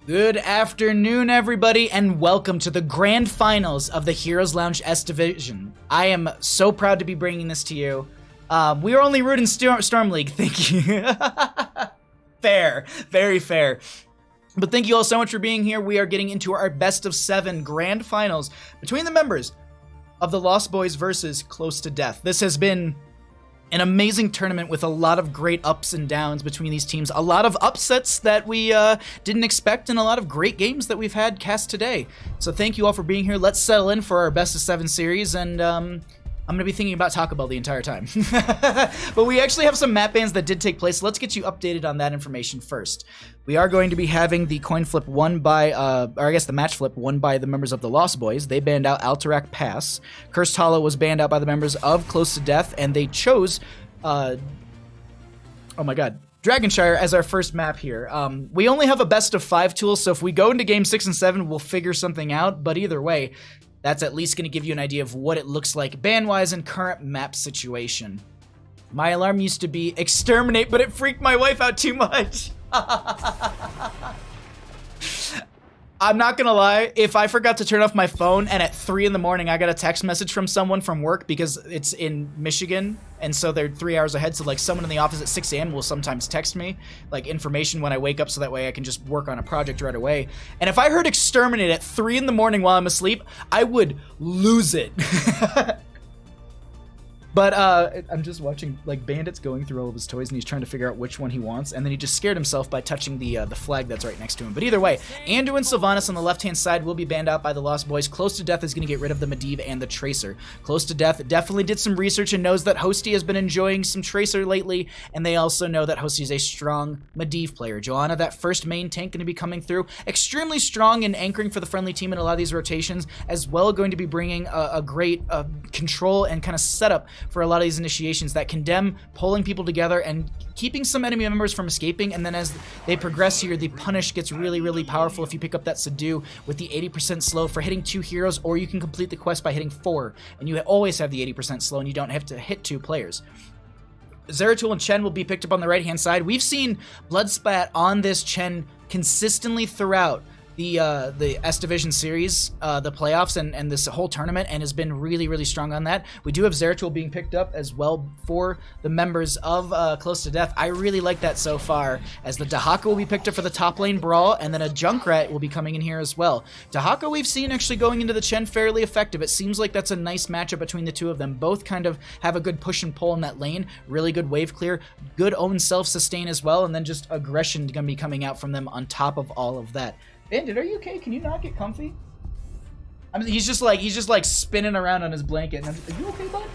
Good afternoon, everybody, and welcome to the grand finals of the Heroes Lounge S Division. I am so proud to be bringing this to you. We are only rooting Storm League, thank you. Fair, very fair. But thank you all so much for being here. We are getting into our best of 7 grand finals between the members of the Lost Boys versus Close to Death. This has been an amazing tournament with a lot of great ups and downs between these teams. A lot of upsets that we didn't expect, and a lot of great games that we've had cast today. So thank you all for being here. Let's settle in for our best of 7 series, and I'm going to be thinking about Taco Bell the entire time. But we actually have some map bans that did take place. Let's get you updated on that information first. We are going to be having the coin flip won by, or I guess the match flip won by the members of the Lost Boys. They banned out Alterac Pass. Cursed Hollow was banned out by the members of Close to Death, and they chose, oh my god, Dragonshire as our first map here. We only have a best of 5 tool, so if we go into game 6 and 7, we'll figure something out, but either way, that's at least going to give you an idea of what it looks like ban-wise in current map situation. My alarm used to be exterminate, but it freaked my wife out too much. I'm not gonna lie, if I forgot to turn off my phone and at 3 in the morning I got a text message from someone from work because it's in Michigan and so they're 3 hours ahead, so like someone in the office at 6 a.m. will sometimes text me like information when I wake up so that way I can just work on a project right away. And if I heard exterminate at 3 in the morning while I'm asleep, I would lose it. But I'm just watching like Bandit's going through all of his toys and he's trying to figure out which one he wants, and then he just scared himself by touching the flag that's right next to him. But either way, Anduin Sylvanas on the left-hand side will be banned out by the Lost Boys. Close to Death is going to get rid of the Medivh and the Tracer. Close to Death definitely did some research and knows that Hosty has been enjoying some Tracer lately, and they also know that Hosty is a strong Medivh player. Johanna, that first main tank, going to be coming through extremely strong and anchoring for the friendly team in a lot of these rotations, as well going to be bringing a great control and kind of setup for a lot of these initiations that condemn pulling people together and keeping some enemy members from escaping. And then as they progress here, the punish gets really, really powerful if you pick up that Subdue with the 80% slow for hitting 2 heroes, or you can complete the quest by hitting 4, and you always have the 80% slow and you don't have to hit 2 players. Zeratul and Chen will be picked up on the right-hand side. We've seen Bloodspat on this Chen consistently throughout the S Division series, the playoffs, and this whole tournament, and has been really, really strong on that. We do have Zeratul being picked up as well for the members of Close to Death. I really like that so far, as the Dehaka will be picked up for the top lane brawl, and then a Junkrat will be coming in here as well. Dehaka we've seen actually going into the Chen fairly effective. It seems like that's a nice matchup between the two of them. Both kind of have a good push and pull in that lane, really good wave clear, good own self-sustain as well, and then just aggression gonna be coming out from them on top of all of that. Bandit, are you okay? Can you not get comfy? I mean, he's just like spinning around on his blanket. And are you okay, bud?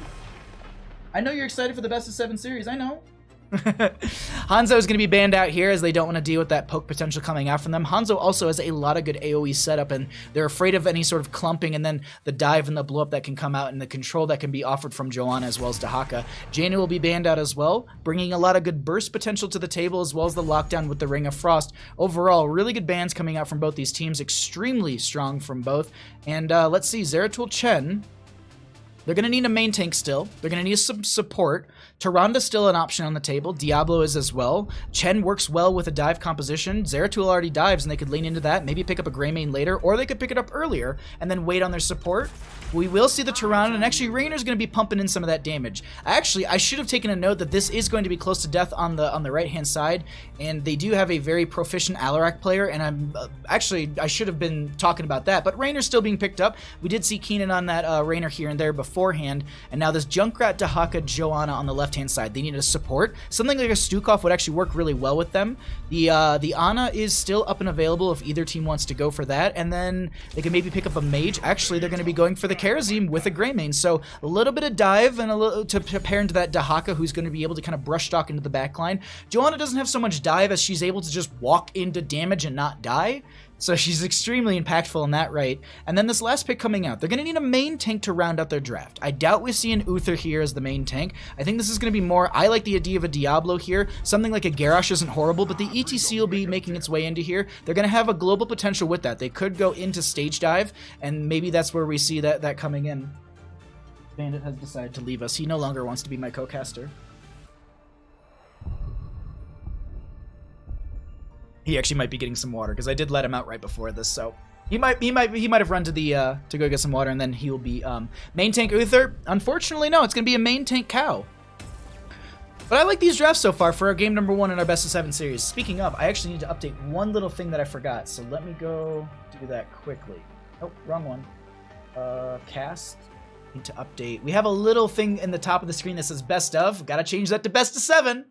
I know you're excited for the best of 7 series. I know. Hanzo is going to be banned out here as they don't want to deal with that poke potential coming out from them. Hanzo also has a lot of good AoE setup, and they're afraid of any sort of clumping and then the dive and the blow up that can come out and the control that can be offered from Johanna as well as Dehaka. Jaina will be banned out as well, bringing a lot of good burst potential to the table as well as the lockdown with the Ring of Frost. Overall, really good bans coming out from both these teams, extremely strong from both. And let's see, Zeratul Chen, they're going to need a main tank still. They're going to need some support. Tyrande still an option on the table. Diablo is as well. Chen works well with a dive composition. Zeratul already dives, and they could lean into that, maybe pick up a Greymane later, or they could pick it up earlier and then wait on their support. We will see the Tyrande, and actually Rainer's going to be pumping in some of that damage. Actually, I should have taken a note that this is going to be Close to Death on the right-hand side, and they do have a very proficient Alarak player, and I'm actually, I should have been talking about that, but Rainer's still being picked up. We did see Keenan on that Rainer here and there beforehand, and now this Junkrat, Dehaka, Johanna on the left-hand side. They needed a support. Something like a Stukov would actually work really well with them. The Ana is still up and available if either team wants to go for that, and then they can maybe pick up a mage. Actually, they're going to be going for the Kharazim with a Greymane, so a little bit of dive and a little to pair into that Dehaka, who's going to be able to kind of brush stalk into the backline. Johanna doesn't have so much dive as she's able to just walk into damage and not die. So she's extremely impactful in that right. And then this last pick coming out, they're going to need a main tank to round out their draft. I doubt we see an Uther here as the main tank. I think this is going to be more, I like the idea of a Diablo here. Something like a Garrosh isn't horrible, but the ETC will be making its way into here. They're going to have a global potential with that. They could go into stage dive, and maybe that's where we see that coming in. Bandit has decided to leave us. He no longer wants to be my co-caster. He actually might be getting some water because I did let him out right before this, so he might have run to the to go get some water, and then he will be main tank Uther. Unfortunately, no, it's gonna be a main tank Cow. But I like these drafts so far for our game number 1 in our best of 7 series. Speaking of, I actually need to update one little thing that I forgot, so let me go do that quickly. Oh, wrong one. Cast. Need to update. We have a little thing in the top of the screen that says best of. Gotta change that to best of 7.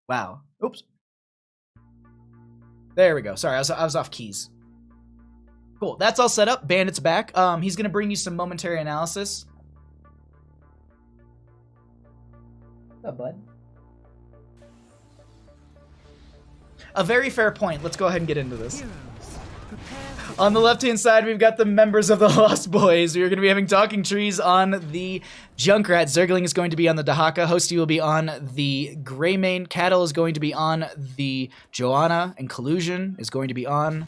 Wow. Oops. There we go. Sorry, I was off keys. Cool. That's all set up. Bandit's back. He's gonna bring you some momentary analysis. What's up, bud? A very fair point. Let's go ahead and get into this. On the left-hand side, we've got the members of the Lost Boys. We are going to be having Talking Trees on the Junkrat. Zergling is going to be on the Dahaka. Hosty will be on the Greymane. Cattle is going to be on the Joanna. And Collusion is going to be on...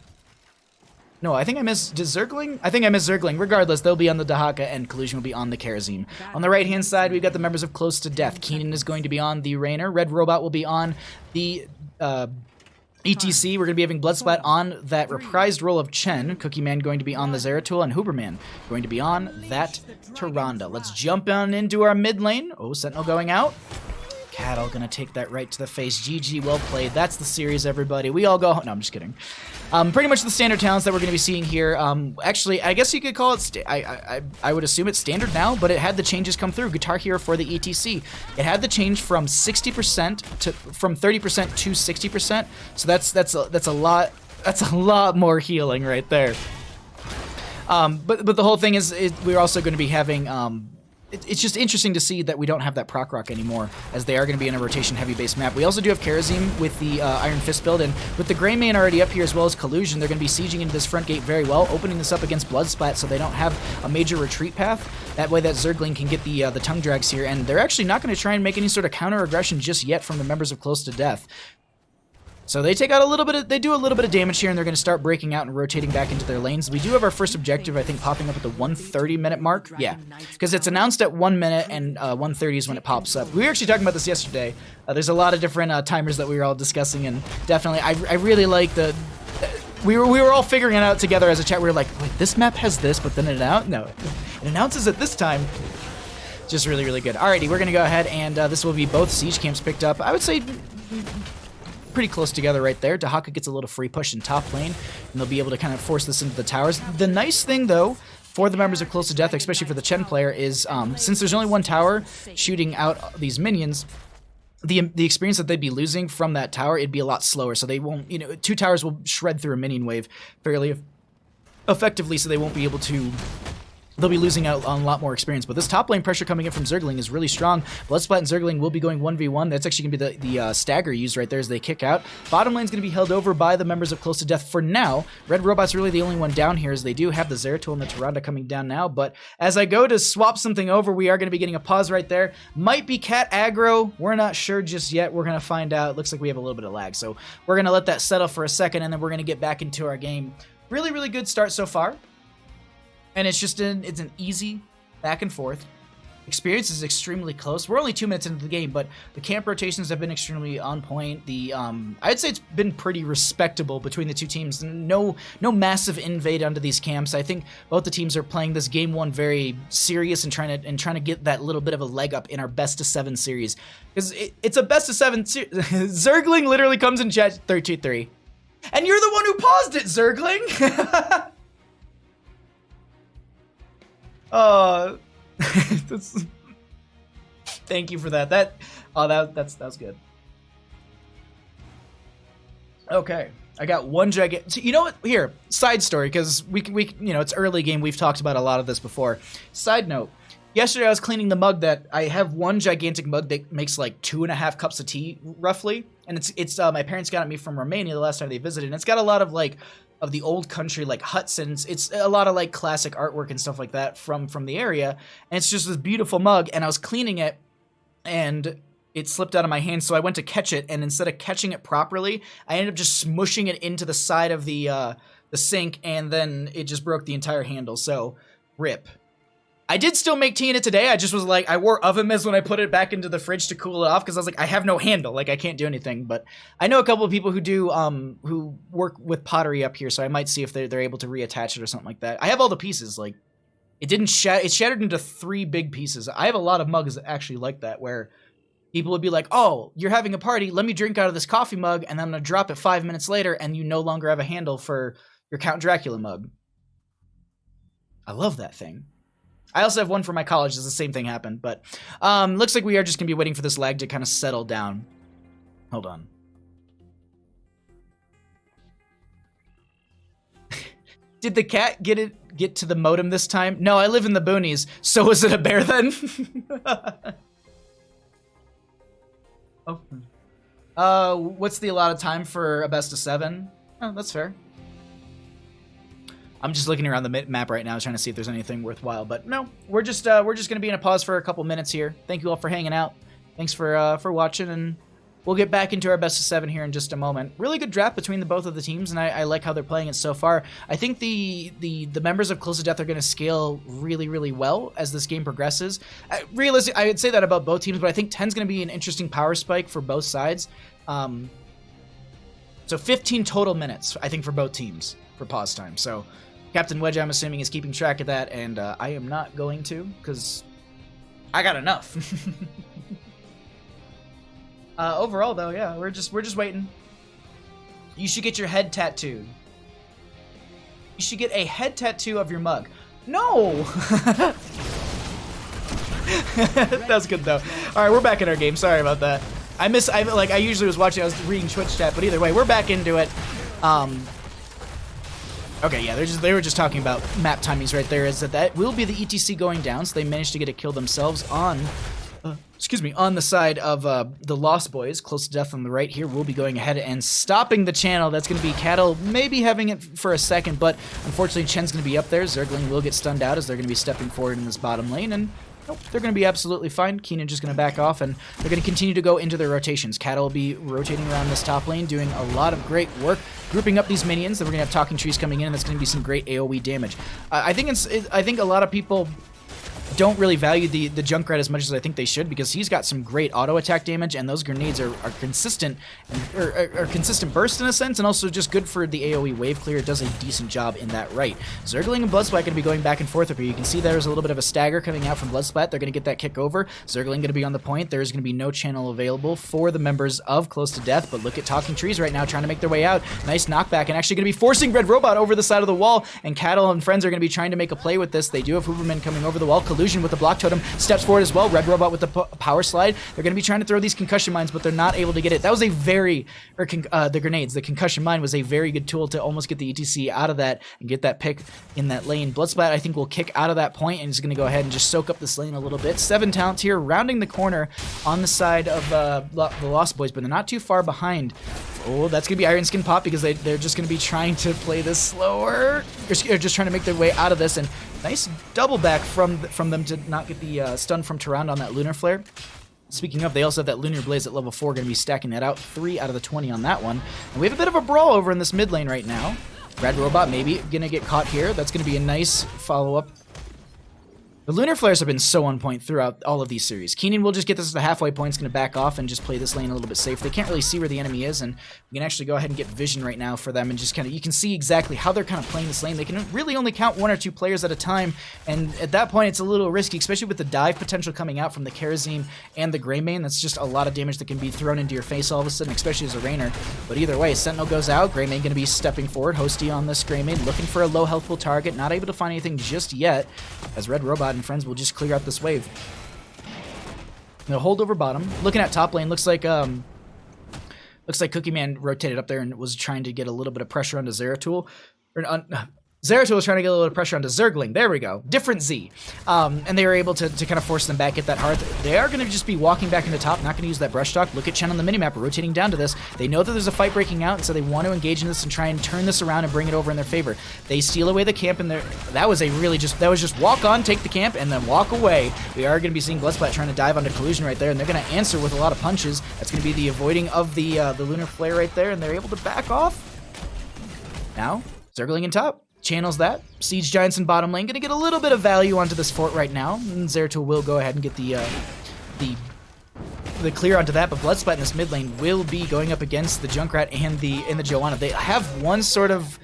No, I think I missed... Did Zergling? I think I missed Zergling. Regardless, they'll be on the Dahaka, and Collusion will be on the Karazim. On the right-hand side, we've got the members of Close to Death. Keenan is going to be on the Rainer. Red Robot will be on the... ETC, we're going to be having Bloodsplat on that reprised role of Chen. Cookie Man going to be on the Zeratul, and Huberman going to be on that Tyrande. Let's jump on into our mid lane. Oh, Sentinel going out. Cattle going to take that right to the face. GG, well played. That's the series, everybody. We all go home. No, I'm just kidding. Pretty much the standard talents that we're going to be seeing here. Actually, I guess you could call it, I would assume it's standard now, but it had the changes come through. Guitar Hero for the ETC. It had the change from 60% to, from 30% to 60%. So that's a lot more healing right there. But the whole thing is we're also going to be having, it's just interesting to see that we don't have that proc rock anymore, as they are going to be in a rotation heavy base map. We also do have Karazim with the Iron Fist build, and with the Greymane already up here as well as Collusion, they're going to be sieging into this front gate very well, opening this up against Bloodsplat so they don't have a major retreat path. That way that Zergling can get the tongue drags here, and they're actually not going to try and make any sort of counter aggression just yet from the members of Close to Death. So they take out a little bit of, they do a little bit of damage here, and they're going to start breaking out and rotating back into their lanes. We do have our first objective, I think, popping up at the 1:30 mark. Yeah, because it's announced at 1 minute, and 1:30 is when it pops up. We were actually talking about this yesterday. There's a lot of different timers that we were all discussing, and definitely, I really like the... We were all figuring it out together as a chat. We were like, wait, this map has this, but then it announces it this time. Just really, really good. Alrighty, we're going to go ahead, and this will be both siege camps picked up. I would say... pretty close together right there. Dahaka gets a little free push in top lane, and they'll be able to kind of force this into the towers. The nice thing, though, for the members of Close to Death, especially for the Chen player, is since there's only one tower shooting out these minions, the experience that they'd be losing from that tower, it'd be a lot slower. So they won't, 2 towers will shred through a minion wave fairly effectively, so they won't be able to... They'll be losing out on a lot more experience. But this top lane pressure coming in from Zergling is really strong. Bloodsplat and Zergling will be going 1v1. That's actually going to be the stagger used right there as they kick out. Bottom lane's going to be held over by the members of Close to Death for now. Red Robot's really the only one down here, as they do have the Zeratul and the Tyrande coming down now. But as I go to swap something over, we are going to be getting a pause right there. Might be cat aggro. We're not sure just yet. We're going to find out. Looks like we have a little bit of lag. So we're going to let that settle for a second, and then we're going to get back into our game. Really, really good start so far. And it's just it's an easy back and forth. Experience is extremely close. We're only 2 minutes into the game, but the camp rotations have been extremely on point. The I'd say it's been pretty respectable between the two teams. No massive invade onto these camps. I think both the teams are playing this game one very serious and trying to get that little bit of a leg up in our best of 7 series, because it's a best of 7 series. Zergling literally comes in chat 3-2-3, and you're the one who paused it, Zergling. Thank you for that. That was good. Okay, I got one gigantic. So you know what? Here, side story, because we it's early game. We've talked about a lot of this before. Side note: yesterday I was cleaning the mug that I have. One gigantic mug that makes like 2.5 cups of tea roughly, and it's my parents got it me from Romania the last time they visited. And it's got a lot of of the old country huts, and it's a lot of classic artwork and stuff like that from the area, and it's just this beautiful mug. And I was cleaning it, and it slipped out of my hand, so I went to catch it, and instead of catching it properly, I ended up just smushing it into the side of the sink, and then it just broke the entire handle. So rip. I did still make tea in it today. I just was like, I wore oven mitts when I put it back into the fridge to cool it off because I was like, I have no handle. Like, I can't do anything. But I know a couple of people who do, who work with pottery up here, so I might see if they're able to reattach it or something like that. I have all the pieces. Like, it didn't shatter. It shattered into 3 big pieces. I have a lot of mugs actually like that, where people would be like, oh, you're having a party. Let me drink out of this coffee mug, and then I'm going to drop it 5 minutes later, and you no longer have a handle for your Count Dracula mug. I love that thing. I also have one for my college. The same thing happened, but looks like we are just going to be waiting for this lag to kind of settle down. Hold on. Did the cat get to the modem this time? No, I live in the boonies. So was it a bear then? Oh. What's the allotted time for a best of 7? Oh, that's fair. I'm just looking around the map right now, trying to see if there's anything worthwhile. But no, we're just gonna be in a pause for a couple minutes here. Thank you all for hanging out. Thanks for watching, and we'll get back into our best of 7 here in just a moment. Really good draft between the both of the teams, and I like how they're playing it so far. I think the members of Close to Death are going to scale really, really well as this game progresses. Realistically, I would say that about both teams, but I think 10's going to be an interesting power spike for both sides. So 15 total minutes, I think, for both teams for pause time. So Captain Wedge, I'm assuming, is keeping track of that, and I am not going to, because I got enough. Overall, though, yeah, we're just waiting. You should get your head tattooed. You should get a head tattoo of your mug. No! That's good, though. All right, we're back in our game. Sorry about that. I usually was watching, I was reading Twitch chat, but either way, we're back into it. Okay, yeah, they were just talking about map timings right there. Is that will be the ETC going down, so they managed to get a kill themselves on, on the side of the Lost Boys. Close to Death on the right here will be going ahead and stopping the channel. That's going to be Cattle maybe having it for a second, but unfortunately Chen's going to be up there. Zergling will get stunned out as they're going to be stepping forward in this bottom lane, and nope, they're going to be absolutely fine. Keenan just going to back off, and they're going to continue to go into their rotations. Cattle will be rotating around this top lane, doing a lot of great work, grouping up these minions. Then we're going to have Talking Trees coming in, and that's going to be some great AoE damage. I think a lot of people don't really value the Junkrat as much as I think they should, because he's got some great auto attack damage, and those grenades are consistent, or consistent burst in a sense, and also just good for the AoE wave clear. It does a decent job in that right. Zergling and Bloodsplat going to be going back and forth up here. You can see there's a little bit of a stagger coming out from Bloodsplat. They're going to get that kick over. Zergling going to be on the point. There's going to be no channel available for the members of Close to Death, but look at Talking Trees right now trying to make their way out. Nice knockback, and actually going to be forcing Red Robot over the side of the wall, and Cattle and friends are going to be trying to make a play with this. They do have Hooverman coming over the wall. Collusion with the block totem steps forward as well. Red Robot with the power slide. They're going to be trying to throw these concussion mines, but they're not able to get it. That was a very, the grenades, the concussion mine was a very good tool to almost get the ETC out of that and get that pick in that lane. Bloodsplat, I think, will kick out of that point and is going to go ahead and just soak up this lane a little bit. 7 talents here, rounding the corner on the side of the Lost Boys, but they're not too far behind. Oh, that's going to be Iron Skin Pop, because they're just going to be trying to play this slower. They're just trying to make their way out of this, and nice double back from them to not get the stun from Tyrande on that Lunar Flare. Speaking of, they also have that Lunar Blaze at level 4, going to be stacking that out. 3 out of the 20 on that one. And we have a bit of a brawl over in this mid lane right now. Red Robot maybe going to get caught here. That's going to be a nice follow-up. The Lunar Flares have been so on point throughout all of these series. Keenan will just get this at the halfway point. He's going to back off and just play this lane a little bit safe. They can't really see where the enemy is, and we can actually go ahead and get vision right now for them, and just kind of, you can see exactly how they're kind of playing this lane. They can really only count 1 or 2 players at a time, and at that point it's a little risky, especially with the dive potential coming out from the Kharazim and the Greymane. That's just a lot of damage that can be thrown into your face all of a sudden, especially as a Rainer. But either way, Sentinel goes out. Greymane going to be stepping forward. Hosty on this Greymane, looking for a low health pool target. Not able to find anything just yet, as Red Robot and friends will just clear out this wave. They'll hold over bottom. Looking at top lane, looks like Cookie Man rotated up there and was trying to get a little bit of pressure onto Zeratul. Zeratul was trying to get a little pressure onto Zergling. There we go. Different Z. And they were able to kind of force them back at that hearth. They are going to just be walking back into top, not going to use that brush talk. Look at Chen on the minimap rotating down to this. They know that there's a fight breaking out, and so they want to engage in this and try and turn this around and bring it over in their favor. They steal away the camp, and that was just walk on, take the camp, and then walk away. We are going to be seeing Bloodsplat trying to dive onto Collusion right there, and they're going to answer with a lot of punches. That's going to be the avoiding of the Lunar Flare right there, and they're able to back off. Now, Zergling in top. channels that. Siege Giants in bottom lane, gonna get a little bit of value onto this fort right now, and Zeratul will go ahead and get the clear onto that, but Bloodsplat in this mid lane will be going up against the Junkrat and the Johanna. They have one sort of...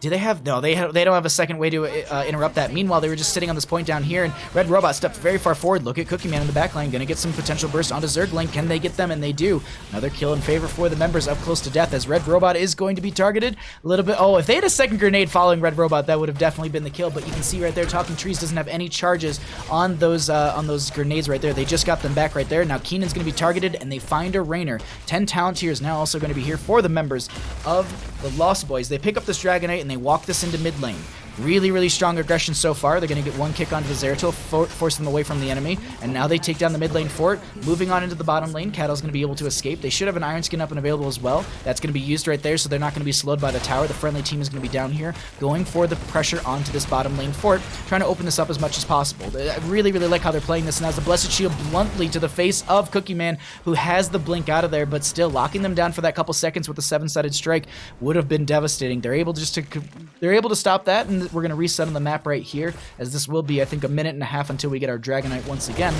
Do they have... No, they don't have a second way to interrupt that. Meanwhile, they were just sitting on this point down here, and Red Robot stepped very far forward. Look at Cookie Man in the back line, gonna get some potential burst onto Zergling. Can they get them? And they do. Another kill in favor for the members of Close to Death, as Red Robot is going to be targeted a little bit. Oh, if they had a second grenade following Red Robot, that would have definitely been the kill, but you can see right there, Talking Trees doesn't have any charges on those grenades right there. They just got them back right there. Now Keenan's gonna be targeted, and they find a Rainer. 10 talent tiers now also going to be here for the members of the Lost Boys. They pick up this Dragonite, and they walk this into mid lane. Really, really strong aggression so far. They're going to get one kick onto the Zeratul, force them away from the enemy, and now they take down the mid lane fort. Moving on into the bottom lane, Cattle's going to be able to escape. They should have an Iron Skin up and available as well. That's going to be used right there, so they're not going to be slowed by the tower. The friendly team is going to be down here, going for the pressure onto this bottom lane fort, trying to open this up as much as possible. I really, really like how they're playing this, and as the Blessed Shield bluntly to the face of Cookie Man, who has the blink out of there, but still locking them down for that couple seconds with the 7-sided strike would have been devastating. They're able to stop that, and we're going to reset on the map right here, as this will be, I think, a minute and a half until we get our Dragonite once again.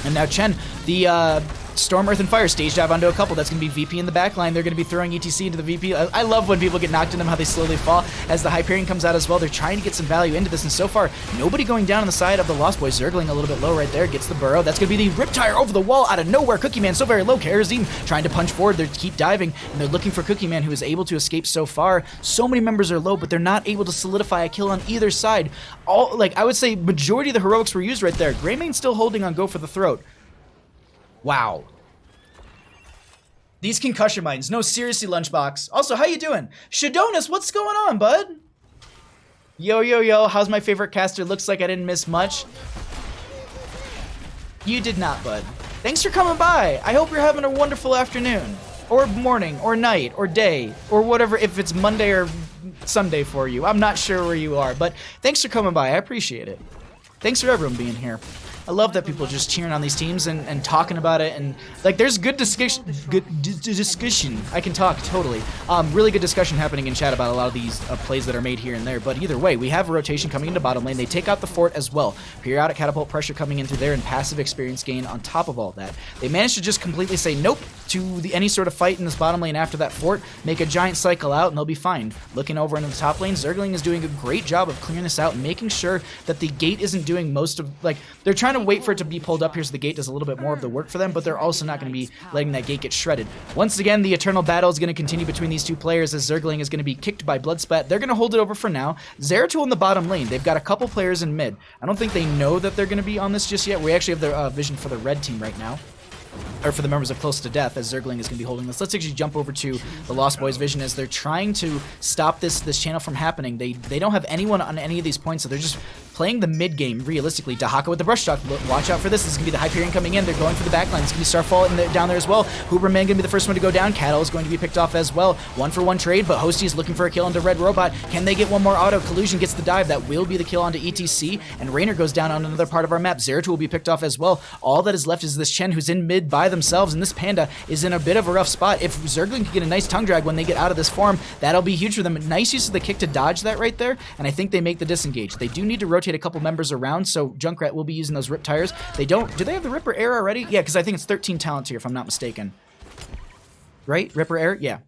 And now Chen, the Storm, Earth, and Fire stage dive onto a couple. That's going to be VP in the back line. They're going to be throwing ETC into the VP. I love when people get knocked into them, how they slowly fall. As the Hyperion comes out as well, they're trying to get some value into this, and so far, nobody going down on the side of the Lost Boys. Zergling a little bit low right there, gets the burrow. That's going to be the Riptire over the wall out of nowhere. Cookie Man so very low. Karazim trying to punch forward. They keep diving, and they're looking for Cookie Man, who is able to escape so far. So many members are low, but they're not able to solidify a kill on either side. I would say majority of the heroics were used right there. Greymane still holding on Go for the Throat. Wow. These concussion mines. No, seriously, Lunchbox. Also, how you doing? Shadonis, what's going on, bud? Yo, yo, yo. How's my favorite caster? Looks like I didn't miss much. You did not, bud. Thanks for coming by. I hope you're having a wonderful afternoon. Or morning, or night, or day, or whatever, if it's Monday or Sunday for you. I'm not sure where you are, but thanks for coming by. I appreciate it. Thanks for everyone being here. I love that people are just cheering on these teams and talking about it, and like there's good discussion. I can talk totally. Really good discussion happening in chat about a lot of these plays that are made here and there. But either way, we have a rotation coming into bottom lane. They take out the fort as well. Periodic catapult pressure coming in through there, and passive experience gain on top of all that. They managed to just completely say nope to any sort of fight in this bottom lane after that fort. Make a giant cycle out, and they'll be fine. Looking over into the top lane, Zergling is doing a great job of clearing this out and making sure that the gate isn't doing most of they're trying to wait for it to be pulled up here so the gate does a little bit more of the work for them, but they're also not going to be letting that gate get shredded. Once again, the eternal battle is going to continue between these two players, as Zergling is going to be kicked by Bloodsplat. They're going to hold it over for now. Zeratul in the bottom lane. They've got a couple players in mid. I don't think they know that they're going to be on this just yet. We actually have the vision for the red team right now. Or for the members of Close to Death, as Zergling is going to be holding this. Let's actually jump over to the Lost Boys vision as they're trying to stop this channel from happening. They don't have anyone on any of these points, so they're just playing the mid game realistically. Dahaka with the brush shock. Watch out for this. This is going to be the Hyperion coming in. They're going for the backline. It's going to be Starfall down there as well. Huberman going to be the first one to go down. Cattle is going to be picked off as well. 1-for-1 trade, but Hosty is looking for a kill onto Red Robot. Can they get one more auto? Collusion gets the dive. That will be the kill onto ETC, and Rainer goes down on another part of our map. Zeratul will be picked off as well. All that is left is this Chen, who's in mid by themselves, and this Panda is in a bit of a rough spot. If Zergling can get a nice tongue drag when they get out of this form, that'll be huge for them. Nice use of the kick to dodge that right there, and I think they make the disengage. They do need to rotate a couple members around, so Junkrat will be using those rip tires. Do they have the Ripper Air already? Yeah, because I think it's 13 talent here, if I'm not mistaken. Right? Ripper Air? Yeah.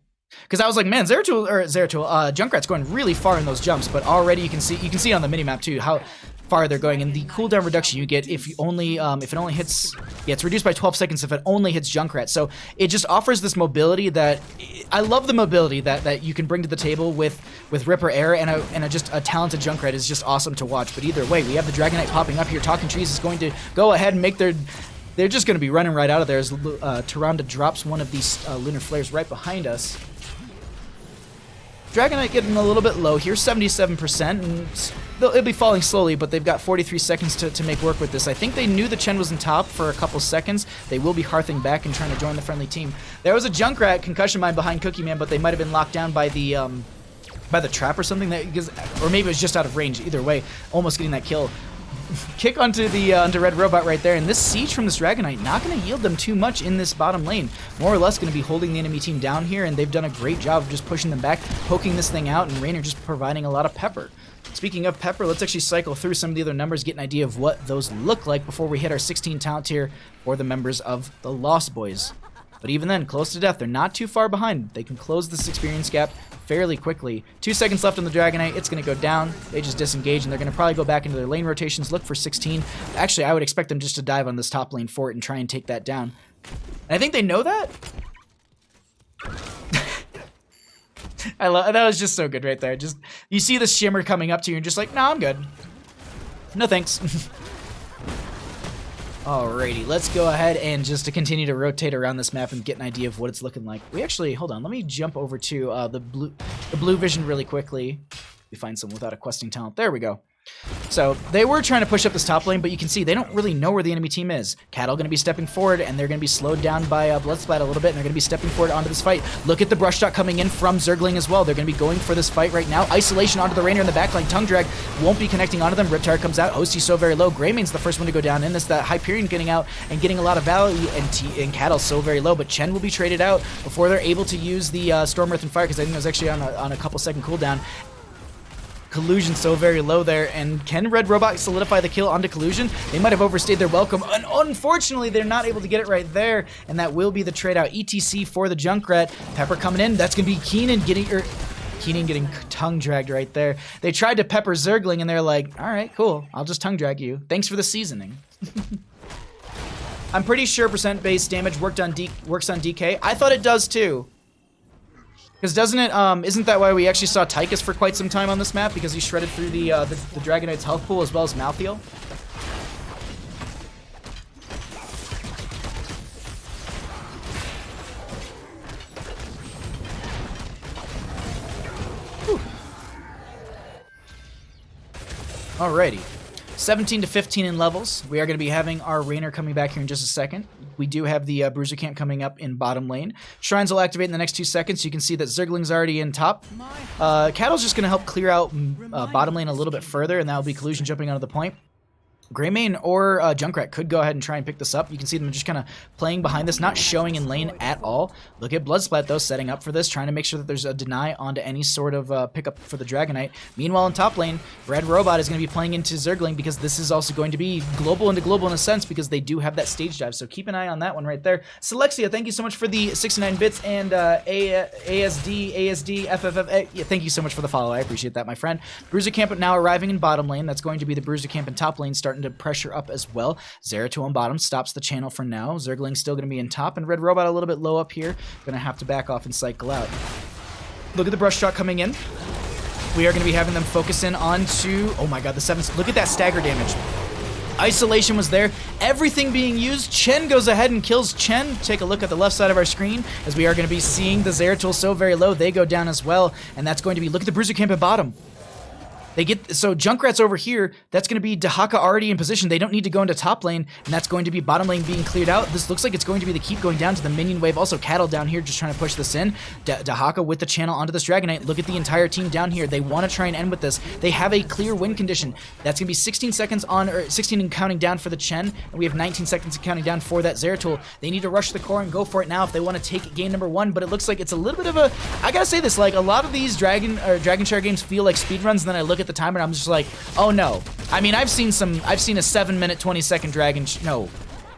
Because I was like, man, Junkrat's going really far in those jumps, but already you can see on the minimap too how far they're going, and the cooldown reduction you get if it only hits, yeah, it's reduced by 12 seconds if it only hits Junkrat. So it just offers this mobility that I love. The mobility that you can bring to the table with Ripper Air and just a talented Junkrat is just awesome to watch. But either way, we have the Dragonite popping up here. Talking Trees is going to go ahead and make they're just going to be running right out of there as Tyrande drops one of these lunar flares right behind us. Dragonite getting a little bit low here, 77%, and it'll be falling slowly, but they've got 43 seconds to make work with this. I think they knew the Chen was in top for a couple seconds. They will be hearthing back and trying to join the friendly team. There was a Junkrat concussion mine behind Cookie Man, but they might have been locked down by the trap or something, or maybe it was just out of range. Either way, almost getting that kill. kick onto the onto Red Robot right there, and this siege from this Dragonite not going to yield them too much in this bottom lane. More or less going to be holding the enemy team down here, and they've done a great job of just pushing them back, poking this thing out, and Raynor just providing a lot of pepper. Speaking of pepper, let's actually cycle through some of the other numbers, get an idea of what those look like before we hit our 16 talent tier for the members of the Lost Boys. But even then, close to death, they're not too far behind. They can close this experience gap fairly quickly. 2 seconds left on the Dragonite. It's going to go down. They just disengage, and they're going to probably go back into their lane rotations, look for 16. Actually, I would expect them just to dive on this top lane fort and try and take that down. And I think they know that. I love that. Was just so good right there. Just you see the shimmer coming up to you and just like, no, I'm good. No thanks. Alrighty, let's go ahead and just to continue to rotate around this map and get an idea of what it's looking like. We actually, hold on, let me jump over to the blue vision really quickly. We find someone without a questing talent. There we go. So they were trying to push up this top lane, but you can see they don't really know where the enemy team is. Cattle going to be stepping forward, and they're going to be slowed down by Bloodsplat a little bit, and they're going to be stepping forward onto this fight. Look at the brush shot coming in from Zergling as well. They're going to be going for this fight right now. Isolation onto the Raynor in the backline. Tongue Drag won't be connecting onto them. Riptide comes out. Hosty so very low. Greymane's the first one to go down in this. That Hyperion getting out and getting a lot of value, and Cattle so very low, but Chen will be traded out before they're able to use the Storm Earth and Fire, because I think it was actually on a couple second cooldown. Collusion so very low there, and can Red Robot solidify the kill onto Collusion? They might have overstayed their welcome, and unfortunately they're not able to get it right there, and that will be the trade out. ETC for the Junkrat. Pepper coming in. That's gonna be Keenan getting tongue dragged right there. They tried to pepper Zergling, and they're like, all right, cool, I'll just tongue drag you. Thanks for the seasoning. I'm pretty sure percent-based damage works on DK. I thought it does too. Because doesn't it, isn't that why we actually saw Tychus for quite some time on this map? Because he shredded through the Dragonite's health pool as well as Malthael? Whew. Alrighty. 17 to 15 in levels. We are going to be having our Raynor coming back here in just a second. We do have the Bruiser Camp coming up in bottom lane. Shrines will activate in the next 2 seconds. You can see that Zergling's already in top. Cattle's just going to help clear out bottom lane a little bit further, and that will be Collusion jumping onto the point. Greymane or Junkrat could go ahead and try and pick this up. You can see them just kind of playing behind this, not showing in lane at all. Look at Bloodsplat, though, setting up for this, trying to make sure that there's a deny onto any sort of pickup for the Dragonite. Meanwhile, in top lane, Red Robot is going to be playing into Zergling, because this is also going to be global into global in a sense, because they do have that stage dive. So keep an eye on that one right there. Selexia, thank you so much for the 69 bits, and ASD, FFF. Yeah, thank you so much for the follow. I appreciate that, my friend. Bruiser Camp now arriving in bottom lane. That's going to be the Bruiser Camp in top lane, starting to pressure up as well. Zeratul on bottom stops the channel for now. Zergling's still going to be in top, and Red Robot a little bit low up here. Going to have to back off and cycle out. Look at the brush shot coming in. We are going to be having them focus in onto, oh my god, the 7. Look at that stagger damage. Isolation was there. Everything being used. Chen goes ahead and kills Chen. Take a look at the left side of our screen, as we are going to be seeing the Zeratul so very low. They go down as well, and that's going to be, look at the Bruiser Camp at bottom. They get, so Junkrat's over here. That's going to be Dahaka already in position. They don't need to go into top lane, and that's going to be bottom lane being cleared out. This looks like it's going to be the keep going down to the minion wave. Also, Cattle down here just trying to push this in. Dahaka with the channel onto this Dragonite. Look at the entire team down here. They want to try and end with this. They have a clear win condition. That's going to be 16 seconds on, or 16 and counting down for the Chen, and we have 19 seconds and counting down for that Zeratul. They need to rush the core and go for it now if they want to take game number 1, but it looks like it's a little bit of a, I gotta say this, like a lot of these Dragonshire games feel like speedruns, and then I look at the timer and I'm just like, oh no. I mean, I've seen a 7-minute, 20-second no.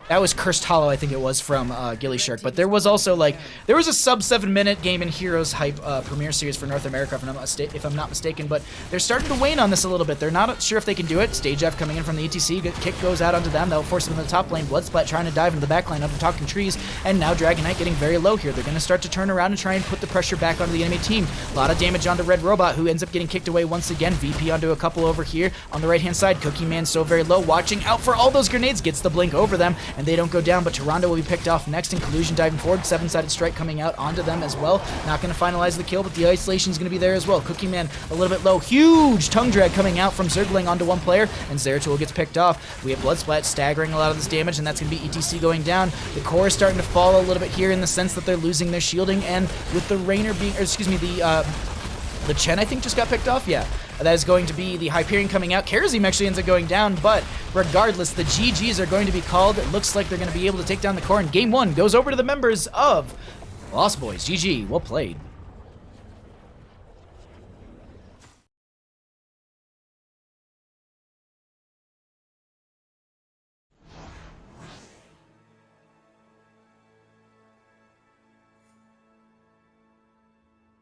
That was Cursed Hollow, I think it was, from Gilly Shark. But there was also, like, there was a sub 7-minute Game in Heroes hype premiere series for North America, if I'm not mistaken. But they're starting to wane on this a little bit. They're not sure if they can do it. Stage F coming in from the ETC. Kick goes out onto them. They'll force them in the top lane. Bloodsplat trying to dive into the back lane under Talking Trees. And now Dragonite getting very low here. They're going to start to turn around and try and put the pressure back onto the enemy team. A lot of damage onto Red Robot, who ends up getting kicked away once again. VP onto a couple over here. On the right-hand side, Cookie Man so very low. Watching out for all those grenades. Gets the blink over them. And they don't go down, but Tyrande will be picked off next, and Collusion diving forward. 7-sided strike coming out onto them as well. Not going to finalize the kill, but the isolation is going to be there as well. Cookie Man a little bit low. Huge tongue drag coming out from Zergling onto one player, and Zeratul gets picked off. We have Bloodsplat staggering a lot of this damage, and that's going to be ETC going down. The core is starting to fall a little bit here in the sense that they're losing their shielding, and with the Raynor being, or excuse me, the Chen, I think, just got picked off. Yeah, that is going to be the Hyperion coming out. Kharazim actually ends up going down, but Regardless, the GGs are going to be called. It looks like they're going to be able to take down the core, and game 1 goes over to the members of Lost Boys. GG, well played.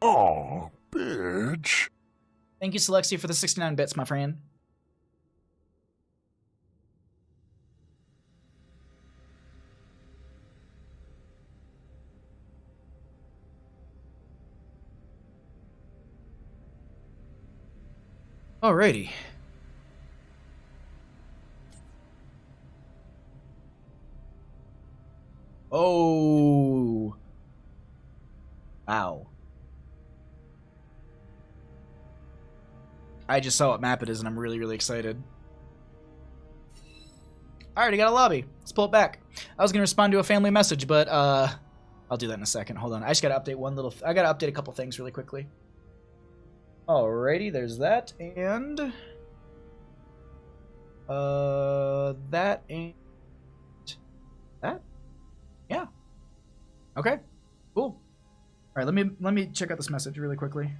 Oh, bitch. Thank you, Selexia, for the 69 bits, my friend. Alrighty. Oh. Wow. I just saw what map it is, and I'm really, really excited. Alright, I got a lobby. Let's pull it back. I was going to respond to a family message, but I'll do that in a second. Hold on. I just got to update I got to update a couple things really quickly. Alrighty, there's that, and that and that. Yeah. Okay. Cool. All right, let me check out this message really quickly.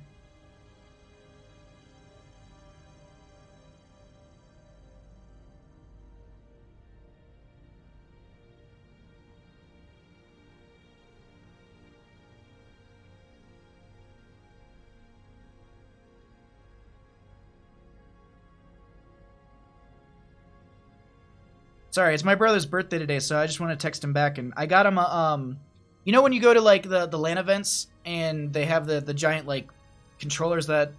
Sorry, it's my brother's birthday today, so I just want to text him back, and I got him a, you know when you go to, like, the LAN events, and they have the giant, like, controllers that,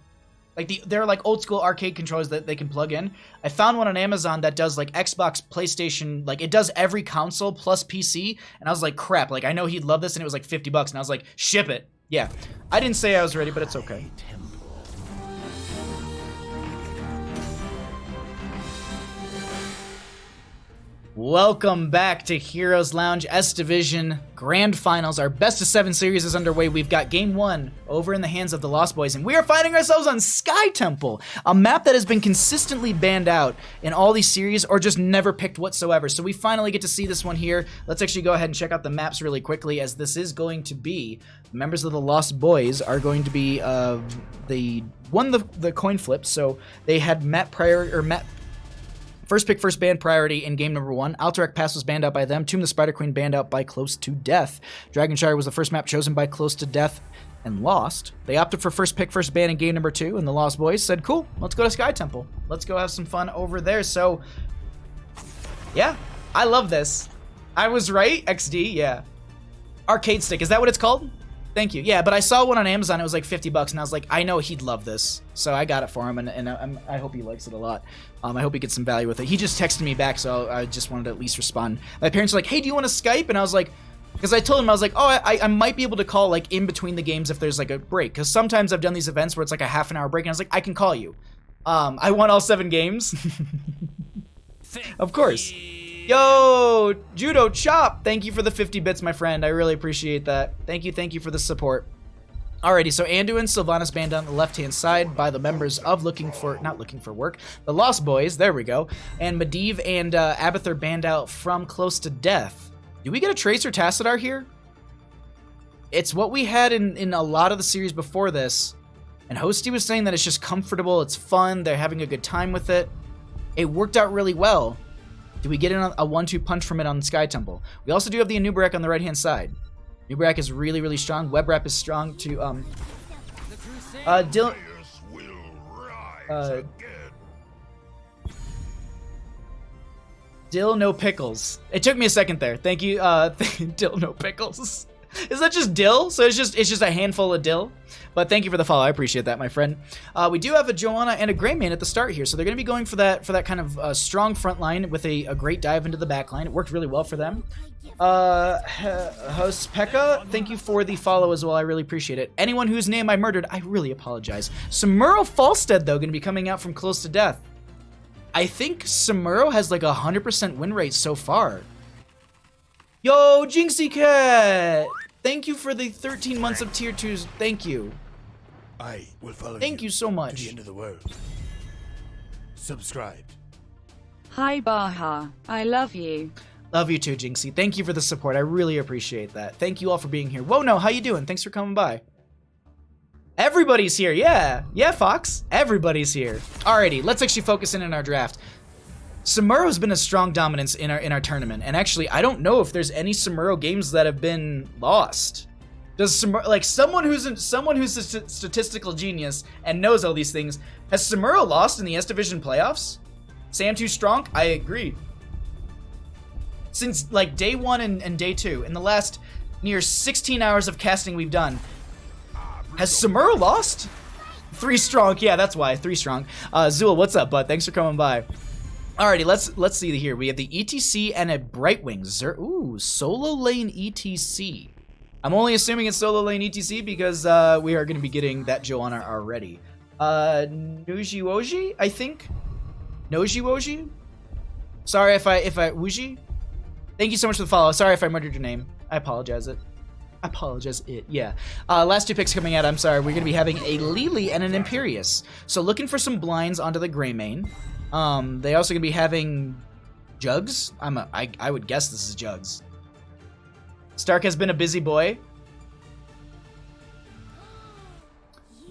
like, they're, like, old-school arcade controllers that they can plug in? I found one on Amazon that does, like, Xbox, PlayStation, like, it does every console plus PC, and I was like, crap, like, I know he'd love this, and it was, like, $50, and I was like, ship it. Yeah. I didn't say I was ready, but it's okay. Welcome back to Heroes Lounge S Division Grand Finals. Our best of 7 series is underway. We've got game 1 over in the hands of the Lost Boys, and we are finding ourselves on Sky Temple, a map that has been consistently banned out in all these series or just never picked whatsoever. So we finally get to see this one here. Let's actually go ahead and check out the maps really quickly, as this is going to be members of the Lost Boys are going to be they won the coin flip, so they had map priority or map first pick, first ban priority in game number 1. Alterac Pass was banned out by them. Tomb of the Spider Queen banned out by Close to Death. Dragonshire was the first map chosen by Close to Death and lost. They opted for first pick, first ban in game number 2, and the Lost Boys said, cool, let's go to Sky Temple. Let's go have some fun over there. So, yeah, I love this. I was right, XD, yeah. Arcade Stick, is that what it's called? Thank you. Yeah, but I saw one on Amazon. It was like $50, and I was like, I know he'd love this. So I got it for him, and I hope he likes it a lot. I hope he gets some value with it. He just texted me back, so I just wanted to at least respond. My parents were like, hey, do you want to Skype? And I was like, because I told him, I was like, oh, I might be able to call, like, in between the games if there's, like, a break. Because sometimes I've done these events where it's, like, a half an hour break, and I was like, I can call you. I won all 7 games. Of course. Yo, Judo Chop, thank you for the 50 bits, my friend. I really appreciate that. Thank you for the support. Alrighty, so Anduin and Sylvanas banned on the left-hand side by the members of not looking for work, the Lost Boys, there we go. And Medivh and Abathur banned out from Close to Death. Do we get a Tracer Tassadar here? It's what we had in a lot of the series before this. And Hosty was saying that it's just comfortable, it's fun, they're having a good time with it. It worked out really well. Do we get in a 1-2 punch from it on Sky Temple? We also do have the Anubarak on the right-hand side. Anubarak is really, really strong. Webrap is strong too. Dill no pickles. It took me a second there. Thank you, Dill no pickles. Is that just dill? So it's just a handful of dill? But thank you for the follow. I appreciate that, my friend. We do have a Joanna and a Greymane at the start here, so they're going to be going for that kind of strong front line with a great dive into the back line. It worked really well for them. Host Pekka, thank you for the follow as well. I really appreciate it. Anyone whose name I murdered, I really apologize. Samuro Falstead, though, going to be coming out from Close to Death. I think Samuro has like 100% win rate so far. Yo, Jinxie Cat! Thank you for the 13 months of tier 2s. Thank you. I will follow Thank you so much. to the end of the world. Subscribe. Hi Baha, I love you. Love you too, Jinxie. Thank you for the support. I really appreciate that. Thank you all for being here. Whoa, no, how you doing? Thanks for coming by. Everybody's here, yeah. Yeah, Fox. Everybody's here. Alrighty, let's actually focus in on our draft. Samura's been a strong dominance in our tournament, and actually, I don't know if there's any Samuro games that have been lost. Does Samuro, like someone who's a statistical genius and knows all these things, has Samuro lost in the S Division playoffs? Sam too strong? I agree. Since like day 1 and day 2, in the last near 16 hours of casting we've done, has Samuro lost? 3 strong, yeah, that's why, 3 strong. Zul, what's up, bud? Thanks for coming by. Alrighty, let's see here. We have the ETC and a Brightwing. Ooh, solo lane ETC. I'm only assuming it's solo lane ETC because we are going to be getting that Joanna already. Nujiwoji, I think. Nojiwoji. Sorry if I Wuji. Thank you so much for the follow. Sorry if I murdered your name. I apologize it. Yeah. Last 2 picks coming out. I'm sorry. We're going to be having a Lily and an Imperius. So looking for some blinds onto the Greymane. They also going to be having Jugs. I would guess this is Jugs. Stark has been a busy boy.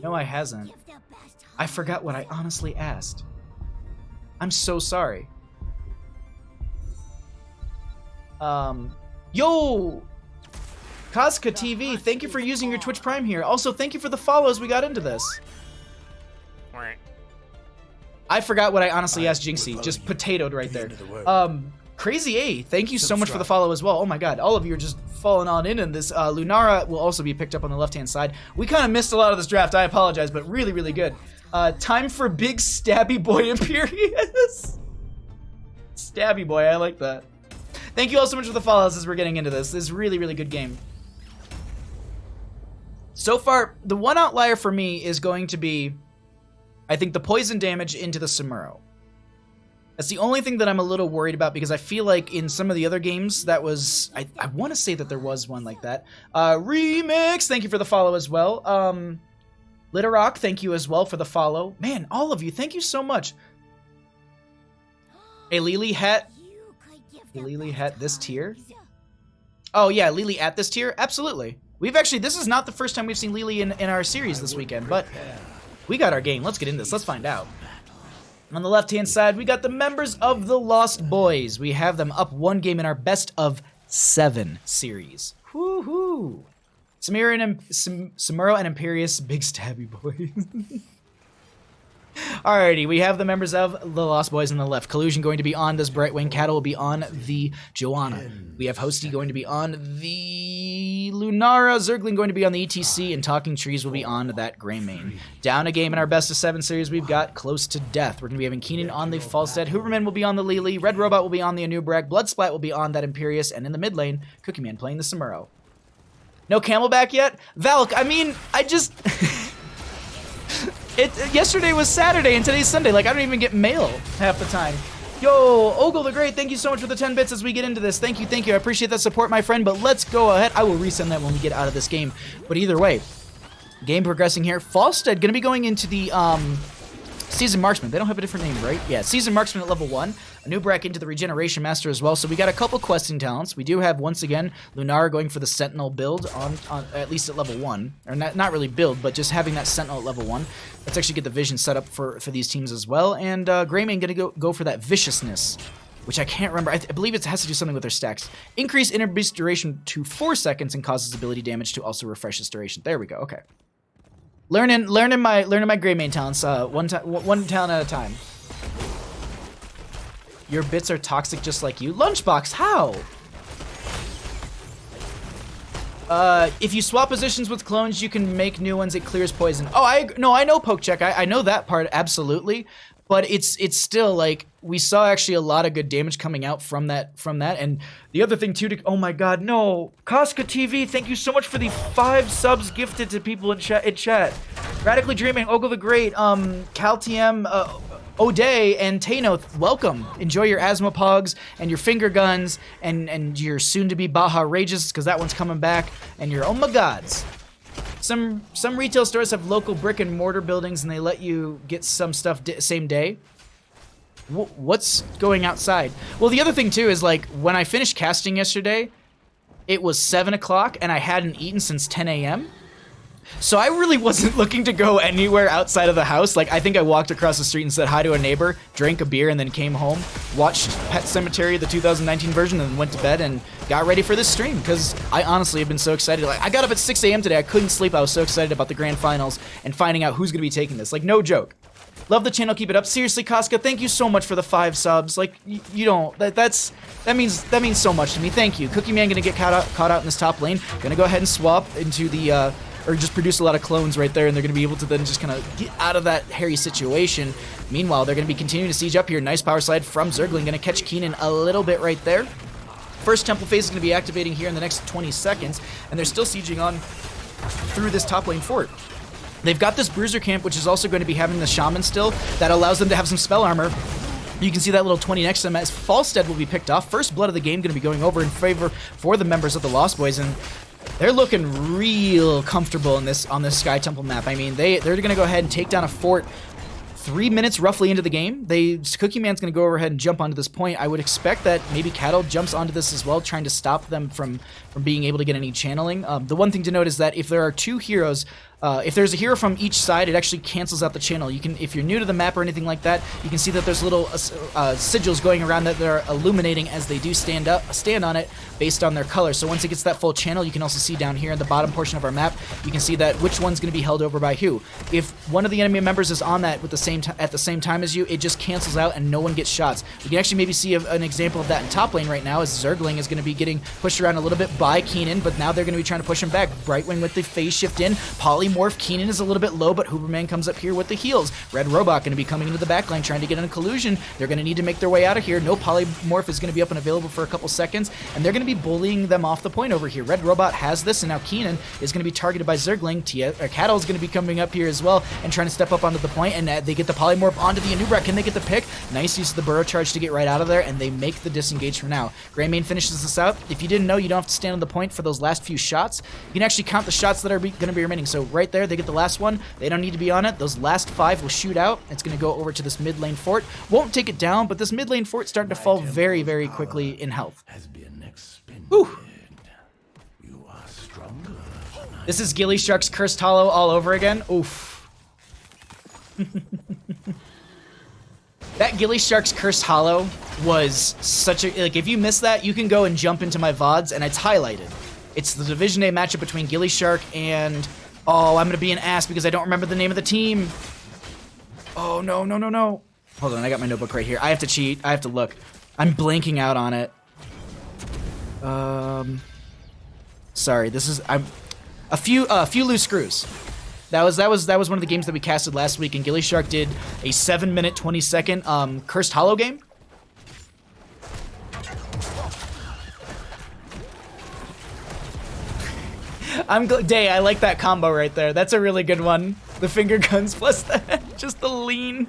No, I hasn't. I forgot what I honestly asked. I'm so sorry. Yo! Kazka TV, thank you for using your Twitch Prime here. Also, thank you for the follows we got into this. I forgot what I honestly asked Jinxie. Just potatoed right there. Crazy A, thank you so much for the follow as well. Oh my god, all of you are just falling on in this. Lunara will also be picked up on the left-hand side. We kind of missed a lot of this draft, I apologize, but really, really good. Time for big stabby boy Imperius. Stabby boy, I like that. Thank you all so much for the follows as we're getting into this. This is really, really good game. So far, the one outlier for me is going to be, I think, the poison damage into the Samuro. That's the only thing that I'm a little worried about because I feel like in some of the other games that was... I want to say that there was one like that. Remix, thank you for the follow as well. Litterock, thank you as well for the follow. Man, all of you, thank you so much. A Lily hat... Lily hat this tier? Oh yeah, Lily at this tier? Absolutely. We've actually... This is not the first time we've seen Lily in our series this weekend, but... We got our game. Let's get into this. Let's find out. On the left-hand side, we got the members of the Lost Boys. We have them up 1 game in our best of 7 series. Woohoo! Samuro and Imperius, big stabby boys. Alrighty, we have the members of the Lost Boys on the left. Collusion going to be on this Brightwing. Cattle will be on the Joanna. We have Hosty going to be on the Lunara. Zergling going to be on the ETC. And Talking Trees will be on that Greymane. Down a game in our best of 7 series, we've got Close to Death. We're going to be having Keenan on the Falstead. Hooverman will be on the Lily. Red Robot will be on the Anubrag. Bloodsplat will be on that Imperius. And in the mid lane, Cookie Man playing the Samuro. No Camelback yet? Valk, I mean, I just... Yesterday was Saturday and today's Sunday. Like, I don't even get mail half the time. Yo, Ogle the Great, thank you so much for the 10 bits as we get into this. Thank you, thank you. I appreciate that support, my friend, but let's go ahead. I will resend that when we get out of this game. But either way, game progressing here. Falstead going to be going into the Seasoned Marksman. They don't have a different name, right? Yeah, Seasoned Marksman at level 1. Anubrag into the Regeneration Master as well. So we got a couple questing talents. We do have, once again, Lunara going for the Sentinel build on at least at level 1. Or not really build, but just having that Sentinel at level 1. Let's actually get the vision set up for these teams as well. And Greymane going to go for that Viciousness, which I can't remember. I believe it has to do something with their stacks. Increase inner beast duration to 4 seconds and causes ability damage to also refresh its duration. There we go. Okay. Learning my Greymane talents one talent at a time. Your bits are toxic just like you. Lunchbox, how? If you swap positions with clones, you can make new ones. It clears poison. Oh, I know Pokecheck. I know that part absolutely. But it's still like we saw actually a lot of good damage coming out from that. And the other thing too, oh my God, no, Koska TV, thank you so much for the 5 subs gifted to people in chat. Radically Dreaming, Ogle the Great, Caltm, O'Day, and Tanoth, welcome. Enjoy your asthma pogs and your finger guns and your soon-to-be Baja Rages, because that one's coming back, and your oh my gods. Some retail stores have local brick and mortar buildings and they let you get some stuff same day. What's going outside? Well, the other thing too is like when I finished casting yesterday, it was 7 o'clock and I hadn't eaten since 10 a.m. So I really wasn't looking to go anywhere outside of the house. Like I think I walked across the street and said hi to a neighbor, drank a beer, and then came home, watched Pet Sematary, the 2019 version, and then went to bed and got ready for this stream because I honestly have been so excited. Like I got up at 6 a.m. today. I couldn't sleep. I was so excited about the grand finals and finding out who's going to be taking this. Like no joke. Love the channel, keep it up. Seriously, Casca, thank you so much for the 5 subs. Like, you don't, that means so much to me. Thank you. Cookie Man gonna get caught out in this top lane. Gonna go ahead and swap into the, or just produce a lot of clones right there, and they're gonna be able to then just kind of get out of that hairy situation. Meanwhile, they're gonna be continuing to siege up here. Nice power slide from Zergling, gonna catch Keenan a little bit right there. First temple phase is gonna be activating here in the next 20 seconds, and they're still sieging on through this top lane fort. They've got this Bruiser camp, which is also going to be having the Shaman still. That allows them to have some spell armor. You can see that little 20 next to them as Falstead will be picked off. First blood of the game going to be going over in favor for the members of the Lost Boys, and they're looking real comfortable in this on this Sky Temple map. I mean, they're going to go ahead and take down a fort 3 minutes roughly into the game. Cookie Man's going to go overhead and jump onto this point. I would expect that maybe Cattle jumps onto this as well, trying to stop them from being able to get any channeling. The one thing to note is that if there are 2 heroes, if there's a hero from each side, it actually cancels out the channel. You can, if you're new to the map or anything like that, you can see that there's little sigils going around that they're illuminating as they do stand on it based on their color. So once it gets that full channel, you can also see down here in the bottom portion of our map, you can see that which one's going to be held over by who. If one of the enemy members is on that with at the same time as you, it just cancels out and no one gets shots. We can actually maybe see an example of that in top lane right now, as Zergling is going to be getting pushed around a little bit by Keenan, but now they're going to be trying to push him back. Brightwing with the phase shift in, Polymorph. Keenan is a little bit low, but Huberman comes up here with the heals. Red Robot going to be coming into the backline trying to get in a collusion. They're going to need to make their way out of here. No Polymorph is going to be up and available for a couple seconds, and they're going to be bullying them off the point over here. Red Robot has this, and now Keenan is going to be targeted by Zergling. Cattle is going to be coming up here as well and trying to step up onto the point, and they get the Polymorph onto the Anubra. Can they get the pick? Nice use of the Burrow Charge to get right out of there, and they make the disengage for now. Greymane finishes this out. If you didn't know, you don't have to stand on the point for those last few shots. You can actually count the shots that are going to be remaining. So right there, they get the last one. They don't need to be on it. Those last 5 will shoot out. It's going to go over to this mid lane fort. Won't take it down, but this mid lane fort's starting to fall very, very quickly in health. Whew. This is Gilly Shark's Cursed Hollow all over again. Oof. That Gilly Shark's Cursed Hollow was such a... Like, if you missed that, you can go and jump into my VODs, and it's highlighted. It's the Division A matchup between Gilly Shark and... Oh, I'm gonna be an ass because I don't remember the name of the team. Oh, no, no, no, no. Hold on, I got my notebook right here. I have to cheat. I have to look. I'm blanking out on it. Sorry, this is... A few loose screws. That was one of the games that we casted last week, and Gilly Shark did a 7-minute, 20-second Cursed Hollow game. Day, I like that combo right there. That's a really good one. The finger guns plus just the lean.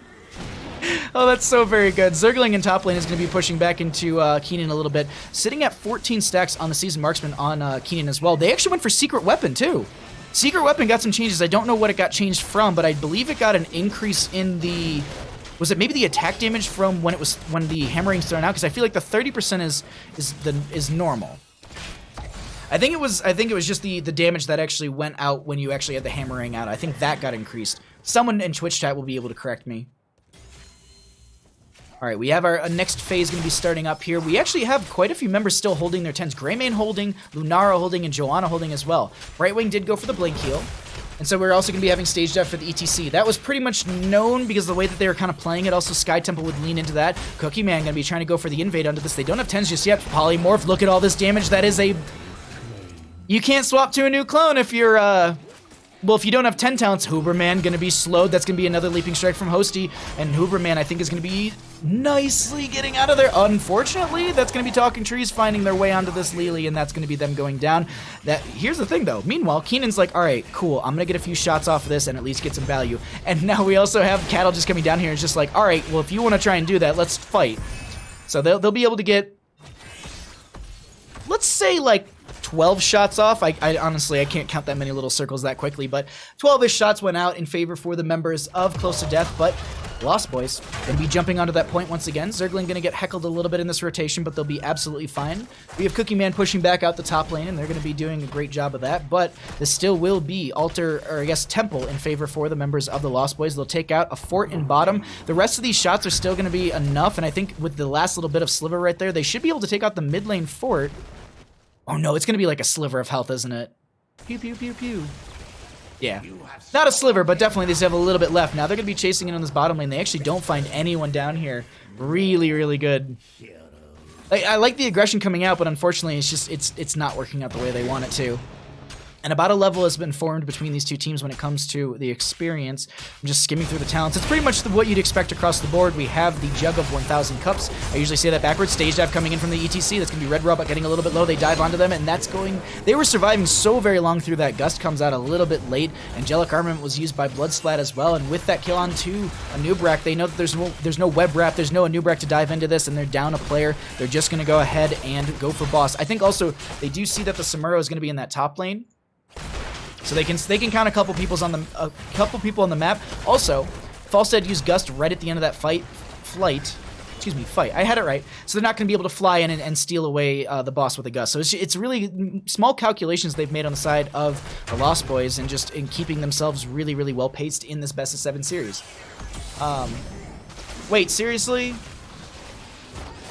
Oh, that's so very good. Zergling in top lane is going to be pushing back into Keenan a little bit. Sitting at 14 stacks on the Seasoned Marksman on Keenan as well. They actually went for Secret Weapon, too. Secret Weapon got some changes. I don't know what it got changed from, but I believe it got an increase in the... Was it maybe the attack damage from when the hammering's thrown out? Because I feel like the 30% is normal. I think it was just the damage that actually went out when you actually had the hammering out. I think that got increased. Someone in Twitch chat will be able to correct me. All right, we have our next phase going to be starting up here. We actually have quite a few members still holding their 10s. Greymane holding, Lunara holding, and Joanna holding as well. Brightwing did go for the Blink Heal. And so we're also going to be having stage depth for the ETC. That was pretty much known because the way that they were kind of playing it, also Sky Temple would lean into that. Cookie Man going to be trying to go for the invade onto this. They don't have 10s just yet. Polymorph, look at all this damage. That is a... You can't swap to a new clone if you're, well, if you don't have 10 talents. Huberman going to be slowed. That's going to be another Leaping Strike from Hosty. And Huberman, I think, is going to be nicely getting out of there. Unfortunately, that's going to be Talking Trees finding their way onto this Lily, and that's going to be them going down. Here's the thing, though. Meanwhile, Keenan's like, all right, cool. I'm going to get a few shots off of this and at least get some value. And now we also have Cattle just coming down here and it's just like, all right, well, if you want to try and do that, let's fight. So they'll be able to get, let's say, like, 12 shots off. I honestly, I can't count that many little circles that quickly, but 12-ish shots went out in favor for the members of Close to Death, but Lost Boys going to be jumping onto that point once again. Zergling going to get heckled a little bit in this rotation, but they'll be absolutely fine. We have Cookie Man pushing back out the top lane, and they're going to be doing a great job of that, but this still will be Temple in favor for the members of the Lost Boys. They'll take out a fort in bottom. The rest of these shots are still going to be enough, and I think with the last little bit of sliver right there, they should be able to take out the mid lane fort. Oh no, it's going to be like a sliver of health, isn't it? Pew, pew, pew, pew. Yeah, not a sliver, but definitely they still have a little bit left. Now they're going to be chasing in on this bottom lane. They actually don't find anyone down here. Really, really good. I like the aggression coming out, but unfortunately it's not working out the way they want it to. And about a level has been formed between these two teams when it comes to the experience. I'm just skimming through the talents. It's pretty much what you'd expect across the board. We have the Jug of 1,000 Cups. I usually say that backwards. Stage dive coming in from the ETC. That's going to be Red Robot getting a little bit low. They dive onto them, and that's going... They were surviving so very long through that. Gust comes out a little bit late. Angelic Armament was used by Bloodsplat as well, and with that kill on to Anub'arak, they know that there's no web wrap, there's no Anub'arak to dive into this, and they're down a player. They're just going to go ahead and go for boss. I think also they do see that the Samuro is going to be in that top lane. So they can count a couple people on the map. Also, Falstead used Gust right at the end of that fight. I had it right. So they're not going to be able to fly in and steal away the boss with a Gust. So it's really small calculations they've made on the side of the Lost Boys and just in keeping themselves really, really well paced in this best of 7 series. Wait, seriously?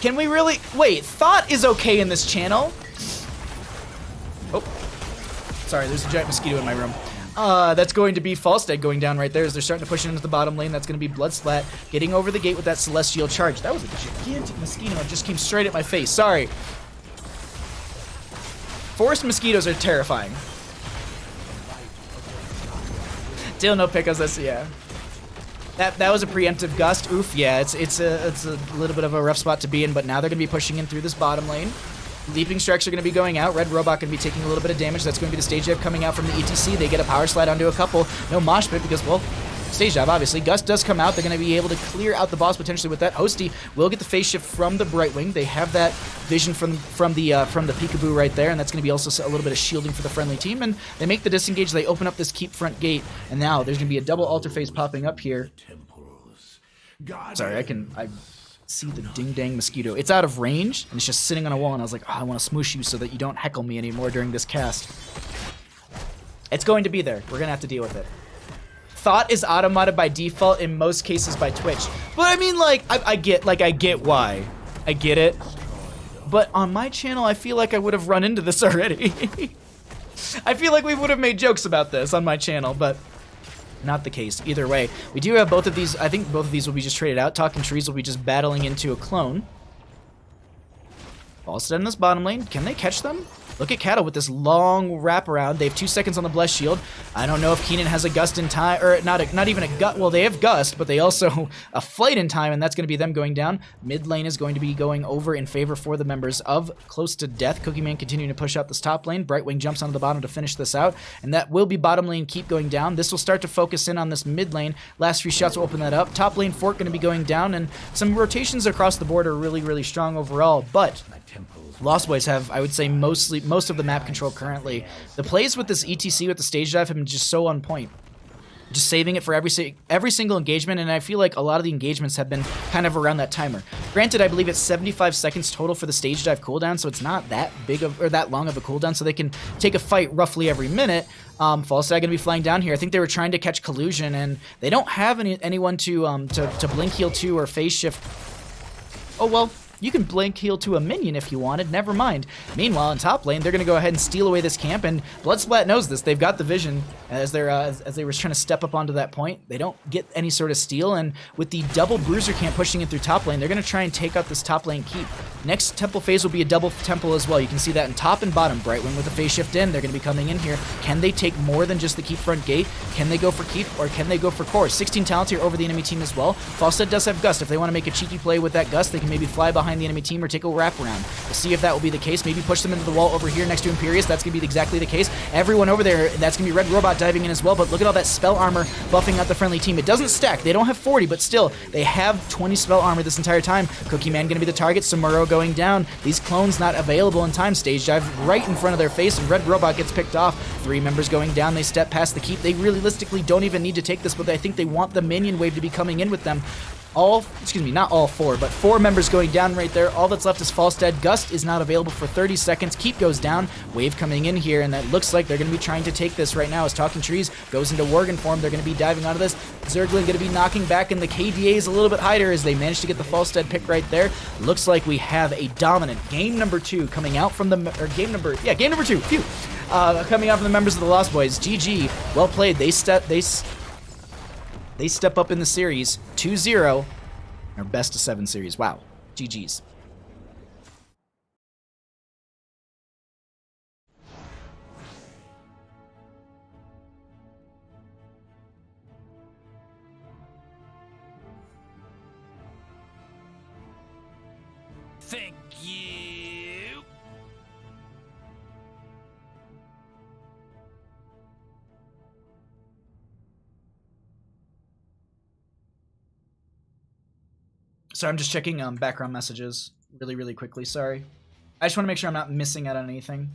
Can we really? Wait, Thought is okay in this channel? Oh. Sorry, there's a giant mosquito in my room. That's going to be Falstead going down right there as they're starting to push into the bottom lane. That's going to be Bloodsplat getting over the gate with that Celestial Charge. That was a gigantic mosquito. It just came straight at my face. Sorry. Forest mosquitoes are terrifying. Still no pick us. That's, yeah. That was a preemptive Gust. Oof, yeah, it's a little bit of a rough spot to be in, but now they're going to be pushing in through this bottom lane. Leaping Strikes are going to be going out. Red Robot going to be taking a little bit of damage. That's going to be the Stage Dive coming out from the ETC. They get a Power Slide onto a couple. No Mosh Pit because, well, Stage Dive, obviously. Gust does come out. They're going to be able to clear out the boss potentially with that. Hosty will get the Phase Shift from the Brightwing. They have that vision from the Peekaboo right there, and that's going to be also a little bit of shielding for the friendly team. And they make the disengage. They open up this Keep Front Gate, and now there's going to be a double Altar Phase popping up here. Sorry, I see the ding-dang mosquito. It's out of range, and it's just sitting on a wall, and I was like, oh, I want to smoosh you so that you don't heckle me anymore during this cast. It's going to be there. We're going to have to deal with it. Thought is automated by default in most cases by Twitch. But I mean, like, I get why. I get it. But on my channel, I feel like I would have run into this already. I feel like we would have made jokes about this on my channel, but... not the case. Either way, we do have both of these. I think both of these will be just traded out. Talking Trees will be just battling into a clone. Falstead in this bottom lane. Can they catch them? Look at Cattle with this long wraparound. They have 2 seconds on the Blessed Shield. I don't know if Keenan has a Gust in time, or not even a Gust. Well, they have Gust, but they also a Flight in time, and that's going to be them going down. Mid lane is going to be going over in favor for the members of Close to Death. Cookie Man continuing to push out this top lane. Brightwing jumps onto the bottom to finish this out, and that will be bottom lane keep going down. This will start to focus in on this mid lane. Last few shots will open that up. Top lane Fort going to be going down, and some rotations across the board are really, really strong overall, but... Lost Boys have, I would say, most of the map control currently. The plays with this ETC with the Stage Dive have been just so on point. Just saving it for every single engagement, and I feel like a lot of the engagements have been kind of around that timer. Granted, I believe it's 75 seconds total for the Stage Dive cooldown, so it's not that big of, or that long of a cooldown, so they can take a fight roughly every minute. Falstead going to be flying down here. I think they were trying to catch Collusion, and they don't have anyone to blink heal to or phase shift. Oh well. You can blink heal to a minion if you wanted, never mind. Meanwhile, in top lane, they're going to go ahead and steal away this camp, and Bloodsplat knows this. They've got the vision as they were trying to step up onto that point. They don't get any sort of steal, and with the double Bruiser camp pushing in through top lane, they're going to try and take out this top lane keep. Next Temple phase will be a double Temple as well. You can see that in top and bottom. Brightwing with the phase shift in, they're going to be coming in here. Can they take more than just the keep front gate? Can they go for keep, or can they go for core? 16 talents here over the enemy team as well. Falstead does have Gust. If they want to make a cheeky play with that Gust, they can maybe fly behind behind the enemy team or take a wraparound. We'll see if that will be the case. Maybe push them into the wall over here next to Imperius. That's going to be exactly the case. Everyone over there, that's going to be Red Robot diving in as well, but look at all that spell armor buffing out the friendly team. It doesn't stack. They don't have 40, but still, they have 20 spell armor this entire time. Cookie Man going to be the target. Samuro going down. These clones not available in time. Stage dive right in front of their face, and Red Robot gets picked off. 3 members going down. They step past the keep. They realistically don't even need to take this, but I think they want the minion wave to be coming in with them. Not all 4, but 4 members going down right there. All that's left is Falstad. Gust is not available for 30 seconds. Keep goes down. Wave coming in here, and that looks like they're going to be trying to take this right now as Talking Trees goes into Worgen form. They're going to be diving onto this. Zerglin going to be knocking back, and the KDA is a little bit higher as they manage to get the Falstad pick right there. Looks like we have a dominant game number 2 coming out from game number 2. Phew. Coming out from the members of the Lost Boys. GG. Well played. They step up in the series 2-0. Our best of 7 series. Wow. GG's. Thank you. So I'm just checking background messages really quickly. Sorry. I just want to make sure I'm not missing out on anything.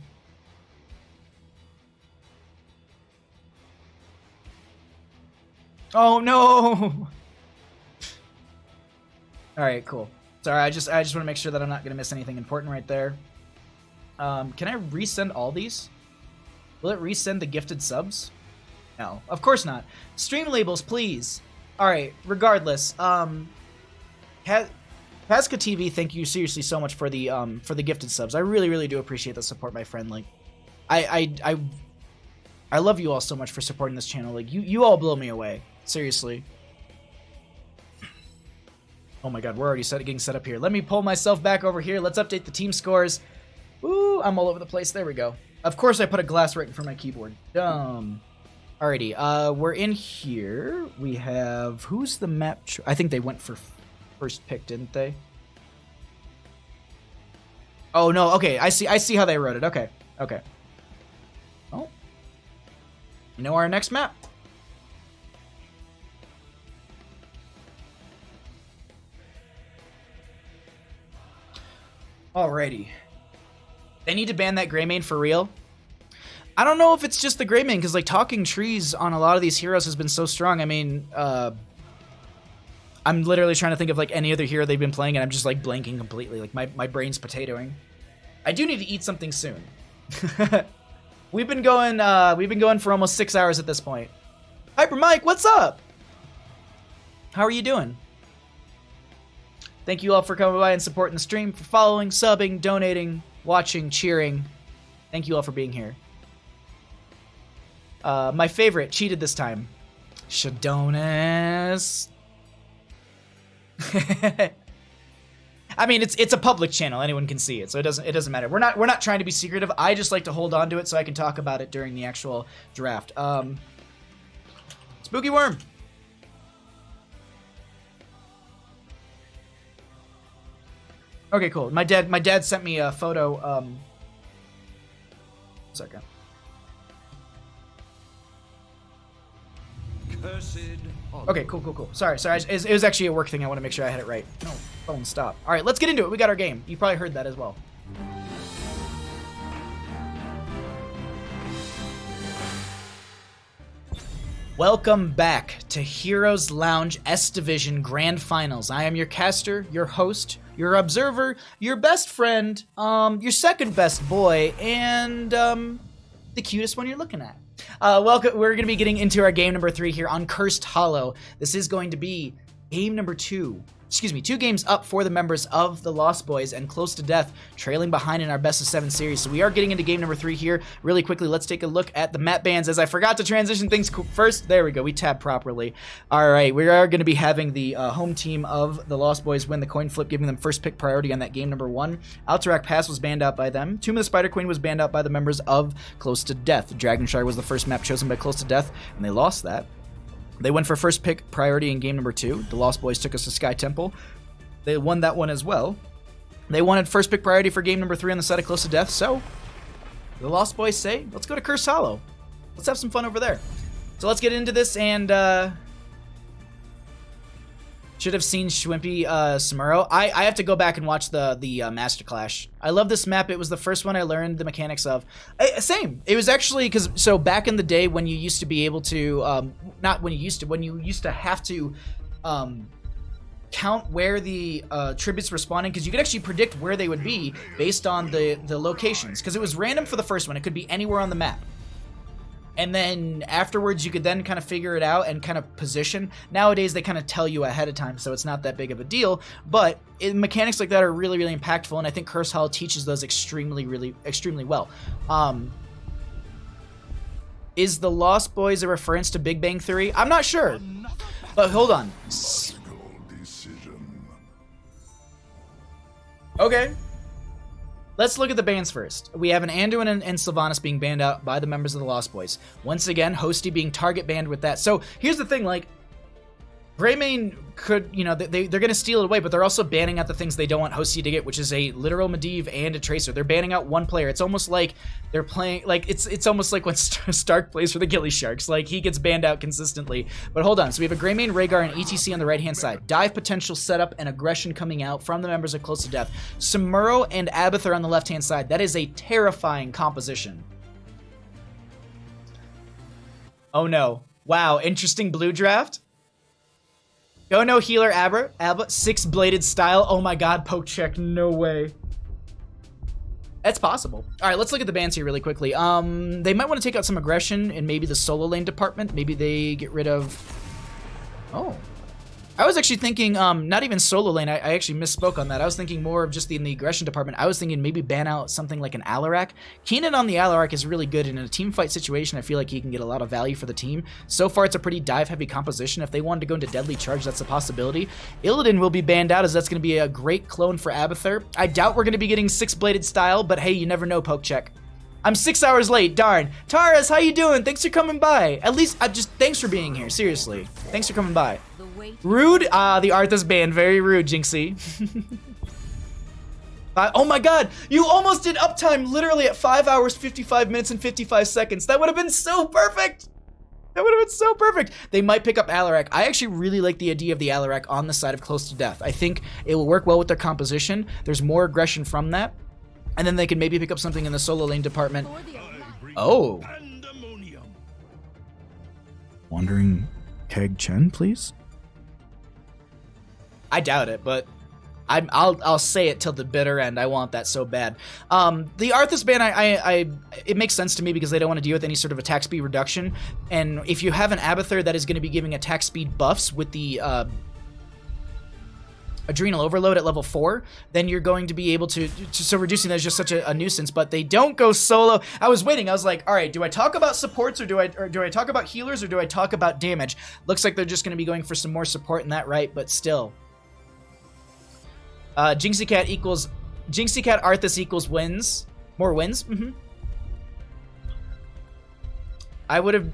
Oh no! Alright, cool. Sorry, I just want to make sure that I'm not going to miss anything important right there. Can I resend all these? Will it resend the gifted subs? No, of course not. Stream labels, please. Alright, regardless. Paska TV, thank you seriously so much for the gifted subs. I really do appreciate the support, my friend. Like, I love you all so much for supporting this channel. Like, you all blow me away. Seriously. Oh my god, we're already getting set up here. Let me pull myself back over here. Let's update the team scores. Ooh, I'm all over the place. There we go. Of course I put a glass right in front of my keyboard. Dumb. Alrighty, we're in here. We have... Who's the map... I think they went for first pick, didn't they? Oh, no. Okay, I see how they wrote it. Okay. Oh. You know our next map? Alrighty. They need to ban that Greymane for real. I don't know if it's just the Greymane, because like Talking Trees on a lot of these heroes has been so strong. I mean, I'm literally trying to think of like any other hero they've been playing, and I'm just like blanking completely. Like my brain's potatoing. I do need to eat something soon. We've been going for almost 6 hours at this point. Hyper Mike, what's up? How are you doing? Thank you all for coming by and supporting the stream, for following, subbing, donating, watching, cheering. Thank you all for being here. My favorite cheated this time. Shadonis. I mean, it's a public channel. Anyone can see it, so it doesn't matter. We're not trying to be secretive. I just like to hold on to it so I can talk about it during the actual draft. Spooky Worm. Okay, cool. My dad sent me a photo. Second. Okay, cool. Sorry. It was actually a work thing. I want to make sure I had it right. No, phone, stop. All right, let's get into it. We got our game. You probably heard that as well. Welcome back to Heroes Lounge S Division Grand Finals. I am your caster, your host, your observer, your best friend, your second best boy, and the cutest one you're looking at. Welcome. We're going to be getting into our game number 3 here on Cursed Hollow. This is going to be game number 2. 2 games up for the members of the Lost Boys and close to death, trailing behind in our best of 7 series. So we are getting into game number 3 here. Really quickly, let's take a look at the map bans, as I forgot to transition things first. There we go. We tabbed properly. All right, we are going to be having the home team of the Lost Boys win the coin flip, giving them first pick priority on that game number 1. Alterac Pass was banned out by them. Tomb of the Spider Queen was banned out by the members of Close to Death. Dragonshire was the first map chosen by Close to Death, and they lost that. They went for first pick priority in game number 2. The Lost Boys took us to Sky Temple. They won that one as well. They wanted first pick priority for game number 3 on the side of Close to Death, so the Lost Boys say, let's go to Cursed Hollow. Let's have some fun over there. So let's get into this, and should have seen Schwimpy Samuro. I have to go back and watch the Master Clash. I love this map. It was the first one I learned the mechanics of. Same. It was actually, so back in the day when you used to be able to, when you used to have to count where the tributes were spawning, because you could actually predict where they would be based on the locations, because it was random for the first one. It could be anywhere on the map. And then afterwards, you could then kind of figure it out and kind of position. Nowadays, they kind of tell you ahead of time, so it's not that big of a deal. But mechanics like that are really, really impactful, and I think Cursed Hollow teaches those extremely well. Is the Lost Boys a reference to Big Bang Theory? I'm not sure. But hold on. Okay. Let's look at the bans first. We have an Anduin and Sylvanas being banned out by the members of the Lost Boys. Once again, Hosty being target banned with that. So here's the thing, like, Greymane could, you know, they're going to steal it away, but they're also banning out the things they don't want Hosty to get, which is a literal Medivh and a Tracer. They're banning out one player. It's almost like they're playing, like, it's almost like when Stark plays for the Ghillie Sharks. Like, he gets banned out consistently. But hold on. So we have a Greymane, Rhaegar, and ETC on the right-hand side. Dive potential setup and aggression coming out from the members of Close to Death. Samuro and Abathur on the left-hand side. That is a terrifying composition. Oh, no. Wow. Interesting blue draft. Go no healer Abba, 6-bladed style. Oh my god, poke check, no way. That's possible. All right, let's look at the bans here really quickly. They might want to take out some aggression in maybe the solo lane department. Maybe they get rid of... Oh. I was actually thinking, not even solo lane. I actually misspoke on that. I was thinking more of just in the aggression department. I was thinking maybe ban out something like an Alarak. Keenan on the Alarak is really good. In a team fight situation, I feel like he can get a lot of value for the team. So far, it's a pretty dive-heavy composition. If they wanted to go into Deadly Charge, that's a possibility. Illidan will be banned out, as that's going to be a great clone for Abathur. I doubt we're going to be getting 6-bladed style, but hey, you never know, poke check. I'm 6 hours late, darn. Taras, how you doing? Thanks for coming by. At least, thanks for being here, seriously. Thanks for coming by. Rude? The Arthas banned. Very rude, Jinxie. Oh my god, you almost did uptime literally at 5 hours, 55 minutes, and 55 seconds. That would have been so perfect. That would have been so perfect. They might pick up Alarak. I actually really like the idea of the Alarak on the side of Close to Death. I think it will work well with their composition. There's more aggression from that. And then they can maybe pick up something in the solo lane department. Oh. Wandering Keg Chen, please? I doubt it, but I'll say it till the bitter end. I want that so bad. The Arthas ban, it makes sense to me because they don't want to deal with any sort of attack speed reduction. And if you have an Abathur that is going to be giving attack speed buffs with the Adrenal Overload at level 4, then you're going to be able to so reducing that is just such a nuisance. But they don't go solo. I was waiting. I was like, all right, do I talk about supports or do I talk about healers or do I talk about damage? Looks like they're just going to be going for some more support in that, right? But still. Jinxie Cat Arthas equals wins. More wins? Mm-hmm. I would have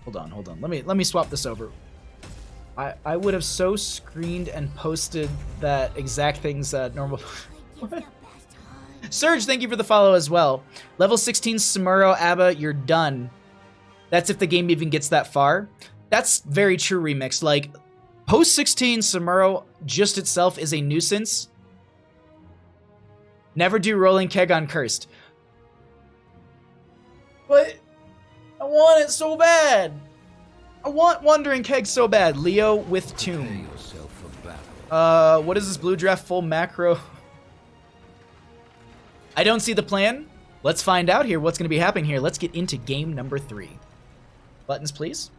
hold on. Let me swap this over. I would have so screened and posted that exact things normal. What? Surge, thank you for the follow as well. Level 16 Samuro Abba, you're done. That's if the game even gets that far. That's very true, Remix. Like, post 16 Samuro just itself is a nuisance. Never do Rolling Keg on Cursed. But I want it so bad. I want Wandering Keg so bad. Leo with Tomb. What is this blue draft full macro? I don't see the plan. Let's find out here what's going to be happening here. Let's get into game number 3. Buttons, please.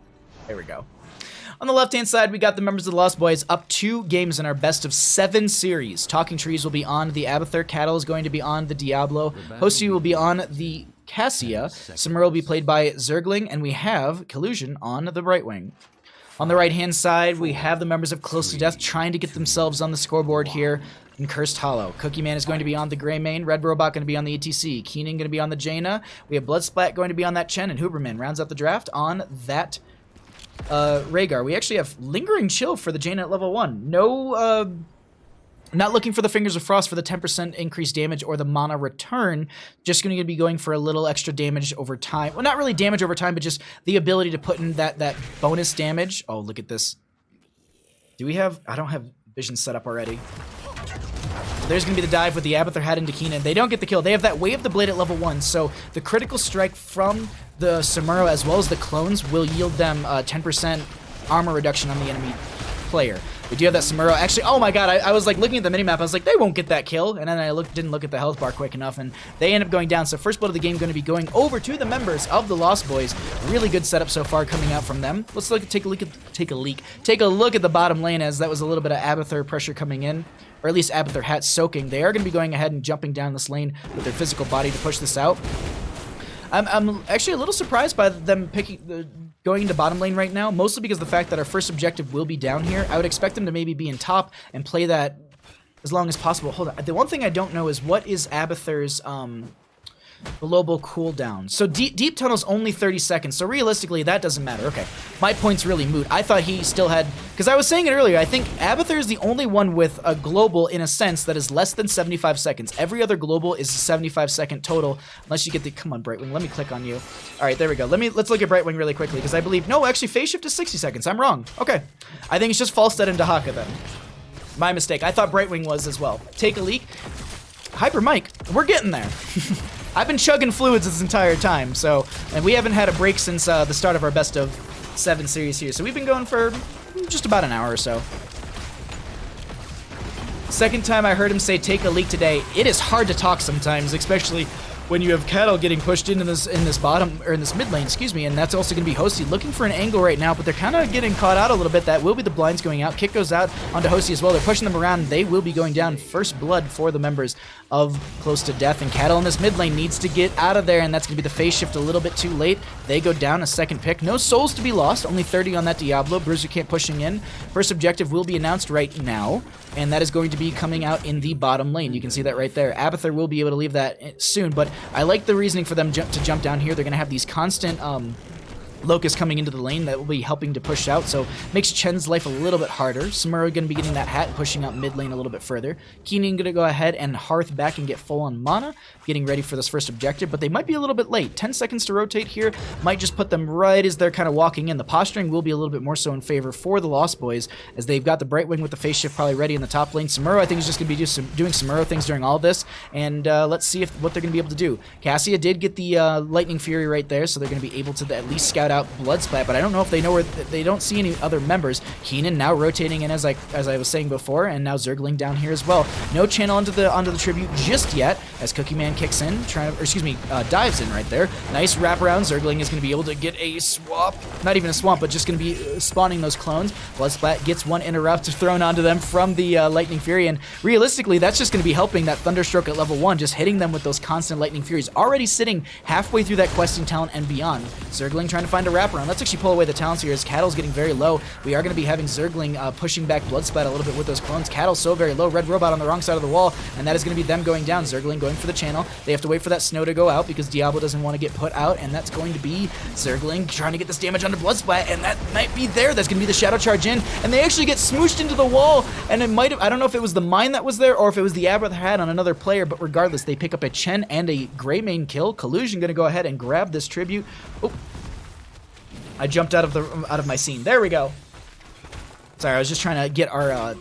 There we go. On the left-hand side, we got the members of the Lost Boys up 2 games in our best of 7 series. Talking Trees will be on the Abathur. Cattle is going to be on the Diablo. Hosty will be on the Cassia. Samuro will be played by Zergling. And we have Collusion on the right wing. On the right-hand side, we have the members of Close to Death trying to get themselves on the scoreboard here in Cursed Hollow. Cookie Man is going to be on the Greymane. Red Robot going to be on the ETC. Keenan going to be on the Jaina. We have Bloodsplat going to be on that Chen. And Huberman rounds out the draft on that Rhaegar. We actually have Lingering Chill for the Jaina at level 1. No, not looking for the Fingers of Frost for the 10% increased damage or the mana return. Just going to be going for a little extra damage over time. Well, not really damage over time, but just the ability to put in that bonus damage. Oh, look at this. Do we have... I don't have vision set up already. There's going to be the dive with the Abathur hat into Keenan. They don't get the kill. They have that Way of the Blade at level 1, so the critical strike from the Samuro as well as the clones will yield them 10% armor reduction on the enemy player. We do have that Samuro. Actually, oh my god, I was like looking at the minimap. I was like, they won't get that kill. And then I didn't look at the health bar quick enough, and they end up going down. So first blood of the game going to be going over to the members of the Lost Boys. Really good setup so far coming out from them. Let's take a look at the bottom lane, as that was a little bit of Abathur pressure coming in. Or at least Abathur hat soaking. They are going to be going ahead and jumping down this lane with their physical body to push this out. I'm actually a little surprised by them going into bottom lane right now, mostly because of the fact that our first objective will be down here. I would expect them to maybe be in top and play that as long as possible. Hold on. The one thing I don't know is what is Abathur's global cooldown. So deep tunnel's only 30 seconds, so realistically that doesn't matter. Okay, my point's really moot. I thought he still had, because I was saying it earlier, I think Abathur is the only one with a global in a sense that is less than 75 seconds. Every other global is a 75-second total, unless you get the, come on Brightwing, let me click on you. All right, there we go. Let's look at Brightwing really quickly, because I believe, no, actually phase shift is 60 seconds. I'm wrong. Okay, I think it's just Falstad and Dahaka then. My mistake. I thought Brightwing was as well. Take a leak. Hyper Mike, we're getting there. I've been chugging fluids this entire time, so, and we haven't had a break since the start of our best of 7 series here, so we've been going for just about an hour or so. Second time I heard him say take a leak today. It is hard to talk sometimes, especially when you have Cattle getting pushed into this bottom, or in this mid lane, excuse me, and that's also going to be Hosty looking for an angle right now, but they're kind of getting caught out a little bit. That will be the blinds going out. Kick goes out onto Hosty as well. They're pushing them around. They will be going down. First blood for the members of Close to Death, and Cattle in this mid lane needs to get out of there, and that's going to be the phase shift a little bit too late. They go down a second pick. No souls to be lost. Only 30 on that Diablo. Bruiser Camp pushing in. First objective will be announced right now, and that is going to be coming out in the bottom lane. You can see that right there. Abathur will be able to leave that soon, but I like the reasoning for them to jump down here. They're going to have these constant Locust coming into the lane that will be helping to push out, so makes Chen's life a little bit harder. Samuro going to be getting that hat and pushing out mid lane a little bit further. Keenan going to go ahead and Hearth back and get full on mana, getting ready for this first objective, but they might be a little bit late. 10 seconds to rotate here might just put them right as they're kind of walking in. The posturing will be a little bit more so in favor for the Lost Boys, as they've got the Brightwing with the phase shift probably ready in the top lane. Samuro, I think, is just going to be doing Samuro things during all this, and let's see what they're going to be able to do. Cassia did get the Lightning Fury right there, so they're going to be able to at least scout out Bloodsplat, but I don't know if they know where they don't see any other members. Keenan now rotating in as I was saying before, and now Zergling down here as well. No channel onto the tribute just yet, as Cookie Man kicks in, dives in right there. Nice wraparound. Zergling is going to be able to get a swamp, not even a swamp, but just going to be spawning those clones. Bloodsplat gets one interrupt thrown onto them from the Lightning Fury, and realistically, that's just going to be helping that Thunderstroke at level 1, just hitting them with those constant Lightning Furies, already sitting halfway through that questing talent and beyond. Zergling trying to find a wraparound. Let's actually pull away the talents here as Cattle's getting very low. We are going to be having Zergling pushing back Bloodsplat a little bit with those clones. Cattle's so very low. Red Robot on the wrong side of the wall, and that is going to be them going down. Zergling going for the channel. They have to wait for that snow to go out because Diablo doesn't want to get put out, and that's going to be Zergling trying to get this damage onto Bloodsplat, and that might be there. That's going to be the Shadow Charge in, and they actually get smooshed into the wall, and it might have, I don't know if it was the mine that was there or if it was the Abathur hat on another player, but regardless, they pick up a Chen and a Greymane kill. Collusion going to go ahead and grab this tribute. Oh, I jumped out of my scene. There we go. Sorry, I was just trying to get our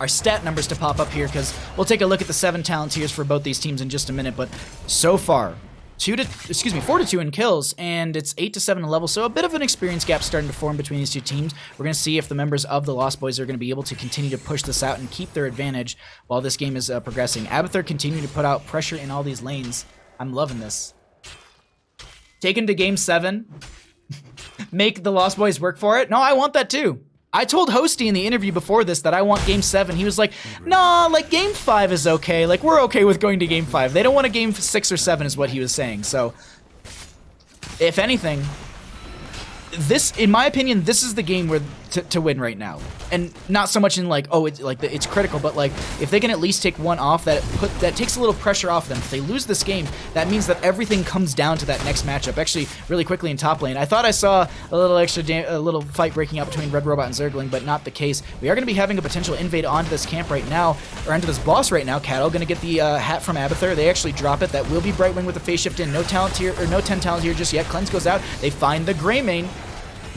stat numbers to pop up here, because we'll take a look at the 7 talent tiers for both these teams in just a minute. But so far, 4 to 2 in kills, and it's 8 to 7 in level, so a bit of an experience gap starting to form between these two teams. We're going to see if the members of the Lost Boys are going to be able to continue to push this out and keep their advantage while this game is progressing. Abathur continuing to put out pressure in all these lanes. I'm loving this. Taken to game 7. Make the Lost Boys work for it? No, I want that too. I told Hosty in the interview before this that I want game 7. He was like, nah, like game 5 is okay. Like, we're okay with going to game 5. They don't want a game 6 or 7 is what he was saying. So, if anything, this, in my opinion, this is the game where to win right now, and not so much in like, oh, it's critical, but like if they can at least take one off, that takes a little pressure off them. If they lose this game, that means that everything comes down to that next matchup. Actually, really quickly in top lane, I thought I saw a little fight breaking out between Red Robot and Zergling, but not the case. We are going to be having a potential invade onto this camp right now, or onto this boss right now. Cattle going to get the hat from Abathur. They actually drop it. That will be Brightwing with the phase shift in. No talent here, or no 10 talent here just yet. Cleanse goes out. They find the Greymane.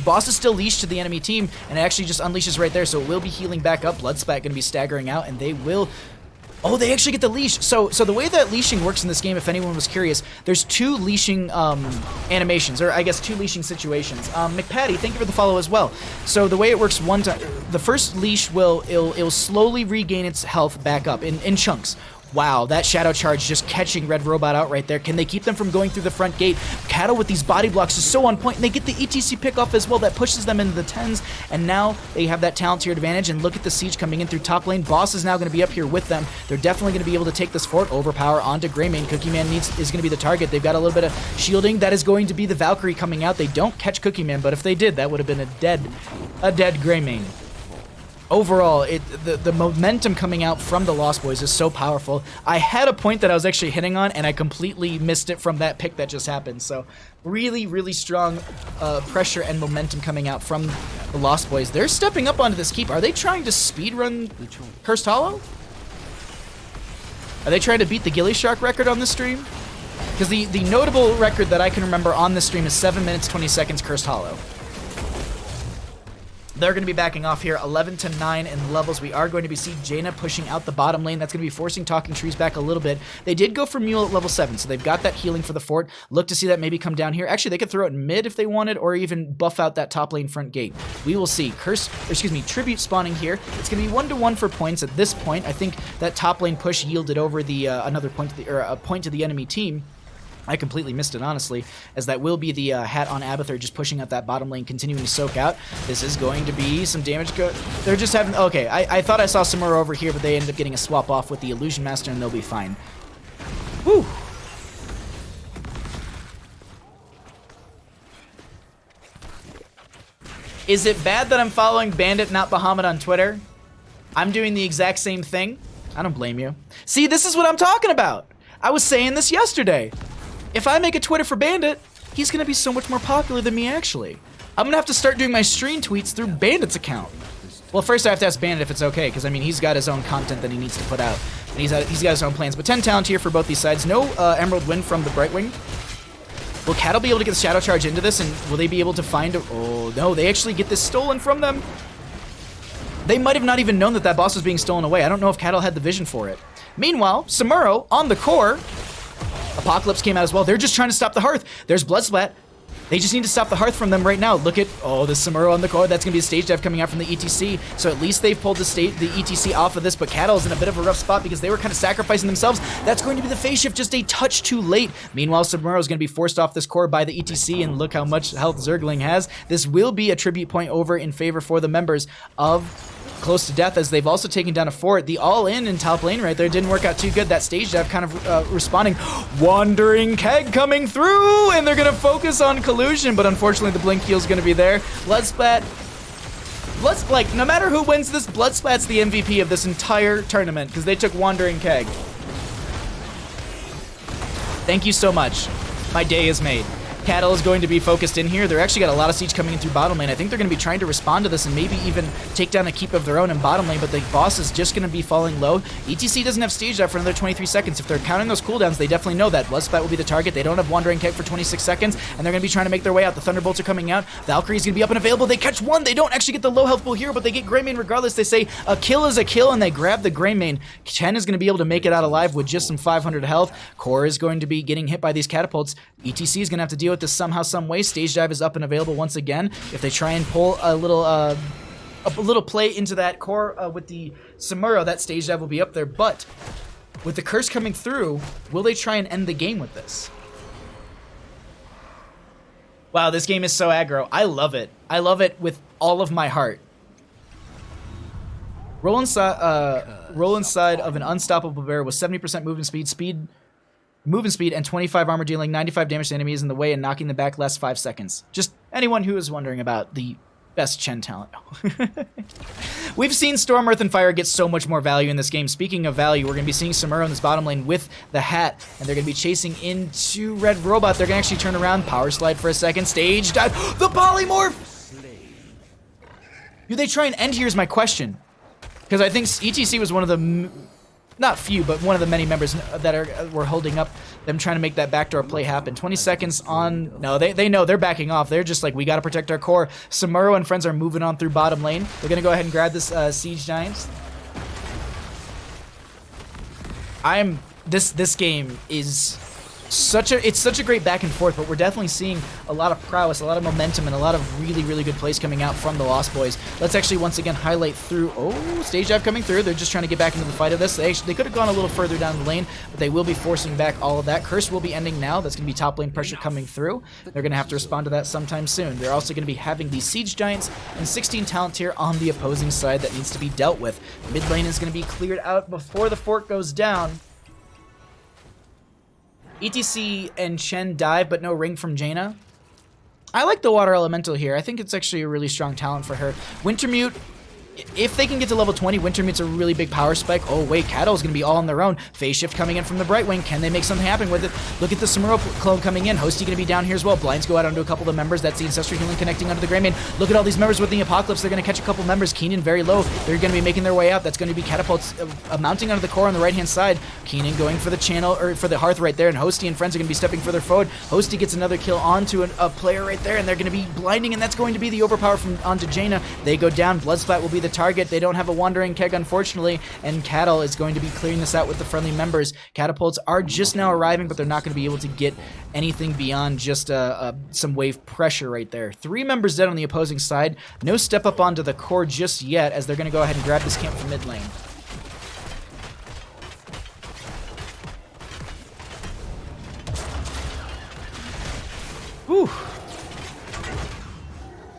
Boss is still leashed to the enemy team, and it actually just unleashes right there, so it will be healing back up. Bloodspat going to be staggering out, and they will... Oh, they actually get the leash. So the way that leashing works in this game, if anyone was curious, there's two leashing animations, or I guess two leashing situations. McPatty, thank you for the follow as well. So the way it works, one time, the first leash it'll slowly regain its health back up in chunks. Wow, that Shadow Charge just catching Red Robot out right there. Can they keep them from going through the front gate? Cattle with these body blocks is so on point, and they get the ETC pick off as well. That pushes them into the 10s, and now they have that talent tier advantage, and look at the siege coming in through top lane. Boss is now going to be up here with them. They're definitely going to be able to take this fort, overpower onto Greymane. Cookie Man is going to be the target. They've got a little bit of shielding. That is going to be the Valkyrie coming out. They don't catch Cookie Man, but if they did, that would have been a dead Greymane. Overall, the momentum coming out from the Lost Boys is so powerful. I had a point that I was actually hitting on, and I completely missed it from that pick that just happened. So really, really strong pressure and momentum coming out from the Lost Boys. They're stepping up onto this keep. Are they trying to speedrun Cursed Hollow? Are they trying to beat the Gilly Shark record on this stream? Because the notable record that I can remember on this stream is 7 minutes, 20 seconds Cursed Hollow. They're going to be backing off here, 11-9 in levels. We are going to be seeing Jaina pushing out the bottom lane. That's going to be forcing Talking Trees back a little bit. They did go for Mule at level 7, so they've got that healing for the fort. Look to see that maybe come down here. Actually, they could throw it mid if they wanted, or even buff out that top lane front gate. We will see. Tribute spawning here. It's going to be 1-1 for points at this point. I think that top lane push yielded over the another point to a point to the enemy team. I completely missed it, honestly, as that will be the hat on Abathur just pushing out that bottom lane, continuing to soak out. This is going to be some damage. They're just having... Okay, I thought I saw Samura over here, but they ended up getting a swap off with the Illusion Master, and they'll be fine. Woo! Is it bad that I'm following Bandit, not Bahamut on Twitter? I'm doing the exact same thing. I don't blame you. See, this is what I'm talking about. I was saying this yesterday. If I make a Twitter for Bandit, he's going to be so much more popular than me, actually. I'm going to have to start doing my stream tweets through Bandit's account. Well, first I have to ask Bandit if it's okay, because, I mean, he's got his own content that he needs to put out. And he's got his own plans. But 10 talent here for both these sides. No Emerald Wind from the Brightwing. Will Cattle be able to get the Shadow Charge into this, and will they be able to find... Oh, no, they actually get this stolen from them. They might have not even known that that boss was being stolen away. I don't know if Cattle had the vision for it. Meanwhile, Samuro on the core. Apocalypse came out as well. They're just trying to stop the Hearth. There's Bloodsplat. They just need to stop the Hearth from them right now. Look at, oh, the Samuro on the core. That's going to be a stage dive coming out from the ETC. So at least they've pulled the ETC off of this, but Cattle's in a bit of a rough spot because they were kind of sacrificing themselves. That's going to be the phase shift just a touch too late. Meanwhile, Samuro's going to be forced off this core by the ETC, and look how much health Zergling has. This will be a tribute point over in favor for the members of Close to Death, as they've also taken down a fort. The all-in in top lane right there didn't work out too good. That stage dive kind of responding. Wandering Keg coming through, and they're going to focus on Collusion, but unfortunately the Blink Heal's going to be there. Bloodsplat, like, no matter who wins this, Bloodsplat's the MVP of this entire tournament, because they took Wandering Keg. Thank you so much. My day is made. Cattle is going to be focused in here. They're actually got a lot of siege coming in through bottom lane. I think they're going to be trying to respond to this and maybe even take down a keep of their own in bottom lane, but the boss is just going to be falling low. ETC doesn't have stage dive for another 23 seconds. If they're counting those cooldowns, they definitely know that. Bloodsplat will be the target. They don't have Wandering Keg for 26 seconds, and they're going to be trying to make their way out. The Thunderbolts are coming out. Valkyrie's going to be up and available. They catch one. They don't actually get the low health pool here, but they get Greymane regardless. They say a kill is a kill, and they grab the Greymane. Chen is going to be able to make it out alive with just some 500 health. Core is going to be getting hit by these catapults. ETC is going to have to deal with this somehow, some way. Stage dive is up and available once again. If they try and pull a little play into that core with the Samuro, that stage dive will be up there. But with the curse coming through, will they try and end the game with this? Wow, this game is so aggro. I love it. I love it with all of my heart. Roll inside of an unstoppable bear with 70% movement speed, and 25 armor, dealing 95 damage to enemies in the way and knocking them back last 5 seconds. Just anyone who is wondering about the Best Chen talent. We've seen Storm, Earth, and Fire get so much more value in this game. Speaking of value, we're going to be seeing Samuro in this bottom lane with the hat, and they're going to be chasing into Red Robot. They're going to actually turn around, power slide for a second, stage dive, the polymorph! Do they try and end here is my question. Because I think ETC was one of the, not few, but one of the many members that were holding up them trying to make that backdoor play happen. 20 seconds on, no, they know they're backing off. They're just like, we got to protect our core. Samuro and friends are moving on through bottom lane. They're going to go ahead and grab this Siege Giants. This game is such a great back and forth, but we're definitely seeing a lot of prowess, a lot of momentum, and a lot of really good plays coming out from the Lost Boys. Let's actually once again highlight through. Oh, stage dive coming through. They're just trying to get back into the fight of this. They could have gone a little further down the lane, but they will be forcing back all of that. Curse will be ending now. That's going to be top lane pressure coming through. They're going to have to respond to that sometime soon. They're also going to be having these Siege Giants and 16 talent tier on the opposing side that needs to be dealt with. Mid lane is going to be cleared out before the fort goes down. ETC and Chen dive, but no ring from Jaina. I like the Water Elemental here. I think it's actually a really strong talent for her. Wintermute, if they can get to level 20, Wintermute's a really big power spike. Oh wait, Cattle's going to be all on their own. Phase Shift coming in from the Brightwing. Can they make something happen with it? Look at the Samuro clone coming in. Hosty going to be down here as well. Blinds go out onto a couple of the members. That's the Ancestral Healing connecting onto the Greymane. Look at all these members with the Apocalypse. They're going to catch a couple members. Keenan very low. They're going to be making their way out. That's going to be Catapults mounting onto the core on the right-hand side. Keenan going for the channel, or for the Hearth right there, and Hosty and friends are going to be stepping further forward. Hosty gets another kill onto a player right there, and they're going to be blinding, and that's going to be the overpower from onto Jaina. They go down. Bloodsplat will be the target. They don't have a Wandering Keg, unfortunately, and Cattle is going to be clearing this out with the friendly members. Catapults are just now arriving, but they're not going to be able to get anything beyond just some wave pressure right there. 3 members dead on the opposing side. No step up onto the core just yet, as they're going to go ahead and grab this camp from mid lane. Whew.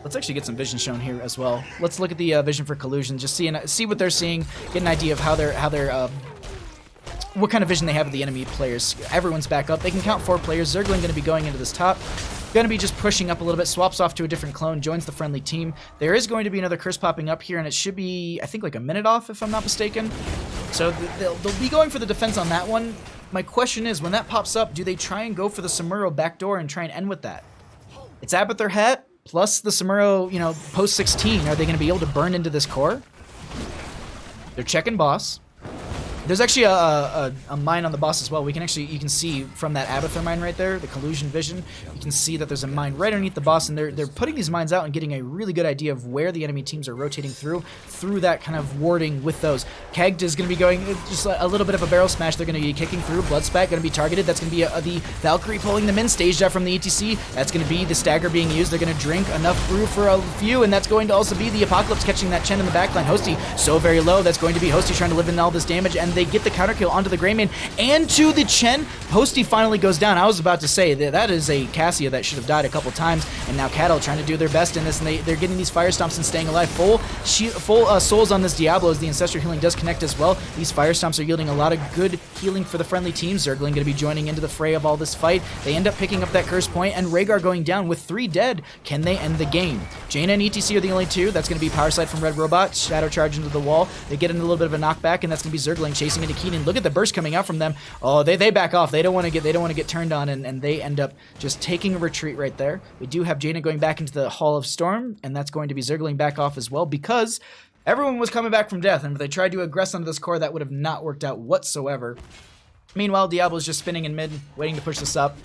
Let's actually get some vision shown here as well. Let's look at the vision for Collusion, just see what they're seeing, get an idea of how they're what kind of vision they have of the enemy players. Everyone's back up. They can count 4 players. Zergling going to be going into this top. Going to be just pushing up a little bit, swaps off to a different clone, joins the friendly team. There is going to be another curse popping up here, and it should be, I think, like a minute off, if I'm not mistaken. So they'll be going for the defense on that one. My question is, when that pops up, do they try and go for the Samuro backdoor and try and end with that? It's Abathur Hat plus the Samuro, you know, post 16. Are they going to be able to burn into this core? They're checking boss. There's actually a mine on the boss as well. You can see from that Abathur mine right there, the Collusion vision, you can see that there's a mine right underneath the boss, and they're putting these mines out and getting a really good idea of where the enemy teams are rotating through that kind of warding with those. Kegged is going to be going just a little bit of a barrel smash. They're going to be kicking through. Bloodspat going to be targeted. That's going to be the Valkyrie pulling them in. Stage dive from the ETC. That's going to be the stagger being used. They're going to drink enough brew for a few, and that's going to also be the Apocalypse catching that Chen in the backline. Hosty so very low. That's going to be Hosty trying to live in all this damage, and they get the counter kill onto the Greymane and to the Chen. Hosty finally goes down. I was about to say that is a Cassia that should have died a couple times, and now Cattle trying to do their best in this, and they're getting these fire stomps and staying alive. Full souls on this Diablo as the Ancestral Healing does connect as well. These fire stomps are yielding a lot of good healing for the friendly team. Zergling going to be joining into the fray of all this fight. They end up picking up that curse point, and Rhaegar going down with 3 dead. Can they end the game? Jaina and ETC are the only 2. That's going to be power slide from Red Robot. Shadow charge into the wall. They get in a little bit of a knockback, and that's going to be Zergling chasing into Keenan. Look at the burst coming out from them. Oh, they back off. They don't want to get turned on, and they end up just taking a retreat right there. We do have Jaina going back into the Hall of Storm, and that's going to be Zergling back off as well, because everyone was coming back from death, and if they tried to aggress onto this core, that would have not worked out whatsoever. Meanwhile, Diablo's just spinning in mid, waiting to push this up,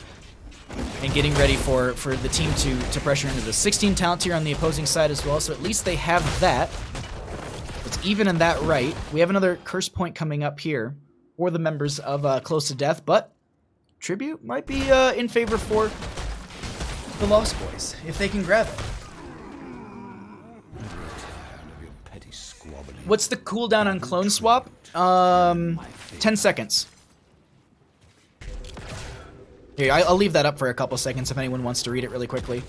and getting ready for the team to pressure into the 16 talent tier on the opposing side as well, so at least they have that. It's even in that right. We have another curse point coming up here for the members of Close to Death, but Tribute might be in favor for the Lost Boys, if they can grab it. What's the cooldown on Clone Swap? 10 seconds. Here, I'll leave that up for a couple seconds if anyone wants to read it really quickly.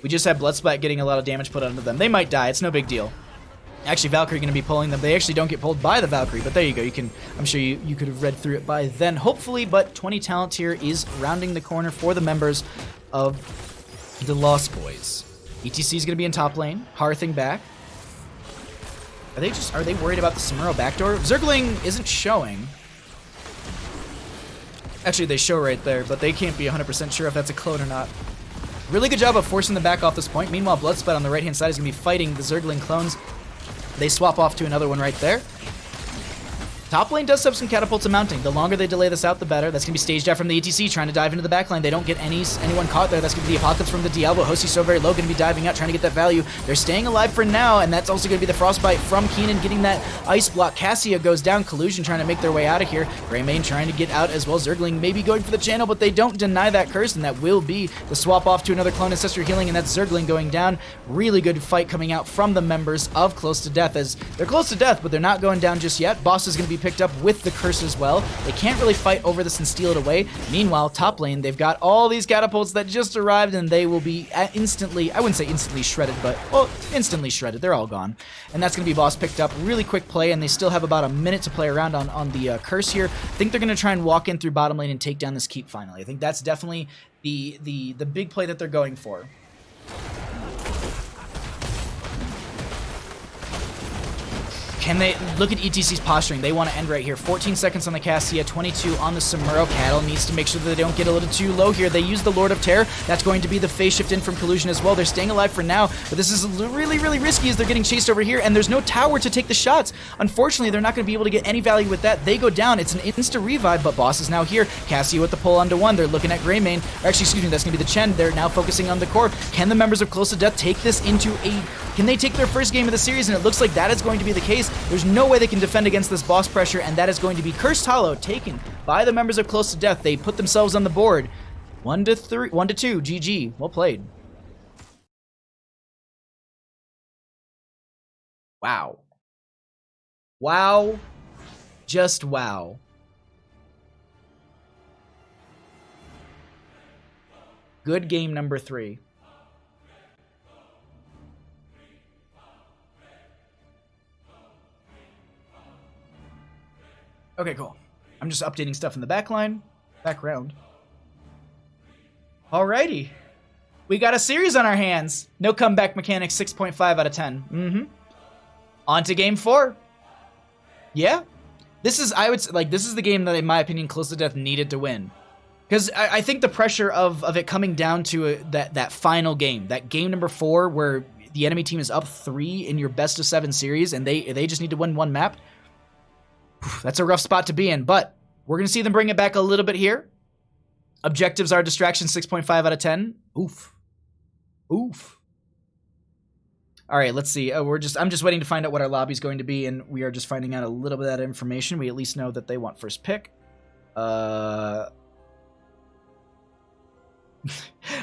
We just had Bloodsplat getting a lot of damage put onto them. They might die, it's no big deal. Actually, Valkyrie going to be pulling them. They actually don't get pulled by the Valkyrie, but there you go. I'm sure you could have read through it by then, hopefully, but 20 talent here is rounding the corner for the members of the Lost Boys. ETC is going to be in top lane. Hearthing back. Are they worried about the Samuro backdoor? Zergling isn't showing. Actually, they show right there, but they can't be 100% sure if that's a clone or not. Really good job of forcing them back off this point. Meanwhile, Bloodspite on the right-hand side is going to be fighting the Zergling clones. They swap off to another one right there. Top lane does have some catapults mounting. The longer they delay this out, the better. That's going to be staged out from the ETC, trying to dive into the backline. They don't get anyone caught there. That's going to be the Apocalypse from the Diablo. Hosie's so very low, going to be diving out, trying to get that value. They're staying alive for now, and that's also going to be the Frostbite from Keenan, getting that Ice Block. Cassia goes down. Collusion trying to make their way out of here. Greymane trying to get out as well. Zergling maybe going for the channel, but they don't deny that curse, and that will be the swap off to another Clone Ancestor healing, and that's Zergling going down. Really good fight coming out from the members of Close to Death, as they're close to death, but they're not going down just yet. Boss is going to be picked up with the curse as well. They can't really fight over this and steal it away. Meanwhile, top lane, they've got all these catapults that just arrived, and they will be instantly, I wouldn't say instantly shredded, but, well, instantly shredded. They're all gone. And that's going to be boss picked up. Really quick play, and they still have about a minute to play around on the curse here. I think they're going to try and walk in through bottom lane and take down this keep finally. I think that's definitely the big play that they're going for. Can they look at ETC's posturing? They want to end right here. 14 seconds on the Cassia, 22 on the Samuro. Cattle needs to make sure that they don't get a little too low here. They use the Lord of Terror. That's going to be the phase shift in from Collusion as well. They're staying alive for now, but this is really, really risky as they're getting chased over here, and there's no tower to take the shots. Unfortunately, they're not going to be able to get any value with that. They go down. It's an insta-revive, but Boss is now here. Cassia with the pull onto one. They're looking at Greymane. Or actually, excuse me, that's going to be the Chen. They're now focusing on the core. Can the members of Close to Death take this into a... Can they take their first game of the series? And it looks like that is going to be the case. There's no way they can defend against this boss pressure, and that is going to be Cursed Hollow taken by the members of Close to Death. They put themselves on the board. 1-2, GG. Well played. Wow. Wow. Just wow. Good game number 3. Okay, cool. I'm just updating stuff in the background. Alrighty. We got a series on our hands. No comeback mechanics, 6.5 out of 10. On to game 4. Yeah. This is, this is the game that, in my opinion, Close to Death needed to win. Because I think the pressure of it coming down to that final game, that game number 4, where the enemy team is up 3 in your best of 7 series, and they just need to win one map. That's a rough spot to be in, but we're going to see them bring it back a little bit here. Objectives are distraction, 6.5 out of 10. Oof. All right, let's see. I'm just waiting to find out what our lobby is going to be, and we are just finding out a little bit of that information. We at least know that they want first pick. I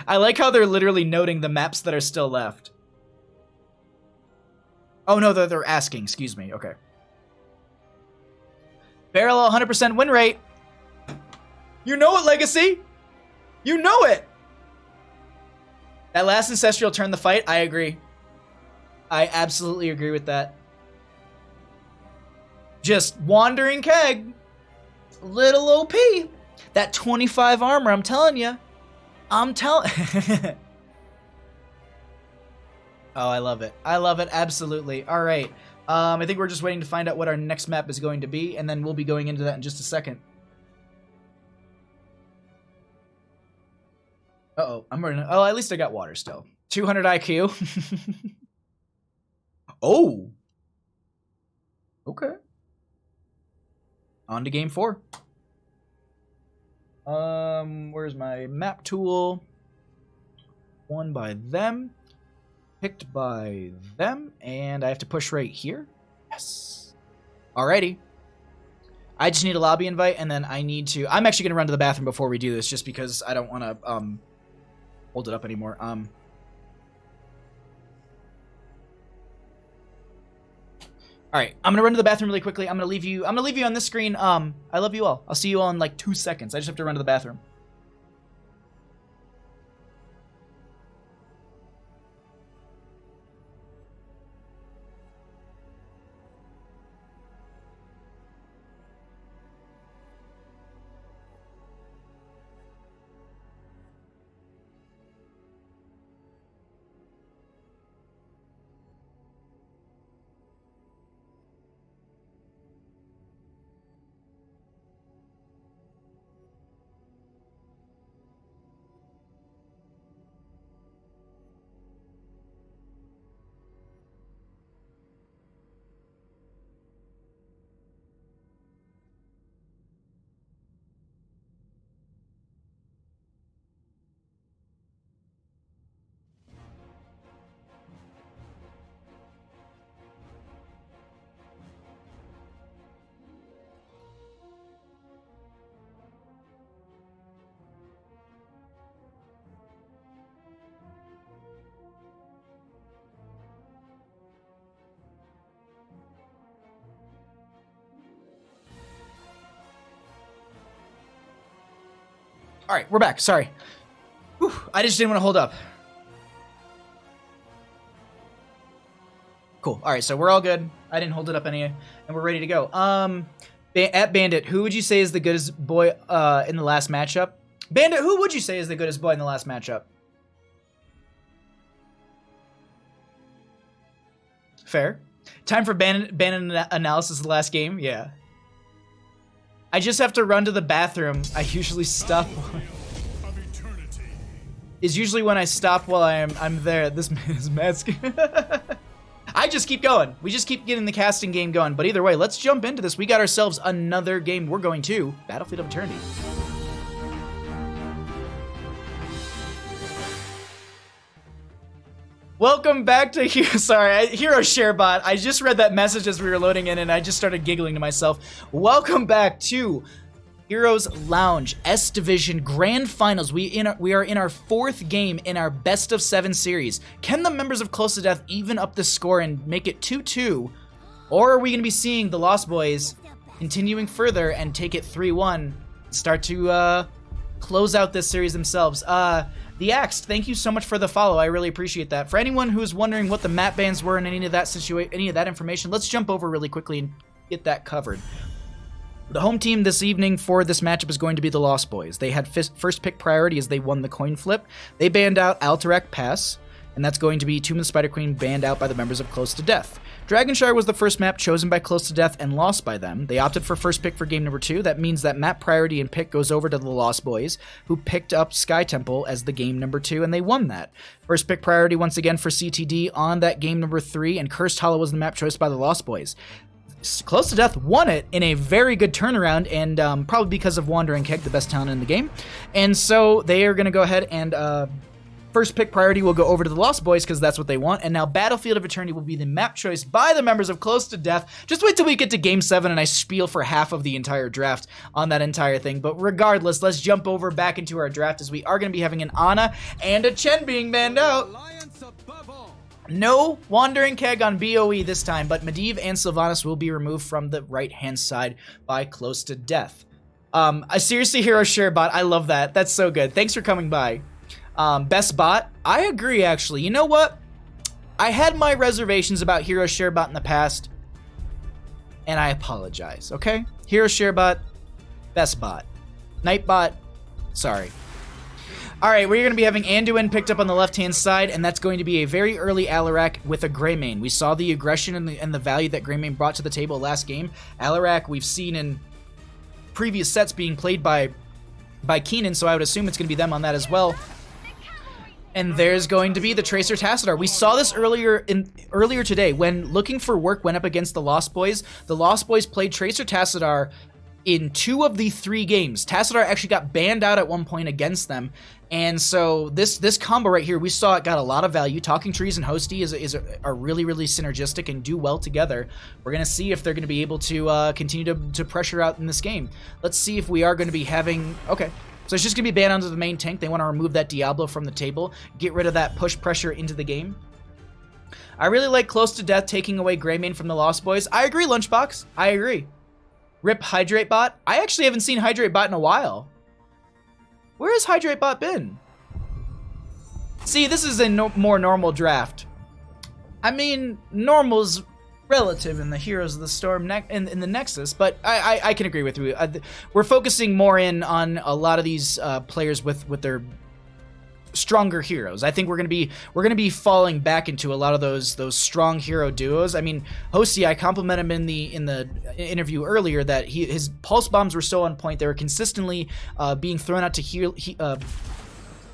like how they're literally noting the maps that are still left. Oh, no, they're asking. Excuse me. Okay. Parallel 100% win rate. You know it, Legacy. You know it. That last Ancestral turned the fight. I agree. I absolutely agree with that. Just Wandering Keg. Little OP. That 25 armor, I'm telling you. Oh, I love it. I love it, absolutely. All right. I think we're just waiting to find out what our next map is going to be, and then we'll be going into that in just a second. Uh-oh, I'm running. Oh, at least I got water still. 200 IQ. Oh. Okay. On to game 4. Where's my map tool? Won by them. Picked by them, and I have to push right here. Yes. Alrighty. I just need a lobby invite, and then I need to... I'm actually going to run to the bathroom before we do this, just because I don't want to hold it up anymore. Alright, I'm going to run to the bathroom really quickly. I'm going to leave you on this screen. I love you all. I'll see you all in like 2 seconds. I just have to run to the bathroom. All right, we're back. Sorry. Whew, I just didn't want to hold up. Cool. All right, so we're all good. I didn't hold it up any, and we're ready to go. At Bandit, who would you say is the goodest boy in the last matchup? Bandit, who would you say is the goodest boy in the last matchup? Fair. Time for Bandit analysis of the last game? Yeah. I just have to run to the bathroom. I usually stop. Is usually when I stop while I'm there. This man is mask. I just keep going. We just keep getting the casting game going. But either way, let's jump into this. We got ourselves another game. We're going to Battlefield of Eternity. Welcome back to Hero. Sorry, Hero ShareBot. I just read that message as we were loading in, and I just started giggling to myself. Welcome back to Heroes Lounge S Division Grand Finals. We are in our fourth game in our best of 7 series. Can the members of Close to Death even up the score and make it 2-2, or are we going to be seeing the Lost Boys continuing further and take it 3-1, start to close out this series themselves? The Axed, thank you so much for the follow. I really appreciate that. For anyone who's wondering what the map bans were and any of that information, let's jump over really quickly and get that covered. The home team this evening for this matchup is going to be the Lost Boys. They had first pick priority as they won the coin flip. They banned out Alterac Pass, and that's going to be Tomb of the Spider Queen banned out by the members of Close to Death. Dragonshire was the first map chosen by Close to Death and lost by them. They opted for first pick for game number 2. That means that map priority and pick goes over to the Lost Boys, who picked up Sky Temple as the game number 2, and they won that. First pick priority once again for CTD on that game number 3, and Cursed Hollow was the map choice by the Lost Boys. Close to Death won it in a very good turnaround, and probably because of Wandering Keg, the best talent in the game. And so they are going to go ahead and first pick priority will go over to the Lost Boys because that's what they want. And now Battlefield of Eternity will be the map choice by the members of Close to Death. Just wait till we get to Game 7 and I spiel for half of the entire draft on that entire thing. But regardless, let's jump over back into our draft as we are going to be having an Ana and a Chen being banned out. No Wandering Keg on BOE this time, but Medivh and Sylvanas will be removed from the right-hand side by Close to Death. I seriously, Hero ShareBot, I love that. That's so good. Thanks for coming by. Best bot, I agree actually. You know what? I had my reservations about Hero ShareBot in the past, and I apologize, okay? Hero ShareBot, best bot. Nightbot, sorry. Alright, we're going to be having Anduin picked up on the left-hand side, and that's going to be a very early Alarak with a Greymane. We saw the aggression and the value that Greymane brought to the table last game. Alarak we've seen in previous sets being played by Keenan, so I would assume it's going to be them on that as well. And there's going to be the Tracer Tassadar. We saw this earlier today when Looking for Work went up against the Lost Boys. The Lost Boys played Tracer Tassadar in 2 of the 3 games. Tassadar actually got banned out at one point against them. And so this combo right here, we saw it got a lot of value. Talking Trees and Hosty are really, really synergistic and do well together. We're going to see if they're going to be able to continue to pressure out in this game. Let's see if we are going to be having... Okay. So it's just going to be banned onto the main tank. They want to remove that Diablo from the table, get rid of that push pressure into the game. I really like Close to Death taking away Greymane from the Lost Boys. I agree, Lunchbox. I agree. Rip Hydrate Bot. I actually haven't seen Hydrate Bot in a while. Where has Hydrate Bot been? See, this is a more normal draft. I mean, normal's relative in the Heroes of the Storm in the Nexus, but I can agree with you. We're focusing more in on a lot of these players with their stronger heroes. I think we're gonna be falling back into a lot of those strong hero duos. I mean, Hosty, I complimented him in the interview earlier that his pulse bombs were so on point. They were consistently being thrown out to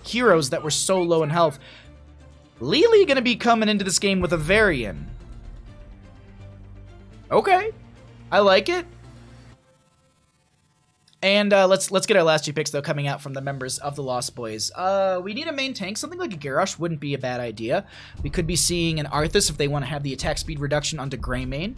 heroes that were so low in health. Lily gonna be coming into this game with a Varian. Okay, I like it. And let's get our last 2 picks though coming out from the members of the Lost Boys. We need a main tank. Something like a Garrosh wouldn't be a bad idea. We could be seeing an Arthas if they want to have the attack speed reduction onto Greymane.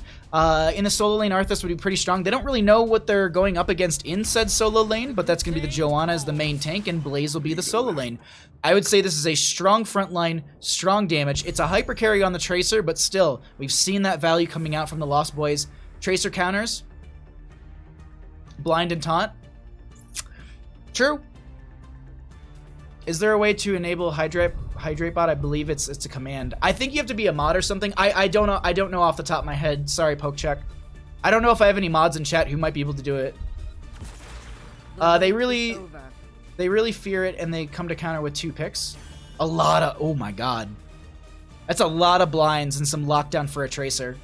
In the solo lane, Arthas would be pretty strong. They don't really know what they're going up against in said solo lane, but that's going to be the Joanna as the main tank, and Blaze will be the solo lane. I would say this is a strong front line, strong damage. It's a hyper carry on the Tracer, but still, we've seen that value coming out from the Lost Boys. Tracer counters. Blind and Taunt. True. Is there a way to enable hydrate bot? I believe it's a command. I think you have to be a mod or something. I don't know. I don't know off the top of my head. Sorry, Pokecheck. I don't know if I have any mods in chat who might be able to do it. They really fear it, and they come to counter with 2 picks. A lot of, oh my god, that's a lot of blinds and some lockdown for a Tracer.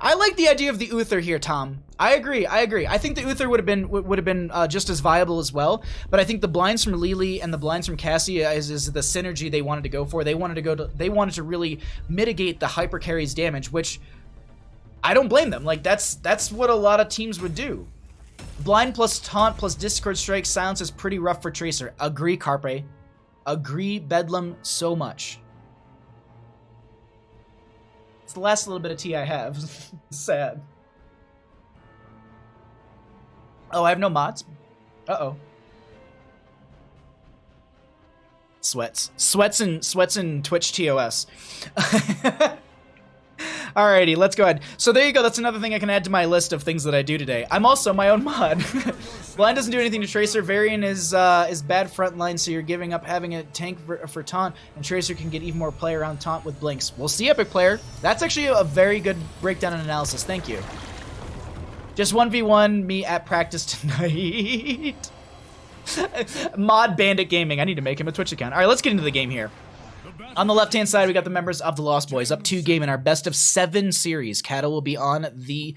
I like the idea of the Uther here, Tom. I agree. I think the Uther would have been just as viable as well. But I think the blinds from Lily and the blinds from Cassia is the synergy they wanted to go for. They wanted to really mitigate the hyper carry's damage, which I don't blame them. Like that's what a lot of teams would do. Blind plus taunt plus Discord strike silence is pretty rough for Tracer. Agree, Carpe. Agree, Bedlam, so much. It's the last little bit of tea I have. Sad. Oh, I have no mods? Uh-oh. Sweats and Twitch TOS. Alrighty, let's go ahead. So there you go. That's another thing I can add to my list of things that I do today. I'm also my own mod. Blind doesn't do anything to Tracer. Varian is bad frontline, so you're giving up having a tank for taunt, and Tracer can get even more play around taunt with blinks. We'll see, Epic Player. That's actually a very good breakdown and analysis. Thank you. Just 1v1 me at practice tonight. Mod Bandit Gaming. I need to make him a Twitch account. All right, let's get into the game here. On the left-hand side, we got the members of the Lost Boys, up 2 game in our best of 7 series. Cattle will be on the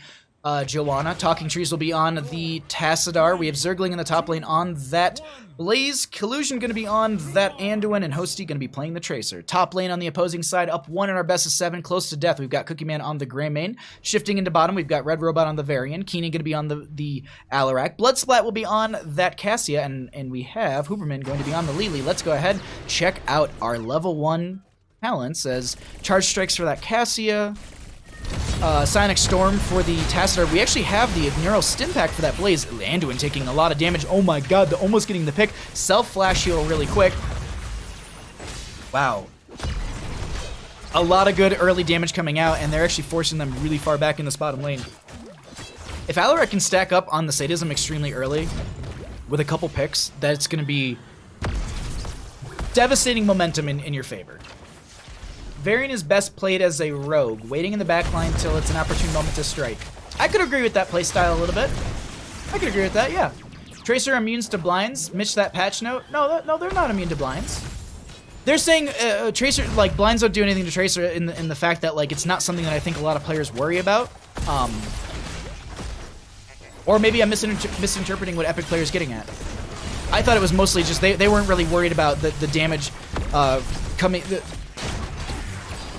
Joanna. Talking Trees will be on the Tassadar. We have Zergling in the top lane on that Blaze. Collusion going to be on that Anduin, and Hosty going to be playing the Tracer. Top lane on the opposing side, up 1 in our best of 7, close to death. We've got Cookie Man on the Grey Mane. Shifting into bottom, we've got Red Robot on the Varian. Keenan going to be on the Alarak. Bloodsplat will be on that Cassia, and we have Hooperman going to be on the Lily. Let's go ahead, check out our level 1 talents as Charge Strikes for that Cassia. Sonic Storm for the Tassadar. We actually have the Neural Stim Pack for that Blaze. Anduin taking a lot of damage. Oh my god, they're almost getting the pick. Self-flash heal really quick. Wow. A lot of good early damage coming out, and they're actually forcing them really far back in this bottom lane. If Alarak can stack up on the Sadism extremely early, with a couple picks, that's going to be devastating momentum in your favor. Varian is best played as a rogue, waiting in the backline till it's an opportune moment to strike. I could agree with that playstyle a little bit. I could agree with that, yeah. Tracer immune to blinds. Mitch, that patch note. No, they're not immune to blinds. They're saying Tracer, like, blinds don't do anything to Tracer in the fact that, like, it's not something that I think a lot of players worry about. Or maybe I'm misinterpreting what Epic Player is getting at. I thought it was mostly just they weren't really worried about the damage coming.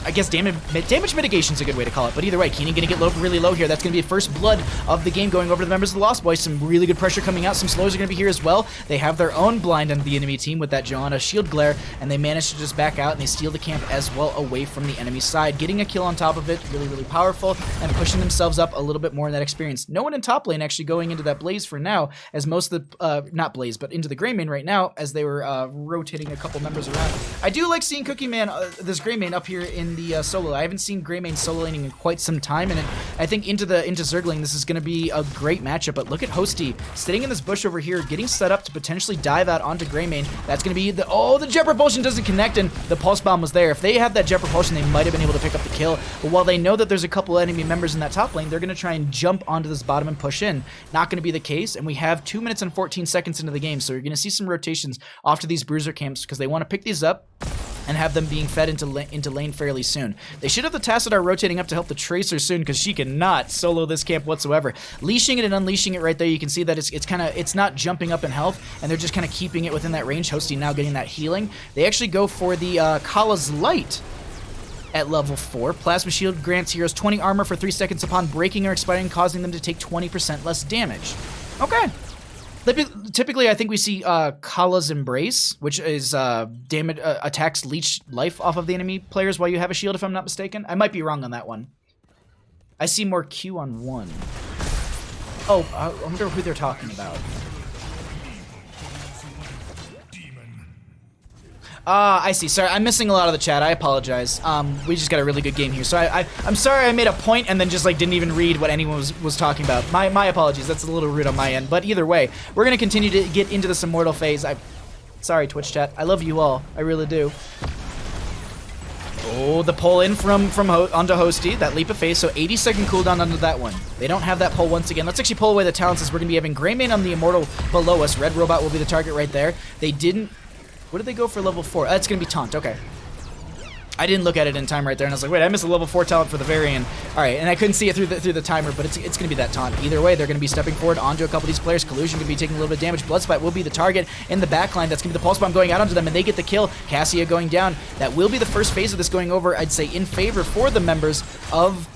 I guess damage mitigation is a good way to call it, but either way, Keenan going to get really low here. That's going to be first blood of the game going over to the members of the Lost Boys. Some really good pressure coming out. Some slows are going to be here as well. They have their own blind on the enemy team with that Joanna Shield Glare, and they manage to just back out, and they steal the camp as well away from the enemy side. Getting a kill on top of it, really, really powerful, and pushing themselves up a little bit more in that experience. No one in top lane actually going into that Blaze for now, as most of the, not Blaze, but into the Grey Mane right now, as they were rotating a couple members around. I do like seeing Cookie Man, this Grey Mane up here in the solo. I haven't seen Grey Mane solo laning in quite some time, and I think into Zergling, this is going to be a great matchup. But look at Hosty sitting in this bush over here, getting set up to potentially dive out onto Grey Mane. That's going to be the Jet Propulsion doesn't connect, and the Pulse Bomb was there. If they had that Jet Propulsion, they might have been able to pick up the kill. But while they know that there's a couple enemy members in that top lane, they're going to try and jump onto this bottom and push in. Not going to be the case, and we have 2 minutes and 14 seconds into the game, so you're going to see some rotations off to these Bruiser camps because they want to pick these up and have them being fed into lane fairly soon. They should have the Tassadar rotating up to help the Tracer soon, because she cannot solo this camp whatsoever. Leashing it and unleashing it right there, you can see that it's not jumping up in health, and they're just kind of keeping it within that range. Hosty now getting that healing. They actually go for the Kala's Light at level 4. Plasma Shield grants heroes 20 armor for 3 seconds upon breaking or expiring, causing them to take 20% less damage. Okay. Typically, I think we see Kala's Embrace, which is damage attacks leech life off of the enemy players while you have a shield, if I'm not mistaken. I might be wrong on that one. I see more Q on 1. Oh, I wonder who they're talking about. I see. Sorry, I'm missing a lot of the chat. I apologize. We just got a really good game here. So I'm sorry I made a point and then just like didn't even read what anyone was talking about. My apologies. That's a little rude on my end. But either way, we're going to continue to get into this Immortal phase. Sorry, Twitch chat. I love you all. I really do. Oh, the pull in from onto Hosty, that leap of faith, so 80-second cooldown onto that one. They don't have that pull once again. Let's actually pull away the talents as we're going to be having Greymane on the Immortal below us. Red Robot will be the target right there. They didn't... What did they go for level 4? That's going to be Taunt, okay. I didn't look at it in time right there, and I was like, wait, I missed a level 4 talent for the Varian. Alright, and I couldn't see it through the timer, but it's going to be that taunt. Either way, they're going to be stepping forward onto a couple of these players. Collusion going to be taking a little bit of damage. Bloodspite will be the target in the backline. That's going to be the Pulse Bomb going out onto them, and they get the kill. Cassia going down. That will be the first phase of this going over, I'd say, in favor for the members of...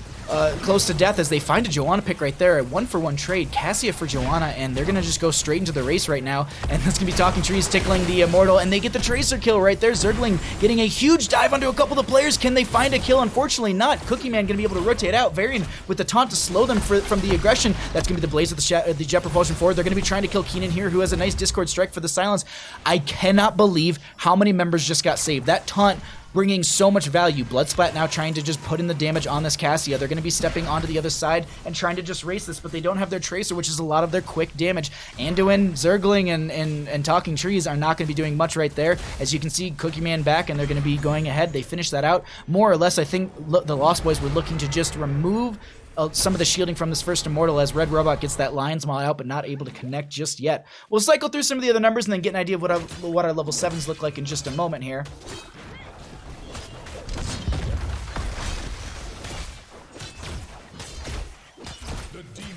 Close to death as they find a Joanna pick right there. A 1-for-1 trade. Cassia for Joanna, and they're going to just go straight into the race right now. And that's going to be Talking Trees tickling the Immortal, and they get the Tracer kill right there. Zergling getting a huge dive onto a couple of the players. Can they find a kill? Unfortunately not. Cookie Man going to be able to rotate out. Varian with the taunt to slow them from the aggression. That's going to be the Blaze of the Jet Propulsion forward. They're going to be trying to kill Keenan here, who has a nice Discord strike for the silence. I cannot believe how many members just got saved. That taunt bringing so much value. Bloodsplat now trying to just put in the damage on this Cassia. They're going to be stepping onto the other side and trying to just race this, but they don't have their Tracer, which is a lot of their quick damage. Anduin, Zergling, and Talking Trees are not going to be doing much right there. As you can see, Cookie Man back, and they're going to be going ahead. They finished that out. More or less, I think the Lost Boys were looking to just remove some of the shielding from this first Immortal as Red Robot gets that Lion's Maw out, but not able to connect just yet. We'll cycle through some of the other numbers and then get an idea of what our level 7s look like in just a moment here.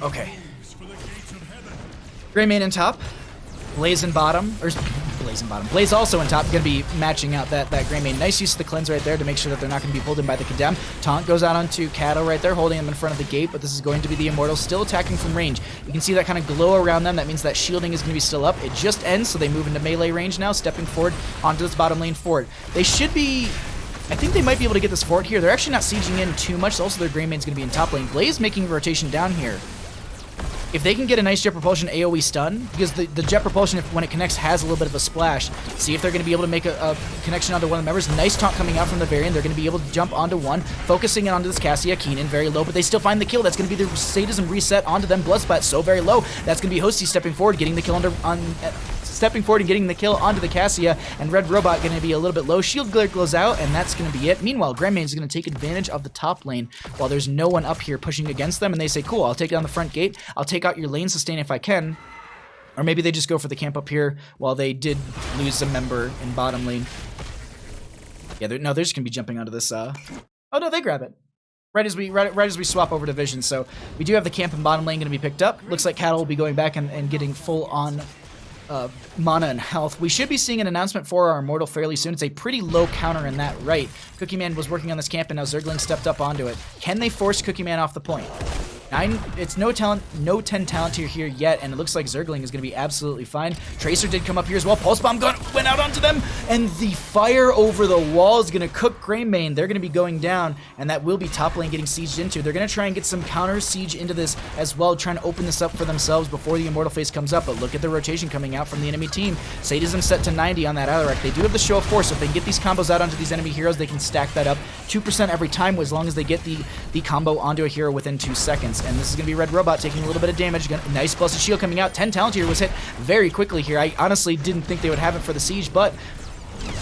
Okay. Greymane in top, Blaze in bottom, or Blaze in bottom. Blaze also in top, going to be matching out that Greymane. Nice use of the cleanse right there to make sure that they're not going to be pulled in by the Condemn. Taunt goes out onto Kato right there, holding him in front of the gate, but this is going to be the Immortal still attacking from range. You can see that kind of glow around them. That means that shielding is going to be still up. It just ends, so they move into melee range now, stepping forward onto this bottom lane fort. They should be... I think they might be able to get this fort here. They're actually not sieging in too much. Also, their Greymane's going to be in top lane. Blaze making a rotation down here. If they can get a nice Jet Propulsion AoE stun, because the Jet Propulsion, when it connects, has a little bit of a splash. See if they're going to be able to make a connection onto one of the members. Nice taunt coming out from the Varian. They're going to be able to jump onto one, focusing it onto this Cassia. Keenan very low, but they still find the kill. That's going to be the Sadism reset onto them. Bloodsplat so very low. That's going to be Hosty stepping forward, getting the kill stepping forward and getting the kill onto the Cassia, and Red Robot going to be a little bit low. Shield Glare goes out, and that's going to be it. Meanwhile, Greymane is going to take advantage of the top lane while there's no one up here pushing against them, and they say, cool, I'll take it on the front gate. I'll take out your lane sustain if I can. Or maybe they just go for the camp up here while they did lose a member in bottom lane. Yeah, they're just going to be jumping onto this. Oh, no, they grab it. Right as we swap over to Vision. So we do have the camp in bottom lane going to be picked up. Looks like Cattle will be going back and getting full on mana and health. We should be seeing an announcement for our Immortal fairly soon. It's a pretty low counter in that right. Cookie Man was working on this camp, and now Zergling stepped up onto it. Can they force Cookie Man off the point? It's no 10 talent tier here yet, and it looks like Zergling is going to be absolutely fine. Tracer did come up here as well. Pulse Bomb went out onto them, and the fire over the wall is going to cook Greymane. They're going to be going down, and that will be top lane getting sieged into. They're going to try and get some counter siege into this as well, trying to open this up for themselves before the Immortal phase comes up, but look at the rotation coming out from the enemy team. Sadism set to 90 on that Alarak. They do have the show of force, so if they can get these combos out onto these enemy heroes, they can stack that up 2% every time as long as they get the combo onto a hero within 2 seconds. And this is going to be Red Robot taking a little bit of damage. Nice Blessed Shield coming out. 10 talent here was hit very quickly here. I honestly didn't think they would have it for the siege, but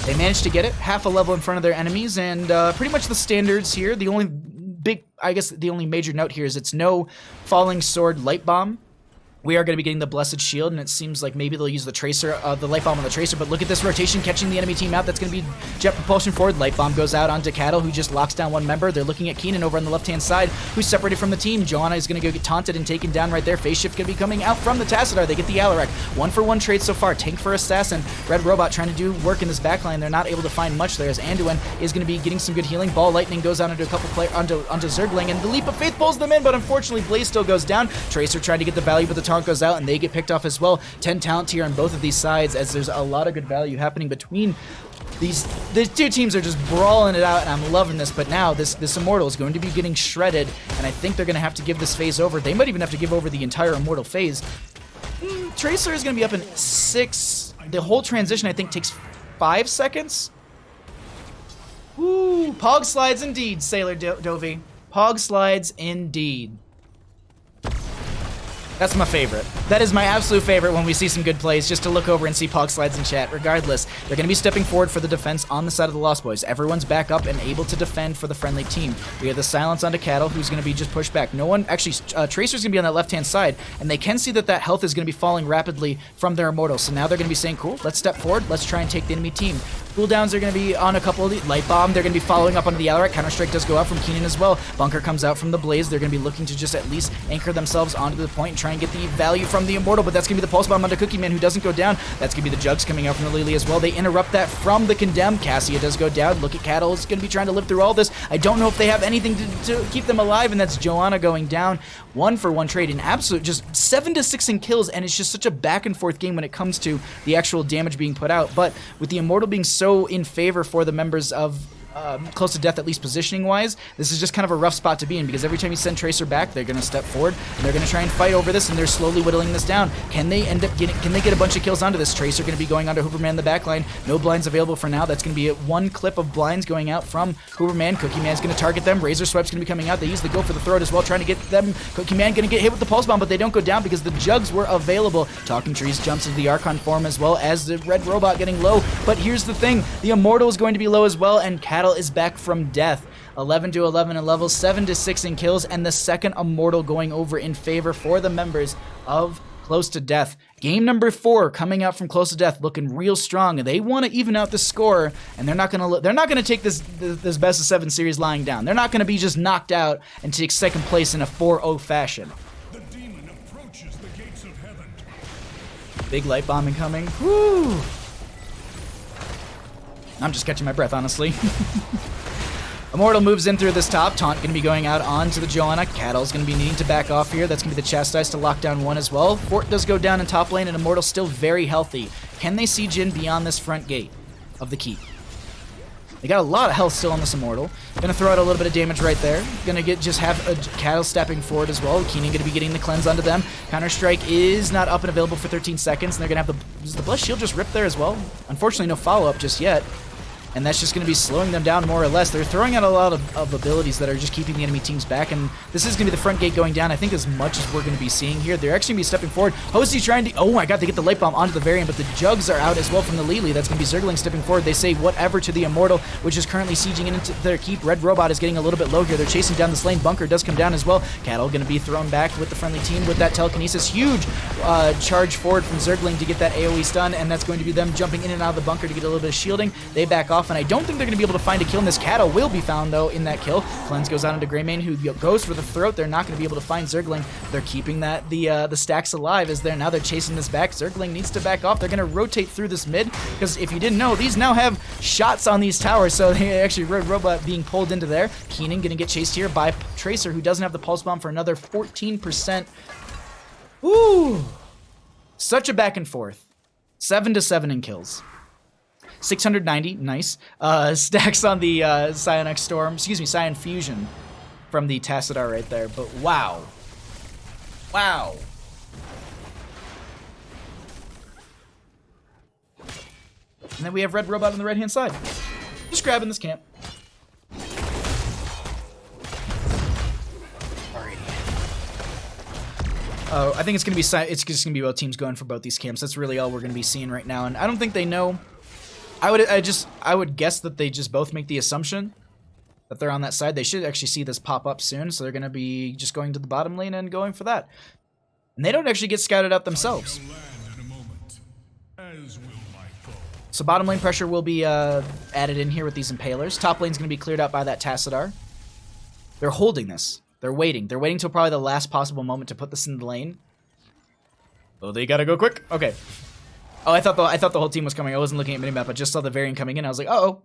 they managed to get it. Half a level in front of their enemies, and pretty much the standards here. The only the only major note here is it's no Falling Sword Light Bomb. We are going to be getting the Blessed Shield, and it seems like maybe they'll use the Tracer, the Light Bomb on the Tracer, but look at this rotation catching the enemy team out. That's going to be Jet Propulsion forward. Light Bomb goes out onto Cattle, who just locks down one member. They're looking at Keenan over on the left-hand side, who's separated from the team. Joanna is going to go get taunted and taken down right there. Phase Shift going to be coming out from the Tassadar. They get the Alarak. 1-for-1 trade so far. Tank for Assassin. Red Robot trying to do work in this backline. They're not able to find much there as Anduin is going to be getting some good healing. Ball Lightning goes out onto a couple onto Zergling, and the Leap of Faith pulls them in, but unfortunately Blaze still goes down. Tracer tried to get the value, but the taunt goes out, and they get picked off as well. 10 talent tier on both of these sides, as there's a lot of good value happening between these two teams. Are just brawling it out, and I'm loving this. But now this Immortal is going to be getting shredded, and I think they're going to have to give this phase over. They might even have to give over the entire Immortal phase. Tracer is going to be up in 6. The whole transition, I think, takes 5 seconds. Woo! Pog slides indeed, Sailor Dovey. Pog slides indeed. That's my favorite. That is my absolute favorite when we see some good plays, just to look over and see Pog Slides in chat. Regardless, they're going to be stepping forward for the defense on the side of the Lost Boys. Everyone's back up and able to defend for the friendly team. We have the silence onto Cattle, who's going to be just pushed back. No one, actually, Tracer's going to be on that left-hand side, and they can see that that health is going to be falling rapidly from their Immortal. So now they're going to be saying, cool, let's step forward, let's try and take the enemy team. Cooldowns are going to be on a couple of the Light Bomb. They're going to be following up onto the Alarak. Counter-Strike does go out from Keenan as well. Bunker comes out from the Blaze. They're going to be looking to just at least anchor themselves onto the point and try and get the value from the Immortal, but that's going to be the Pulse Bomb onto Cookie Man, who doesn't go down. That's going to be the Jugs coming out from the Lily as well. They interrupt that from the Condemned. Cassia does go down. Look at Cattle. Is going to be trying to live through all this. I don't know if they have anything to keep them alive, and that's Joanna going down. 1-for-1 trade. An absolute just 7-6 in kills, and it's just such a back-and-forth game when it comes to the actual damage being put out. But with the Immortal being so in favor for the members of Close to Death, at least positioning-wise, this is just kind of a rough spot to be in, because every time you send Tracer back, they're going to step forward, and they're going to try and fight over this, and they're slowly whittling this down. Can they end up getting, can they get a bunch of kills onto this? Tracer going to be going onto Hooverman in the backline. No blinds available for now. That's going to be one clip of blinds going out from Hooverman. Cookie Man's going to target them. Razor Swipe's going to be coming out. They use the go for the throat as well, trying to get them. Cookie Man going to get hit with the Pulse Bomb, but they don't go down because the Jugs were available. Talking Trees jumps into the Archon form as well as the Red Robot getting low. But here's the thing. The Immortal is going to be low as well, and Cattle is back from death. 11-11 in levels, 7-6 in kills, and the second Immortal going over in favor for the members of Close to Death. Game number 4 coming out from Close to Death, looking real strong. They want to even out the score, and they're not gonna take this best of 7 series lying down. They're not gonna be just knocked out and take second place in a 4-0 fashion. The demon approaches the gates of heaven. Big Light Bomb incoming. Woo! I'm just catching my breath, honestly. Immortal moves in through this top. Taunt going to be going out onto the Joanna. Cattle's going to be needing to back off here. That's going to be the Chastise to lock down one as well. Fort does go down in top lane, and Immortal's still very healthy. Can they see Jhin beyond this front gate of the keep? They got a lot of health still on this Immortal. Gonna throw out a little bit of damage right there. Gonna have a Cattle stepping forward as well. Keenan gonna be getting the cleanse onto them. Counter-Strike is not up and available for 13 seconds, and they're gonna have does the Blessed Shield just rip there as well? Unfortunately, no follow-up just yet. And that's just going to be slowing them down more or less. They're throwing out a lot of abilities that are just keeping the enemy teams back, and this is going to be the front gate going down, I think, as much as we're going to be seeing here. They're actually going to be stepping forward. Hosey trying to... Oh my god, they get the Light Bomb onto the Variant, but the Jugs are out as well from the Lily. That's going to be Zergling stepping forward. They say whatever to the Immortal, which is currently sieging into their keep. Red Robot is getting a little bit low here. They're chasing down this lane. Bunker does come down as well. Cattle going to be thrown back with the friendly team with that Telekinesis. Huge charge forward from Zergling to get that AoE stun, and that's going to be them jumping in and out of the bunker to get a little bit of shielding. They back off, and I don't think they're going to be able to find a kill, and this Cattle will be found though in that kill. Cleanse goes out into Greymane, who goes for the throat. They're not going to be able to find Zergling. They're keeping that the stacks alive as now they're chasing this back. Zergling needs to back off. They're going to rotate through this mid, because if you didn't know, these now have shots on these towers, so they actually Red Robot being pulled into there. Keenan going to get chased here by Tracer, who doesn't have the Pulse Bomb for another 14%. Ooh, such a back and forth. 7-7 in kills. 690, nice. Stacks on the Psionic Storm, excuse me, Scion Fusion from the Tassadar right there, but wow. Wow. And then we have Red Robot on the right-hand side. Just grabbing this camp. Oh, I think it's just gonna be both teams going for both these camps. That's really all we're gonna be seeing right now, and I don't think they know. I would guess that they just both make the assumption that they're on that side. They should actually see this pop up soon, so they're going to be just going to the bottom lane and going for that. And they don't actually get scouted out themselves. So bottom lane pressure will be added in here with these Impalers. Top lane's going to be cleared out by that Tassadar. They're holding this. They're waiting. They're waiting till probably the last possible moment to put this in the lane. Oh, they gotta go quick? Okay. Oh, I thought the whole team was coming. I wasn't looking at minimap. I just saw the Variant coming in. I was like, uh-oh.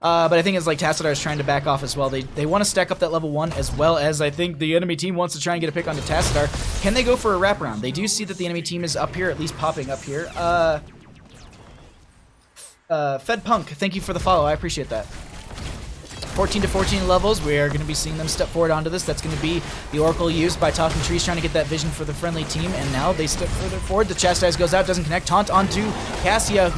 But I think it's like Tassadar is trying to back off as well. They want to stack up that level 1, as well as I think the enemy team wants to try and get a pick onto Tassadar. Can they go for a wraparound? They do see that the enemy team is up here, at least popping up here. Fed Punk, thank you for the follow. I appreciate that. 14 to 14 levels. We are going to be seeing them step forward onto this. That's going to be the Oracle used by Talking Trees, trying to get that vision for the friendly team. And now they step further forward. The Chastise goes out, doesn't connect. Taunt onto Cassia,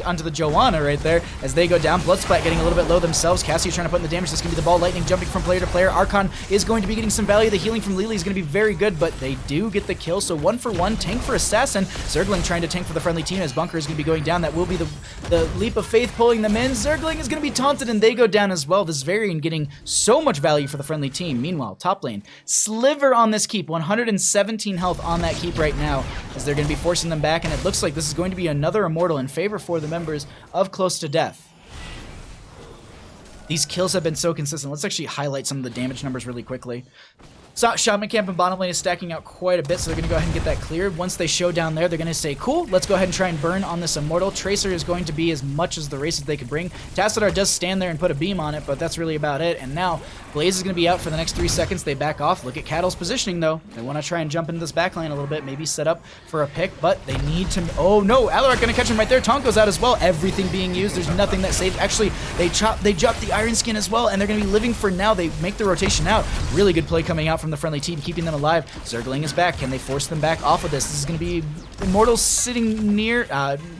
onto the Joanna right there as they go down. Bloodsplat getting a little bit low themselves. Cassia trying to put in the damage. This is going to be the ball lightning jumping from player to player. Archon is going to be getting some value. The healing from Lily is going to be very good, but they do get the kill. So 1 for 1. Tank for Assassin. Zergling trying to tank for the friendly team as Bunker is going to be going down. That will be the leap of faith pulling them in. Zergling is going to be taunted and they go down as well. This Varian getting so much value for the friendly team. Meanwhile, top lane, Sliver on this keep, 117 health on that keep right now as they're going to be forcing them back, and it looks like this is going to be another Immortal in favor for the members of Close to Death. These kills have been so consistent. Let's actually highlight some of the damage numbers really quickly. So Shaman Camp and bottom lane is stacking out quite a bit, so they're going to go ahead and get that cleared. Once they show down there, they're going to say, cool, let's go ahead and try and burn on this Immortal. Tracer is going to be as much as the races they could bring. Tassadar does stand there and put a beam on it, but that's really about it. And now Blaze is going to be out for the next 3 seconds. They back off. Look at Cattle's positioning, though. They want to try and jump into this backline a little bit, maybe set up for a pick, but they need to... Oh, no, Alarak going to catch him right there. Taunt goes out as well. Everything being used. There's nothing that saved. Actually, they dropped the Iron Skin as well, and they're going to be living for now. They make the rotation out. Really good play coming out from the friendly team, keeping them alive. Zergling is back. Can they force them back off of this? This is going to be Immortals sitting near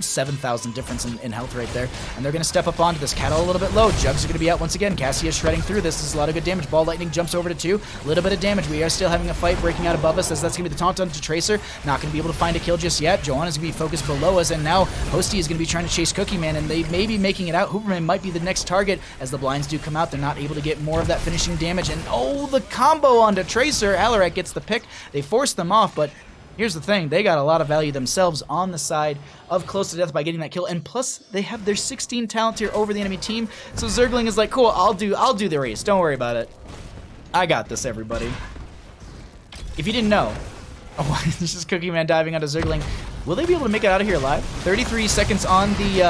7,000 difference in health right there, and they're going to step up onto this. Cattle a little bit low. Jugs are going to be out once again. Cassia shredding through this. This is a lot of good damage. Ball Lightning jumps over to 2. A little bit of damage. We are still having a fight breaking out above us as that's going to be the taunt onto Tracer. Not going to be able to find a kill just yet. Joanna's going to be focused below us, and now Hosty is going to be trying to chase Cookie Man, and they may be making it out. Hooperman might be the next target as the blinds do come out. They're not able to get more of that finishing damage, and oh, the combo onto Tracer. Alarak gets the pick. They force them off, but here's the thing, they got a lot of value themselves on the side of Close to Death by getting that kill, and plus they have their 16 talent here over the enemy team, so Zergling is like, cool, I'll do the race, don't worry about it. I got this, everybody. If you didn't know, oh, this is Cookie Man diving onto Zergling. Will they be able to make it out of here alive? 33 seconds on the,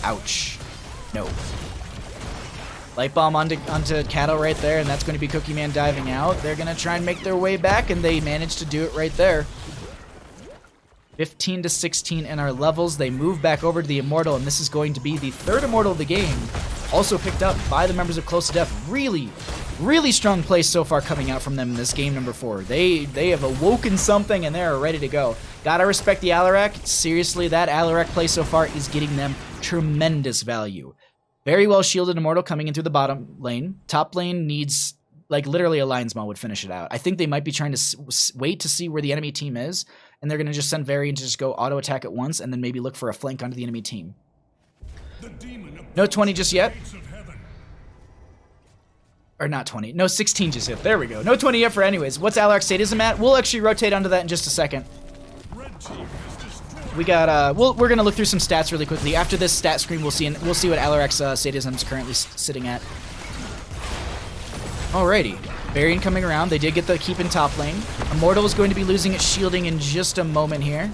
ouch. No. Light Bomb onto Cattle right there, and that's going to be Cookie Man diving out. They're going to try and make their way back, and they managed to do it right there. 15 to 16 in our levels. They move back over to the Immortal, and this is going to be the 3rd Immortal of the game. Also picked up by the members of Close to Death. Really, really strong play so far coming out from them in this game number 4. They have awoken something, and they're ready to go. Gotta respect the Alarak. Seriously, that Alarak play so far is getting them tremendous value. Very well shielded Immortal coming in through the bottom lane. Top lane needs, like, literally a Lion's Maw would finish it out. I think they might be trying to wait to see where the enemy team is, and they're going to just send Varian to just go auto attack at once, and then maybe look for a flank onto the enemy team. No 20 just yet. Or not 20. No 16 just yet. There we go. No 20 yet for anyways. What's Alarak's sadism at? We'll actually rotate onto that in just a second. We got we're gonna look through some stats really quickly. After this stat screen, we'll see what Alarak's sadism is currently sitting at. Alrighty, Varian coming around. They did get the keep in top lane. Immortal is going to be losing its shielding in just a moment here,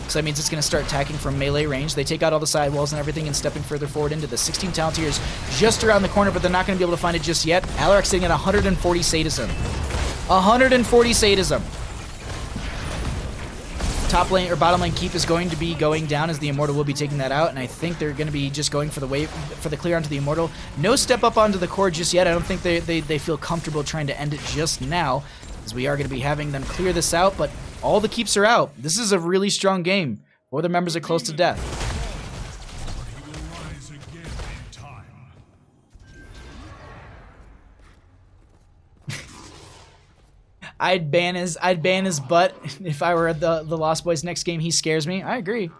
so that means it's going to start attacking from melee range. They take out all the sidewalls and everything and stepping further forward into the 16 Talontiers just around the corner, but they're not going to be able to find it just yet. Alarak sitting at 140 sadism. 140 sadism. Top lane or bottom lane keep is going to be going down as the Immortal will be taking that out, and I think they're going to be just going for the wave for the clear onto the Immortal. No step up onto the core just yet. I don't think they feel comfortable trying to end it just now, as we are going to be having them clear this out, but all the keeps are out. This is a really strong game for the members of Close to Death. He will rise again in time. I'd ban his butt if I were at the Lost Boys next game. He scares me. I agree.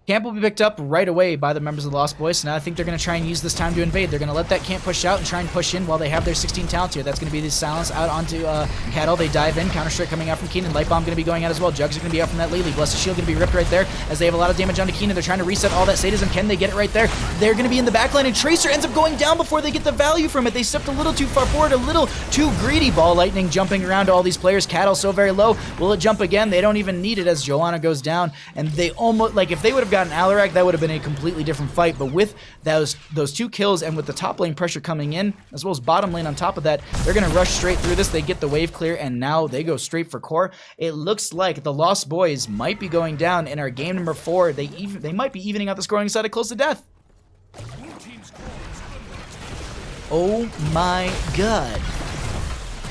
Camp will be picked up right away by the members of the Lost Boys, so now I think they're going to try and use this time to invade. They're going to let that camp push out and try and push in while they have their 16 talent here. That's going to be the silence out onto Cattle. They dive in. Counter-strike coming out from Keenan. Light Bomb going to be going out as well. Jugs are going to be out from that Lily. Blessed Shield going to be ripped right there as they have a lot of damage onto Keenan. They're trying to reset all that sadism. Can they get it right there? They're going to be in the backline, and Tracer ends up going down before they get the value from it. They stepped a little too far forward, a little too greedy. Ball Lightning jumping around to all these players. Cattle so very low. Will it jump again? They don't even need it as Joanna goes down, and they almost, like, if they would have gotten Alarak, that would have been a completely different fight, but with those 2 kills and with the top lane pressure coming in, as well as bottom lane on top of that, they're going to rush straight through this. They get the wave clear, and now they go straight for core. It looks like the Lost Boys might be going down in our game number 4. They might be evening out the scoring side of Close to Death. Oh my god.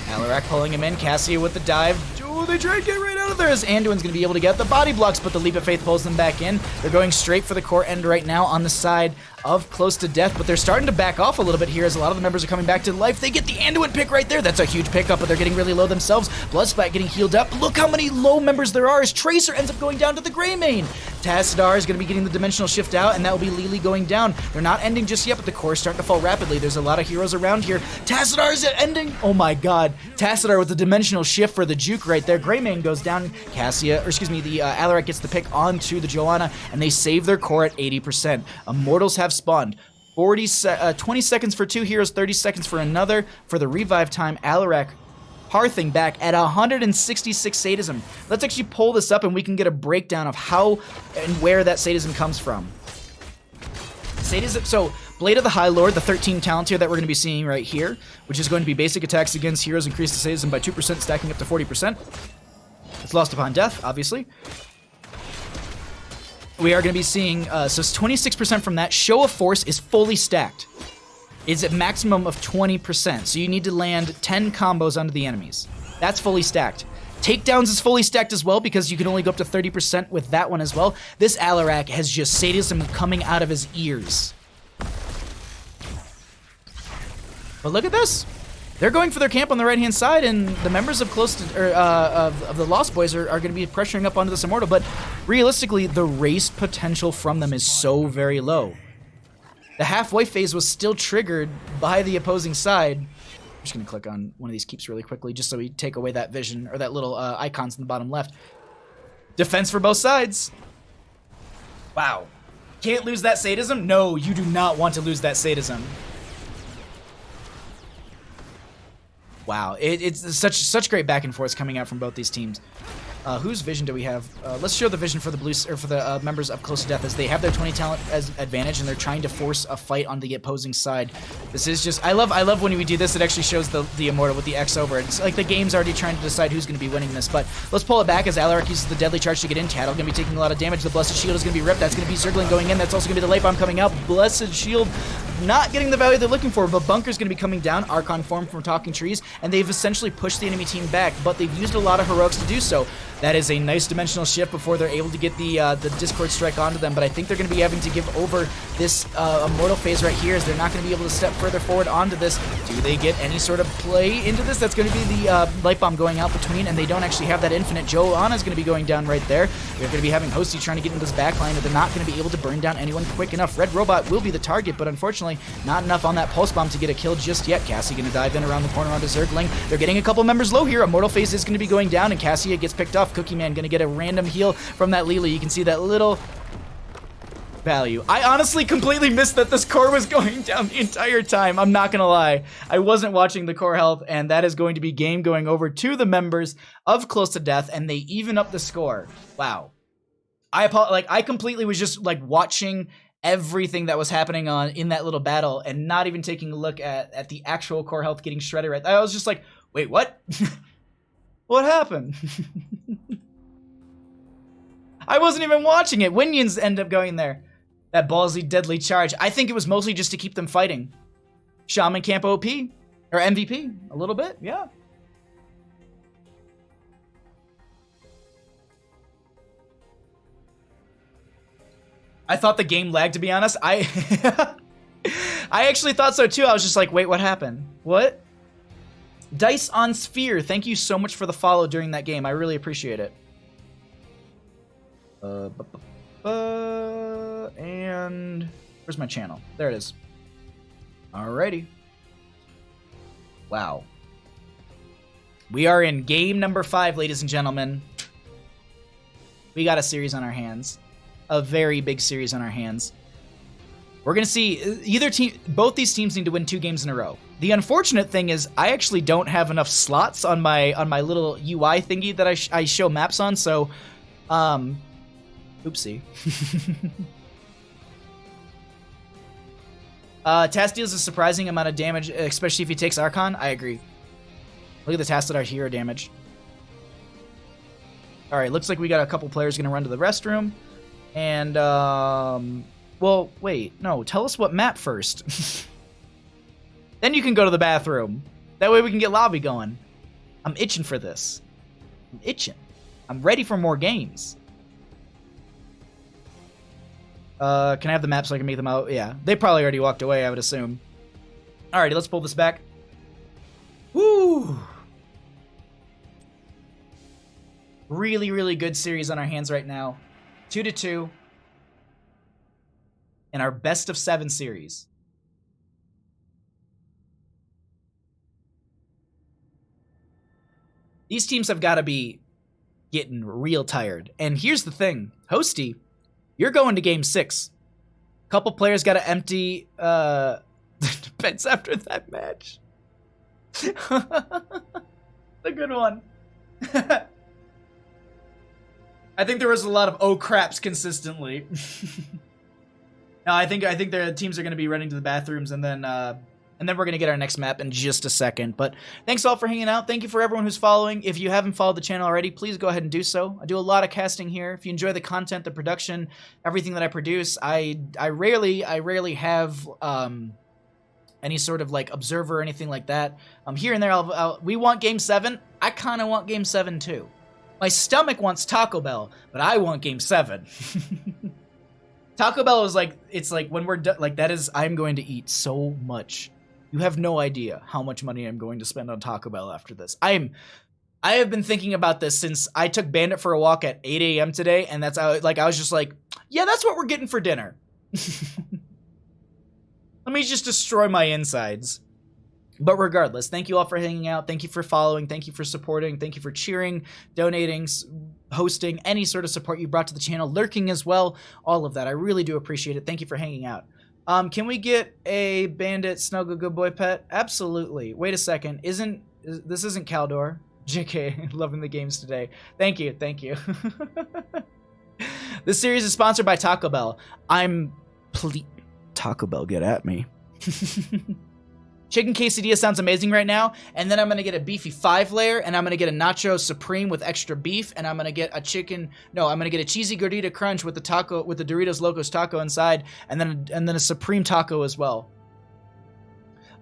Alarak pulling him in. Cassia with the dive. Oh, they try to get right out of there as Anduin's going to be able to get the body blocks, but the Leap of Faith pulls them back in. They're going straight for the core end right now on the side of Close to Death, but they're starting to back off a little bit here as a lot of the members are coming back to life. They get the Anduin pick right there. That's a huge pickup, but they're getting really low themselves. Bloodsplat getting healed up. Look how many low members there are as Tracer ends up going down to the Greymane. Tassadar is going to be getting the dimensional shift out, and that will be Lily going down. They're not ending just yet, but the core is starting to fall rapidly. There's a lot of heroes around here. Tassadar is ending. Oh my god. Tassadar with the dimensional shift for the juke right there. Greymane goes down. Cassia, or excuse me, the Alarak gets the pick onto the Joanna, and they save their core at 80%. Immortals have spawned. 20 seconds for two heroes, 30 seconds for another. For the revive time, Alarak Parthing back at 166 sadism. Let's actually pull this up and we can get a breakdown of how and where that sadism comes from. Sadism, so Blade of the High Lord, the 13 talent here that we're going to be seeing right here, which is going to be basic attacks against heroes increase the sadism by 2%, stacking up to 40%. It's lost upon death, obviously. We are going to be seeing, so it's 26% from that. Show of Force is fully stacked. It's at maximum of 20%, so you need to land 10 combos onto the enemies. That's fully stacked. Takedowns is fully stacked as well because you can only go up to 30% with that one as well. This Alarak has just sadism coming out of his ears. But look at this. They're going for their camp on the right-hand side, and the members of of the Lost Boys are going to be pressuring up onto this Immortal, but realistically, the race potential from them is so very low. The halfway phase was still triggered by the opposing side. I'm just going to click on one of these keeps really quickly just so we take away that vision, or that little icons in the bottom left. Defense for both sides. Wow. Can't lose that sadism? No, you do not want to lose that sadism. Wow, it's such great back and forth coming out from both these teams. Whose vision do we have? Let's show the vision for the blues or for the members of Close to Death as they have their 20 talent as advantage and they're trying to force a fight on the opposing side. This is just I love when we do this. It actually shows the Immortal with the X over it. It's like the game's already trying to decide who's going to be winning this. But let's pull it back as Alarak uses the Deadly Charge to get in. Tattle going to be taking a lot of damage. The Blessed Shield is going to be ripped. That's going to be Zergling going in. That's also going to be the Light Bomb coming out. Blessed Shield not getting the value they're looking for, but Bunker's going to be coming down. Archon form from Talking Trees, and they've essentially pushed the enemy team back, but they've used a lot of heroics to do so. That is a nice dimensional shift before they're able to get the Discord Strike onto them, but I think they're going to be having to give over this Immortal phase right here as they're not going to be able to step further forward onto this. Do they get any sort of play into this? That's going to be the Light Bomb going out between, and they don't actually have that infinite. Joanna's going to be going down right there. They're going to be having Hosty trying to get into this backline, and they're not going to be able to burn down anyone quick enough. Red Robot will be the target, but unfortunately, not enough on that Pulse Bomb to get a kill just yet. Cassie going to dive in around the corner onto Zergling. They're getting a couple members low here. Immortal phase is going to be going down, and Cassia gets picked off. Cookie Man going to get a random heal from that Lily. You can see that little value. I honestly completely missed that this core was going down the entire time. I'm not gonna lie. I wasn't watching the core health, and that is going to be game going over to the members of Close to Death, and they even up the score. Wow. I completely was just like watching everything that was happening in that little battle and not even taking a look at the actual core health getting shredded right. I was just like, wait, what? What happened? I wasn't even watching it. Winions end up going there. That ballsy deadly charge. I think it was mostly just to keep them fighting. Shaman Camp OP. Or MVP. A little bit, yeah. I thought the game lagged, to be honest. I actually thought so too. I was just like, wait, what happened? What? Dice on Sphere, thank you so much for the follow during that game. I really appreciate it. And where's my channel? There it is. Alrighty. Wow. We are in game number 5, ladies and gentlemen. We got a series on our hands. A very big series on our hands. We're gonna see both these teams need to win 2 games in a row. The unfortunate thing is I actually don't have enough slots on my little UI thingy that I show maps on, so oopsie. Tass deals a surprising amount of damage, especially if he takes Archon. I agree. Look at the Tass that are hero damage. Alright, looks like we got a couple players gonna run to the restroom. And, well, wait, no, tell us what map first. Then you can go to the bathroom. That way we can get lobby going. I'm itching for this. I'm itching. I'm ready for more games. Can I have the map so I can make them out? Yeah, they probably already walked away, I would assume. Alrighty, let's pull this back. Woo! Really, really good series on our hands right now. 2-2. In our best of 7 series. These teams have got to be getting real tired. And here's the thing. Hosty, you're going to game 6. Couple players got to empty beds after that match. A good one. I think there was a lot of oh craps consistently. No, I think the teams are going to be running to the bathrooms, and then we're going to get our next map in just a second. But thanks all for hanging out. Thank you for everyone who's following. If you haven't followed the channel already, please go ahead and do so. I do a lot of casting here. If you enjoy the content, the production, everything that I produce, I rarely have any sort of like observer or anything like that. Here and there, we want Game 7. I kind of want Game 7 too. My stomach wants Taco Bell, but I want Game 7. Taco Bell is like, it's like when we're done, like that is, I'm going to eat so much. You have no idea how much money I'm going to spend on Taco Bell after this. I have been thinking about this since I took Bandit for a walk at 8 a.m. today, and that's how, like, I was just like, yeah, that's what we're getting for dinner. Let me just destroy my insides. But regardless, thank you all for hanging out. Thank you for following. Thank you for supporting. Thank you for cheering, donating, hosting, any sort of support you brought to the channel, lurking as well. All of that. I really do appreciate it. Thank you for hanging out. Can we get a Bandit Snuggle Good Boy pet? Absolutely. Wait a second. This isn't Caldor. JK, loving the games today. Thank you. Thank you. This series is sponsored by Taco Bell. Taco Bell, get at me. Chicken quesadilla sounds amazing right now, and then I'm going to get a beefy 5-layer, and I'm going to get a nacho supreme with extra beef, and I'm going to get a I'm going to get a cheesy gordita crunch with the Doritos Locos taco inside, and then a supreme taco as well.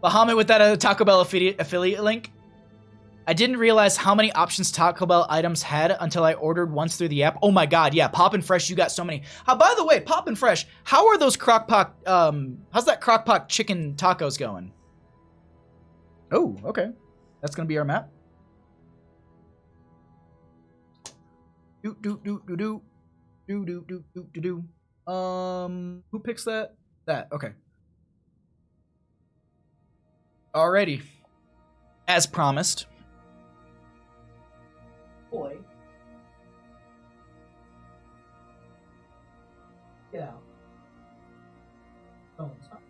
Bahamut with that Taco Bell affiliate link. I didn't realize how many options Taco Bell items had until I ordered once through the app. Oh my god, yeah, Poppin' Fresh, you got so many. By the way, Poppin' Fresh, how are those crock-pot, how's that crock-pot chicken tacos going? Oh, okay. That's gonna be our map. Who picks that? Okay. Alrighty. As promised. Boy. Get out. Oh, stop.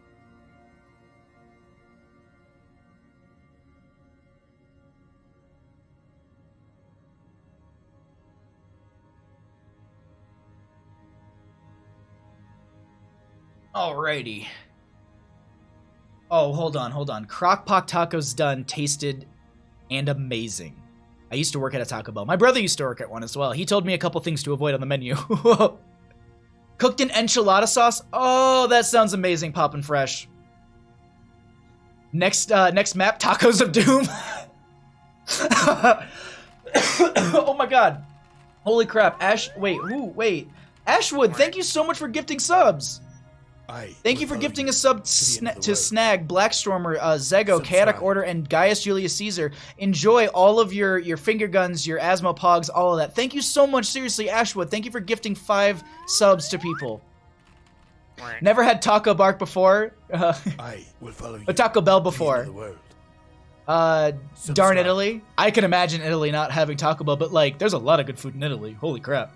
Alrighty. Oh, hold on. Crock-pot tacos done, tasted, and amazing. I used to work at a Taco Bell. My brother used to work at one as well. He told me a couple things to avoid on the menu. Cooked in enchilada sauce. Oh, that sounds amazing, Poppin' Fresh. Next map, Tacos of Doom. Oh my god. Holy crap. Wait. Ashwood, thank you so much for gifting subs. Thank you for gifting a sub to Snag, Blackstormer, Zego, Chaotic Order, and Gaius Julius Caesar. Enjoy all of your finger guns, your Asmo Pogs, all of that. Thank you so much, seriously, Ashwood. Thank you for gifting 5 subs to people. Never had Taco Bark before. I will follow you. Taco Bell before. Darn Italy. I can imagine Italy not having Taco Bell, but like, there's a lot of good food in Italy. Holy crap.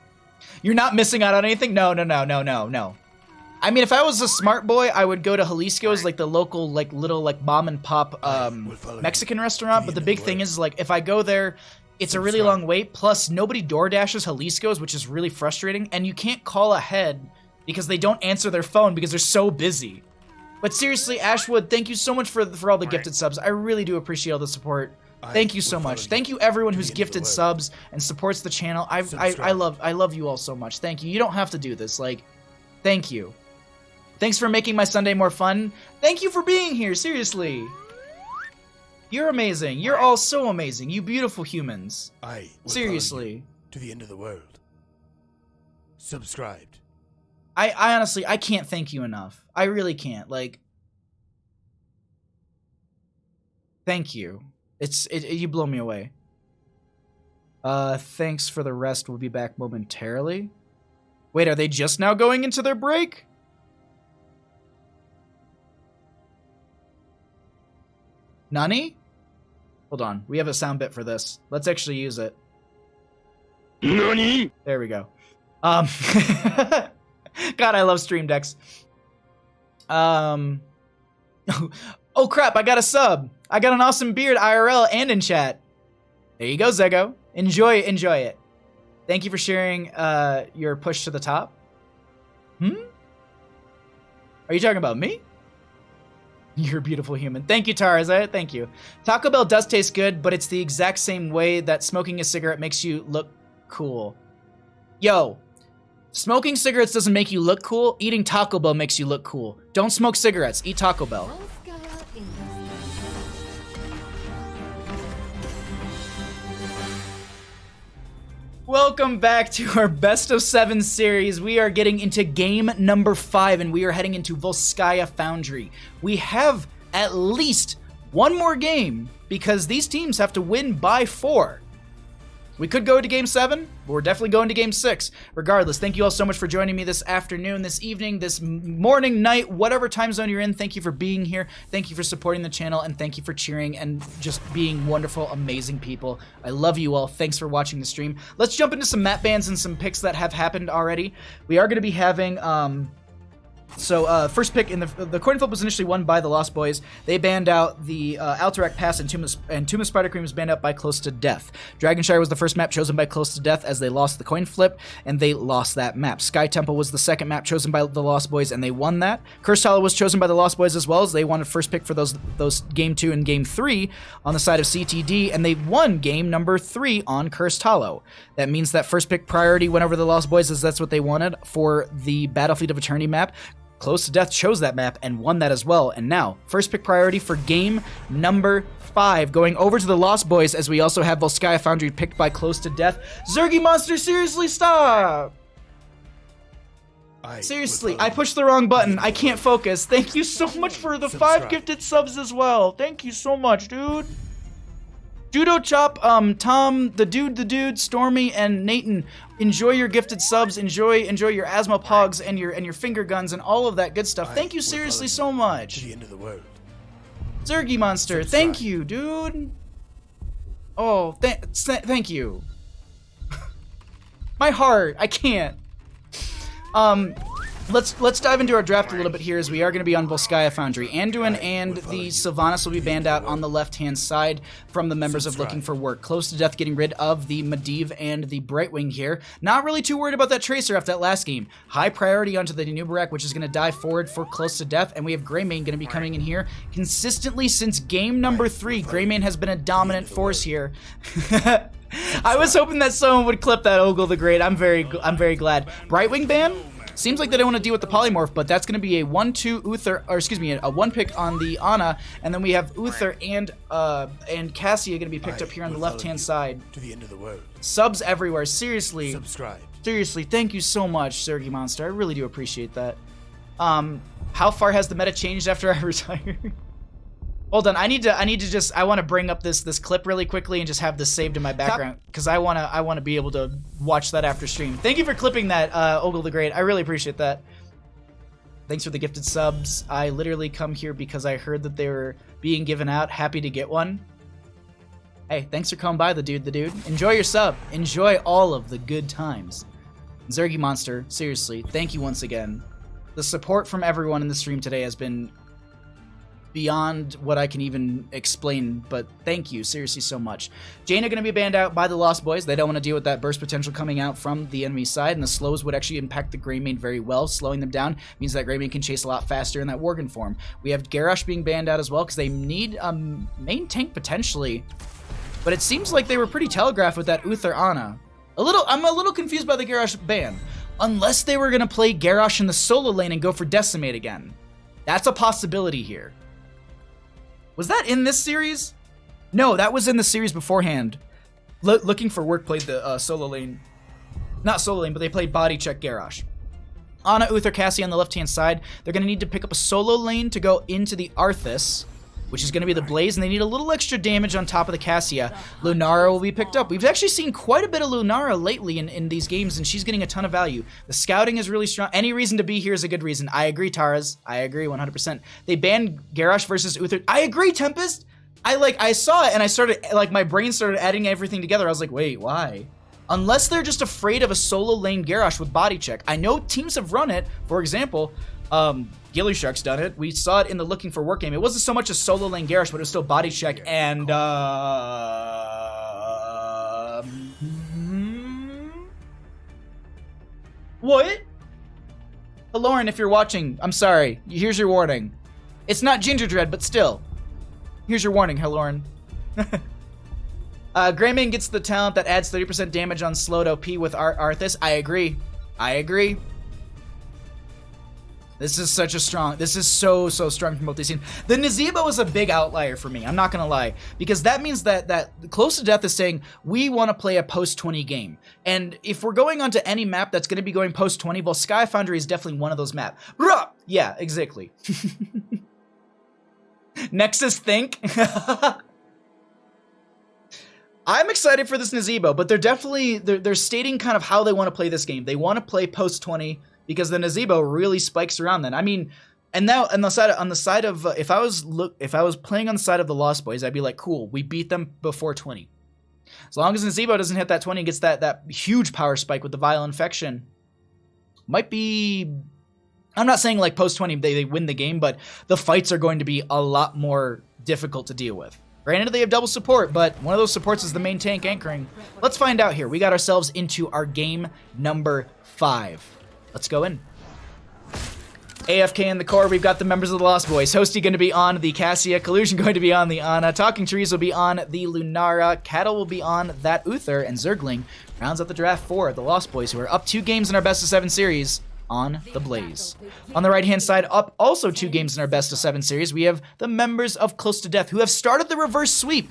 You're not missing out on anything? No. I mean, if I was a smart boy, I would go to Jalisco's, like the local, like little, like mom and pop Mexican restaurant. But the big thing is, like, if I go there, it's a really long wait. Plus, nobody door dashes Jalisco's, which is really frustrating. And you can't call ahead because they don't answer their phone because they're so busy. But seriously, Ashwood, thank you so much for all the gifted subs. I really do appreciate all the support. Thank you so much. Thank you everyone who's gifted subs and supports the channel. I love you all so much. Thank you. You don't have to do this. Like, thank you. Thanks for making my Sunday more fun. Thank you for being here, seriously. You're amazing. You're all so amazing. You beautiful humans. I will follow you Seriously. to the end of the world. Subscribed. I honestly, I can't thank you enough. I really can't. Like, thank you. You blow me away. Thanks for the rest. We'll be back momentarily. Wait, are they just now going into their break? Nani? Hold on. We have a sound bit for this. Let's actually use it. NANI? There we go. God, I love stream decks. Oh crap, I got a sub. I got an awesome beard IRL and in chat. There you go, Zego. Enjoy it. Thank you for sharing your push to the top. Are you talking about me? You're a beautiful human. Thank you, Tarzan. Thank you. Taco Bell does taste good, but it's the exact same way that smoking a cigarette makes you look cool. Yo, smoking cigarettes doesn't make you look cool. Eating Taco Bell makes you look cool. Don't smoke cigarettes. Eat Taco Bell. Welcome back to our Best of 7 series. We are getting into game number 5, and we are heading into Volskaya Foundry. We have at least one more game, because these teams have to win by 4. We could go to game 7, but we're definitely going to game 6. Regardless, thank you all so much for joining me this afternoon, this evening, this morning, night, whatever time zone you're in. Thank you for being here. Thank you for supporting the channel, and thank you for cheering and just being wonderful, amazing people. I love you all. Thanks for watching the stream. Let's jump into some map bans and some picks that have happened already. We are going to be having... first pick in the coin flip was initially won by the Lost Boys. They banned out the Alterac Pass, and Tomb of Spider Cream was banned out by Close to Death. Dragonshire was the first map chosen by Close to Death, as they lost the coin flip, and they lost that map. Sky Temple was the second map chosen by the Lost Boys, and they won that. Cursed Hollow was chosen by the Lost Boys as well, as they wanted first pick for those game 2 and game 3 on the side of CTD, and they won game number 3 on Cursed Hollow. That means that first pick priority went over the Lost Boys, as that's what they wanted for the Battlefield of Eternity map. Close to Death chose that map and won that as well. And now, first pick priority for game number 5, going over to the Lost Boys, as we also have Volskaya Foundry picked by Close to Death. Zergy Monster, seriously, stop! Seriously, I pushed the wrong button. I can't focus. Thank you so much for the 5 gifted subs as well. Thank you so much, dude. Judo Chop, Tom, the dude, Stormy, and Nathan, enjoy your gifted subs, enjoy your asthma pogs and your finger guns and all of that good stuff. Thank you seriously so much. To the end of the world. Zergy Monster, thank you, dude. Oh, thank you. My heart, I can't. Let's dive into our draft a little bit here, as we are going to be on Volskaya Foundry. Anduin and the Sylvanas will be banned out on the left-hand side from the members of Looking for Work. Close to Death getting rid of the Medivh and the Brightwing here. Not really too worried about that Tracer after that last game. High priority onto the Nubarak, which is going to dive forward for Close to Death, and we have Greymane going to be coming in here consistently since game number 3. Greymane has been a dominant force here. I was hoping that someone would clip that Ogle the Great. I'm very glad. Brightwing ban? Seems like they don't want to deal with the polymorph, but that's going to be a 1-2 Uther, or excuse me, a 1 pick on the Ana, and then we have Uther and Cassia going to be picked up here on the left-hand side. To the end of the world. Subs everywhere, seriously. Subscribe. Seriously, thank you so much, Zergy Monster. I really do appreciate that. How far has the meta changed after I retired? Hold on, I need to just, I want to bring up this clip really quickly and just have this saved in my background, because I want to be able to watch that after stream. Thank you for clipping that, Ogle the Great. I really appreciate that. Thanks for the gifted subs. I literally come here because I heard that they were being given out. Happy to get one. Hey, thanks for coming by, the dude. Enjoy your sub. Enjoy all of the good times. Zergy Monster, seriously, thank you once again. The support from everyone in the stream today has been beyond what I can even explain, but thank you seriously so much. Jaina going to be banned out by the Lost Boys. They don't want to deal with that burst potential coming out from the enemy side, and the slows would actually impact the Greymane very well. Slowing them down means that Greymane can chase a lot faster in that Worgen form. We have Garrosh being banned out as well, because they need a main tank potentially, but it seems like they were pretty telegraphed with that Uther Ana. I'm a little confused by the Garrosh ban, unless they were going to play Garrosh in the solo lane and go for Decimate again. That's a possibility here. Was that in this series? No, that was in the series beforehand. Looking for Work played the solo lane. Not solo lane, but they played body check Garrosh. Ana, Uther, Cassie on the left-hand side. They're going to need to pick up a solo lane to go into the Arthas, which is going to be the Blaze, and they need a little extra damage on top of the Cassia. Lunara will be picked up. We've actually seen quite a bit of Lunara lately in these games, and she's getting a ton of value. The scouting is really strong. Any reason to be here is a good reason. I agree, Taras. I agree 100%. They banned Garrosh versus Uther. I agree, Tempest. I saw it, and I started, like, my brain started adding everything together. I was like, wait, why? Unless they're just afraid of a solo lane Garrosh with body check. I know teams have run it. For example, Gilly Shark's done it. We saw it in the Looking for Work game. It wasn't so much a solo lane Garrosh, but it was still body check and what? Lauren, if you're watching, I'm sorry. Here's your warning. It's not Ginger Dread, but still. Here's your warning, Lauren. Greymane gets the talent that adds 30% damage on slowed OP with Arthas. I agree. I agree. This is such a strong, this is so strong from both these teams. The Nazeebo is a big outlier for me, I'm not gonna lie, because that means that Close to Death is saying, we want to play a post-20 game. And if we're going onto any map that's gonna be going post-20, well, Sky Foundry is definitely one of those maps. Yeah, exactly. Nexus Think. I'm excited for this Nazeebo, but they're definitely, they're stating kind of how they want to play this game. They want to play post-20 because the Nazeebo really spikes around then. I mean, and now on the side of if I was playing on the side of the Lost Boys, I'd be like, cool, we beat them before 20. As long as Nazeebo doesn't hit that 20 and gets that huge power spike with the Vile Infection, might be, I'm not saying like post-20 they win the game, but the fights are going to be a lot more difficult to deal with. Granted, they have double support, but one of those supports is the main tank anchoring. Let's find out here. We got ourselves into our game number 5. Let's go in. AFK in the core, we've got the members of the Lost Boys. Hosty going to be on the Cassia, Collusion going to be on the Ana, Talking Trees will be on the Lunara, Cattle will be on that Uther, and Zergling rounds out the draft for the Lost Boys, who are up 2 games in our best of 7 series on the Blaze. On the right-hand side, up also 2 games in our best of 7 series, we have the members of Close to Death, who have started the reverse sweep.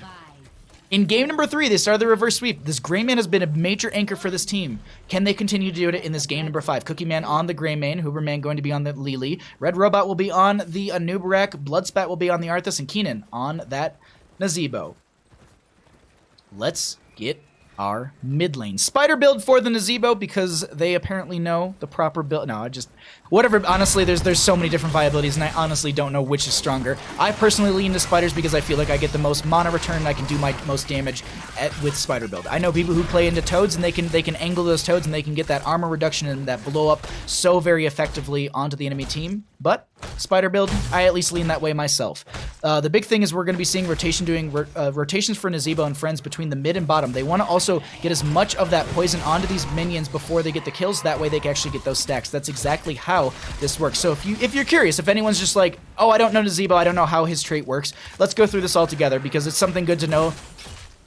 In game number 3, they started the reverse sweep. This Greymane has been a major anchor for this team. Can they continue to do it in this game number 5? Cookie Man on the Greymane, Huberman going to be on the Lili, Red Robot will be on the Anubarak, Bloodspat will be on the Arthas, and Keenan on that Nazeebo. Let's get our mid lane. Spider build for the Nazeebo because they apparently know the proper build. No, whatever. Honestly, there's so many different viabilities, and I honestly don't know which is stronger. I personally lean to spiders because I feel like I get the most mana return and I can do my most damage with spider build. I know people who play into toads and they can angle those toads and they can get that armor reduction and that blow up so very effectively onto the enemy team. But spider build, I at least lean that way myself. The big thing is we're going to be seeing rotations for Nazeebo and friends between the mid and bottom. They want to also get as much of that poison onto these minions before they get the kills. That way they can actually get those stacks. That's exactly how this works. So if you're curious, if anyone's just like, oh, I don't know Nazeebo, I don't know how his trait works, let's go through this all together because it's something good to know.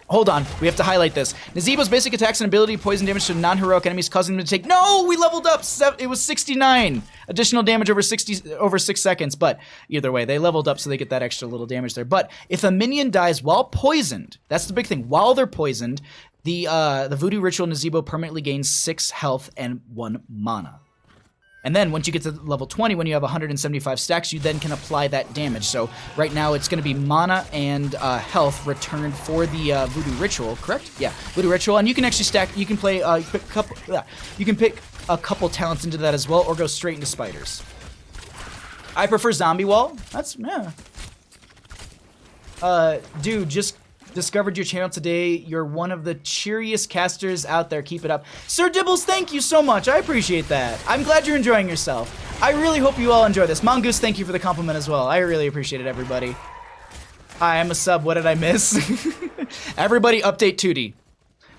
Hold on, we have to highlight this. Nazeebo's basic attacks and ability poison damage to non-heroic enemies, causing them to take— No, we leveled up! It was 69 additional damage over 6 seconds, but either way, they leveled up so they get that extra little damage there. But if a minion dies while poisoned, that's the big thing, while they're poisoned, the Voodoo Ritual Nazeebo permanently gains 6 health and 1 mana. And then once you get to level 20, when you have 175 stacks, you then can apply that damage. So right now it's going to be mana and health returned for the Voodoo Ritual, correct? Yeah, Voodoo Ritual, and you can actually stack. You can play. You can pick a couple talents into that as well, or go straight into spiders. I prefer Zombie Wall. That's dude, just discovered your channel today. You're one of the cheeriest casters out there. Keep it up. Sir Dibbles, thank you so much. I appreciate that. I'm glad you're enjoying yourself. I really hope you all enjoy this. Mongoose, thank you for the compliment as well. I really appreciate it, everybody. Hi, I'm a sub. What did I miss? Everybody update Tootie.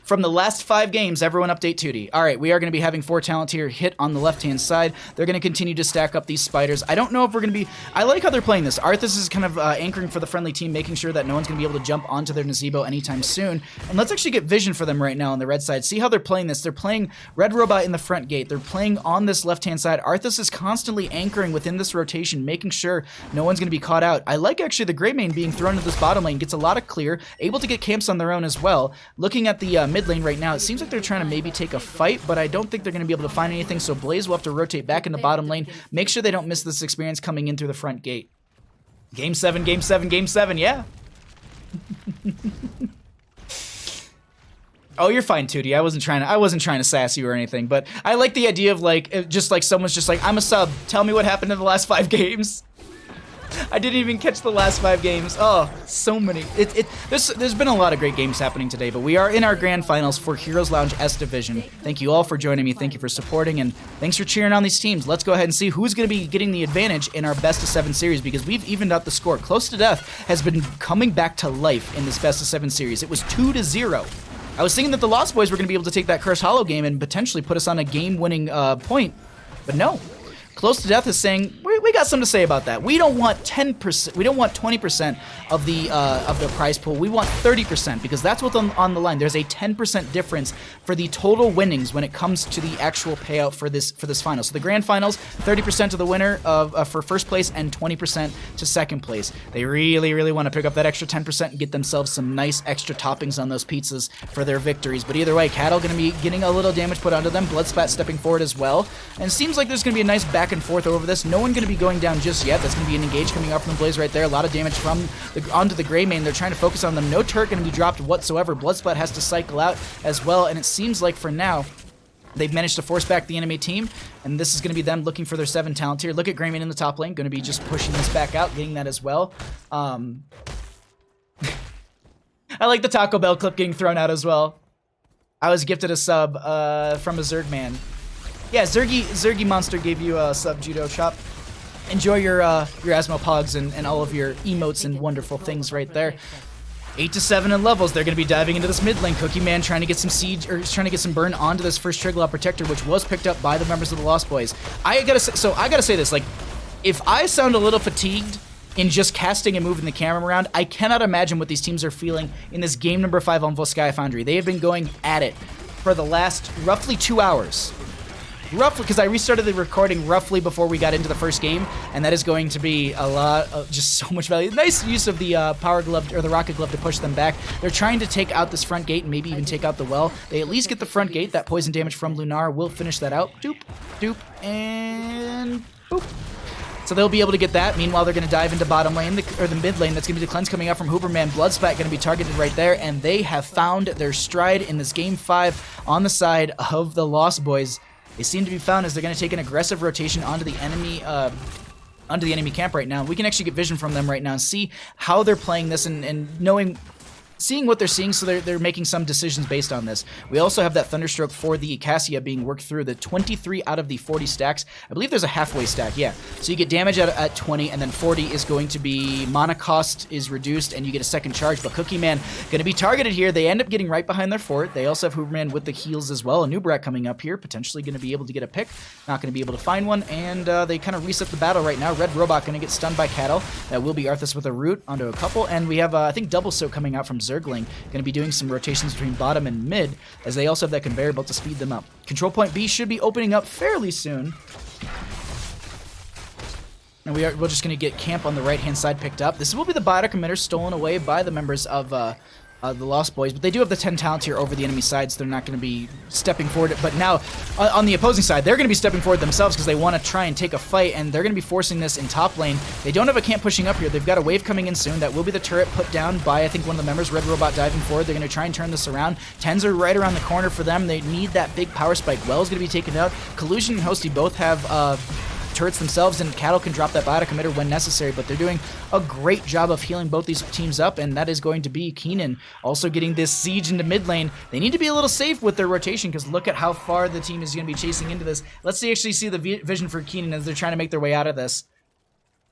from the last 5 games, everyone update 2D. All right, we are going to be having 4 talent here hit on the left-hand side. They're going to continue to stack up these spiders. I don't know if we're going to be... I like how they're playing this. Arthas is kind of anchoring for the friendly team, making sure that no one's going to be able to jump onto their Nazebo anytime soon. And let's actually get vision for them right now on the red side. See how they're playing this. They're playing Red Robot in the front gate. They're playing on this left-hand side. Arthas is constantly anchoring within this rotation, making sure no one's going to be caught out. I like actually the Greymane being thrown into this bottom lane. Gets a lot of clear, able to get camps on their own as well. Looking at the mid lane right now, it seems like they're trying to maybe take a fight, but I don't think they're going to be able to find anything, so Blaze will have to rotate back in the bottom lane, make sure they don't miss this experience coming in through the front gate. Game 7, game 7, game 7, yeah. Oh, you're fine, Tootie. I wasn't trying to sass you or anything, but I like the idea of like, just like someone's just like, I'm a sub, tell me what happened in the last 5 games. I didn't even catch the last 5 games. Oh, so many. There's been a lot of great games happening today, but we are in our grand finals for Heroes Lounge S Division. Thank you all for joining me. Thank you for supporting, and thanks for cheering on these teams. Let's go ahead and see who's going to be getting the advantage in our best of 7 series, because we've evened out the score. Close to Death has been coming back to life in this best of 7 series. It was 2-0. I was thinking that the Lost Boys were going to be able to take that Cursed Hollow game and potentially put us on a game-winning point, but no. Close to Death is saying we got something to say about that. We don't want 10%. We don't want 20% of the prize pool. We want 30% because that's what's on the line. There's a 10% difference for the total winnings when it comes to the actual payout for this final. So the grand finals, 30% to the winner for first place and 20% to second place. They really want to pick up that extra 10% and get themselves some nice extra toppings on those pizzas for their victories. But either way, Cattle going to be getting a little damage put onto them. Bloodspat stepping forward as well, and it seems like there's going to be a nice back and forth over this. No one going to be going down just yet. That's going to be an engage coming up from the Blaze right there. A lot of damage from onto the Greymane. They're trying to focus on them. No turret going to be dropped whatsoever. Bloodsplat has to cycle out as well, and it seems like for now they've managed to force back the enemy team, and this is going to be them looking for their 7 talent here. Look at Greymane in the top lane, going to be just pushing this back out, getting that as well. I like the Taco Bell clip getting thrown out as well. I was gifted a sub from a Zerg man. Yeah, Zergy Monster gave you a sub, Judo Chop. Enjoy your Asmo Pogs and all of your emotes and wonderful things right there. 8 to 7 in levels. They're going to be diving into this mid lane. Cookie Man trying to get some siege, or trying to get some burn onto this first Triglaw Protector, which was picked up by the members of the Lost Boys. I gotta say this, like, if I sound a little fatigued in just casting and moving the camera around, I cannot imagine what these teams are feeling in this game number 5 on Volskaya Foundry. They have been going at it for the last roughly 2 hours. Roughly, because I restarted the recording roughly before we got into the first game, and that is going to be a lot of just so much value. Nice use of the Power Glove, or the Rocket Glove, to push them back. They're trying to take out this front gate and maybe even take out the well. They at least get the front gate. That poison damage from Lunar will finish that out. Doop, doop, and boop. So they'll be able to get that. Meanwhile, they're going to dive into bottom lane, or the mid lane. That's going to be the cleanse coming out from Hooperman. Bloodspat going to be targeted right there, and they have found their stride in this game 5 on the side of the Lost Boys. They seem to be found as they're going to take an aggressive rotation onto the enemy camp right now. We can actually get vision from them right now and see how they're playing this and seeing what they're seeing, so they're making some decisions based on this. We also have that Thunderstroke for the Cassia being worked through. The 23 out of the 40 stacks. I believe there's a halfway stack, yeah. So you get damage at 20, and then 40 is going to be mana cost is reduced, and you get a second charge. But Cookie Man going to be targeted here. They end up getting right behind their fort. They also have Hooverman with the heals as well. A Nubrak coming up here, potentially going to be able to get a pick. Not going to be able to find one, and they kind of reset the battle right now. Red Robot going to get stunned by Cattle. That will be Arthas with a root onto a couple, and we have, I think, Double Soak coming out from Zergling. Going to be doing some rotations between bottom and mid, as they also have that conveyor belt to speed them up. Control point B should be opening up fairly soon. And we're just going to get camp on the right-hand side picked up. This will be the biotic emitter stolen away by the members of the Lost Boys, but they do have the 10 talents here over the enemy side, so they're not going to be stepping forward. But now, on the opposing side, they're going to be stepping forward themselves because they want to try and take a fight, and they're going to be forcing this in top lane. They don't have a camp pushing up here. They've got a wave coming in soon. That will be the turret put down by, I think, one of the members. Red Robot diving forward. They're going to try and turn this around. 10s are right around the corner for them. They need that big power spike. Well's going to be taken out. Collusion and Hosty both have turrets themselves, and Cattle can drop that biotic emitter when necessary, but they're doing a great job of healing both these teams up, and that is going to be Keenan also getting this siege into mid lane. They need to be a little safe with their rotation, because look at how far the team is going to be chasing into this. Let's actually see the vision for Keenan as they're trying to make their way out of this.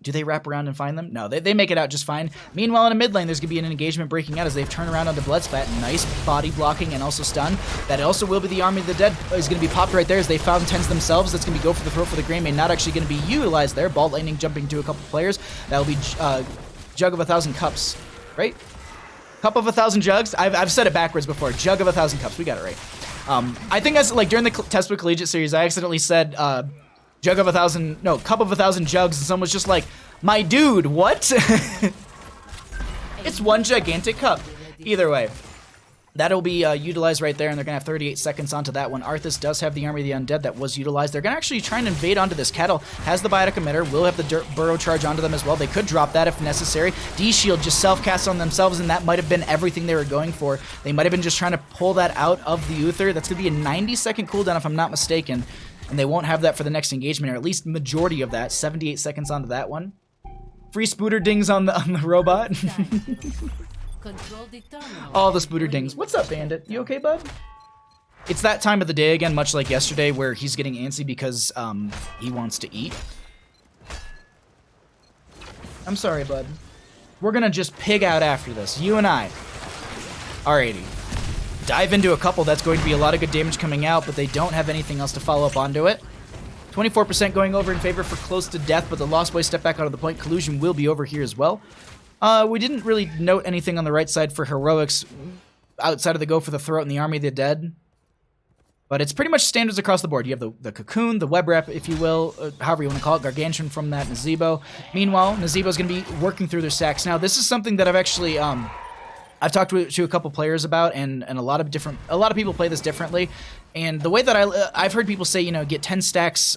Do they wrap around and find them? No, they make it out just fine. Meanwhile, in a mid lane, there's going to be an engagement breaking out as they've turned around onto Bloodspat. Nice body blocking and also stun. That also will be the Army of the Dead is going to be popped right there as they found Tens themselves. That's going to be go for the throw for the Greymane. Not actually going to be utilized there. Ball Lightning jumping to a couple players. That will be Jug of 1,000 Cups, right? Cup of 1,000 Jugs? I've said it backwards before. Jug of 1,000 Cups. We got it right. I think as like during the Testbook Collegiate series, I accidentally said Cup of 1,000 Jugs, and someone was just like, my dude, what? It's one gigantic cup. Either way, that'll be utilized right there, and they're going to have 38 seconds onto that one. Arthas does have the Army of the Undead that was utilized. They're going to actually try and invade onto this. Kettle has the Biotic Emitter, will have the Burrow Charge onto them as well. They could drop that if necessary. D-Shield just self-cast on themselves, and that might have been everything they were going for. They might have been just trying to pull that out of the Uther. That's going to be a 90-second cooldown if I'm not mistaken, and they won't have that for the next engagement, or at least majority of that. 78 seconds onto that one. Free Spooter Dings on the robot. All the Spooter Dings. What's up, Bandit? You okay, bud? It's that time of the day again, much like yesterday, where he's getting antsy because he wants to eat. I'm sorry, bud. We're gonna just pig out after this, you and I. Alrighty. Dive into a couple. That's going to be a lot of good damage coming out, but they don't have anything else to follow up onto it. 24% going over in favor for Close to Death, but the Lost Boys step back out of the point. Collusion will be over here as well. We didn't really note anything on the right side for heroics outside of the go for the throat and the Army of the Dead. But it's pretty much standards across the board. You have the Cocoon, the Web Wrap, if you will, however you want to call it, Gargantuan from that Nazebo. Meanwhile, Nazebo's going to be working through their stacks. Now, this is something that I've actually... I've talked to a couple players about, and a lot of people play this differently. And the way that I've heard people say, you know, get 10 stacks.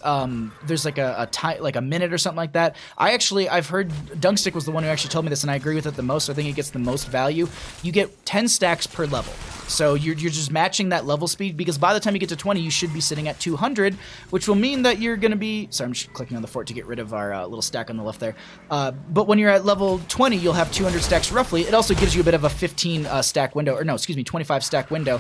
There's like a minute or something like that. I've heard Dunkstick was the one who actually told me this, and I agree with it the most. I think it gets the most value. You get 10 stacks per level. So you're just matching that level speed, because by the time you get to 20, you should be sitting at 200, which will mean that you're going to be... Sorry, I'm just clicking on the fort to get rid of our little stack on the left there. But when you're at level 20, you'll have 200 stacks roughly. It also gives you a bit of a 15 stack window, or no, excuse me, 25 stack window,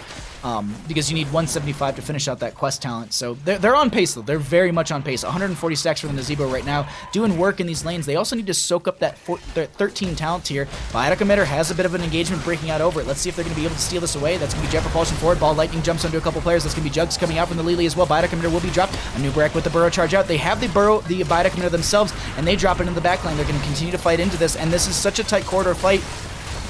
because you need 175 to finish out that quest talent. So they're on pace, though. They're very much on pace. 140 stacks for the Nazebo right now, doing work in these lanes. They also need to soak up that 13 talent tier. Biotic Emitter has a bit of an engagement breaking out over it. Let's see if they're going to be able to steal this away. That's going to be Jet Propulsion forward. Ball Lightning jumps onto a couple players. That's going to be Jugs coming out from the Lily as well. Biotic Emitter will be dropped. A new Breck with the Burrow Charge out. They have the Biotic Emitter themselves, and they drop it into the back lane. They're going to continue to fight into this, and this is such a tight corridor fight.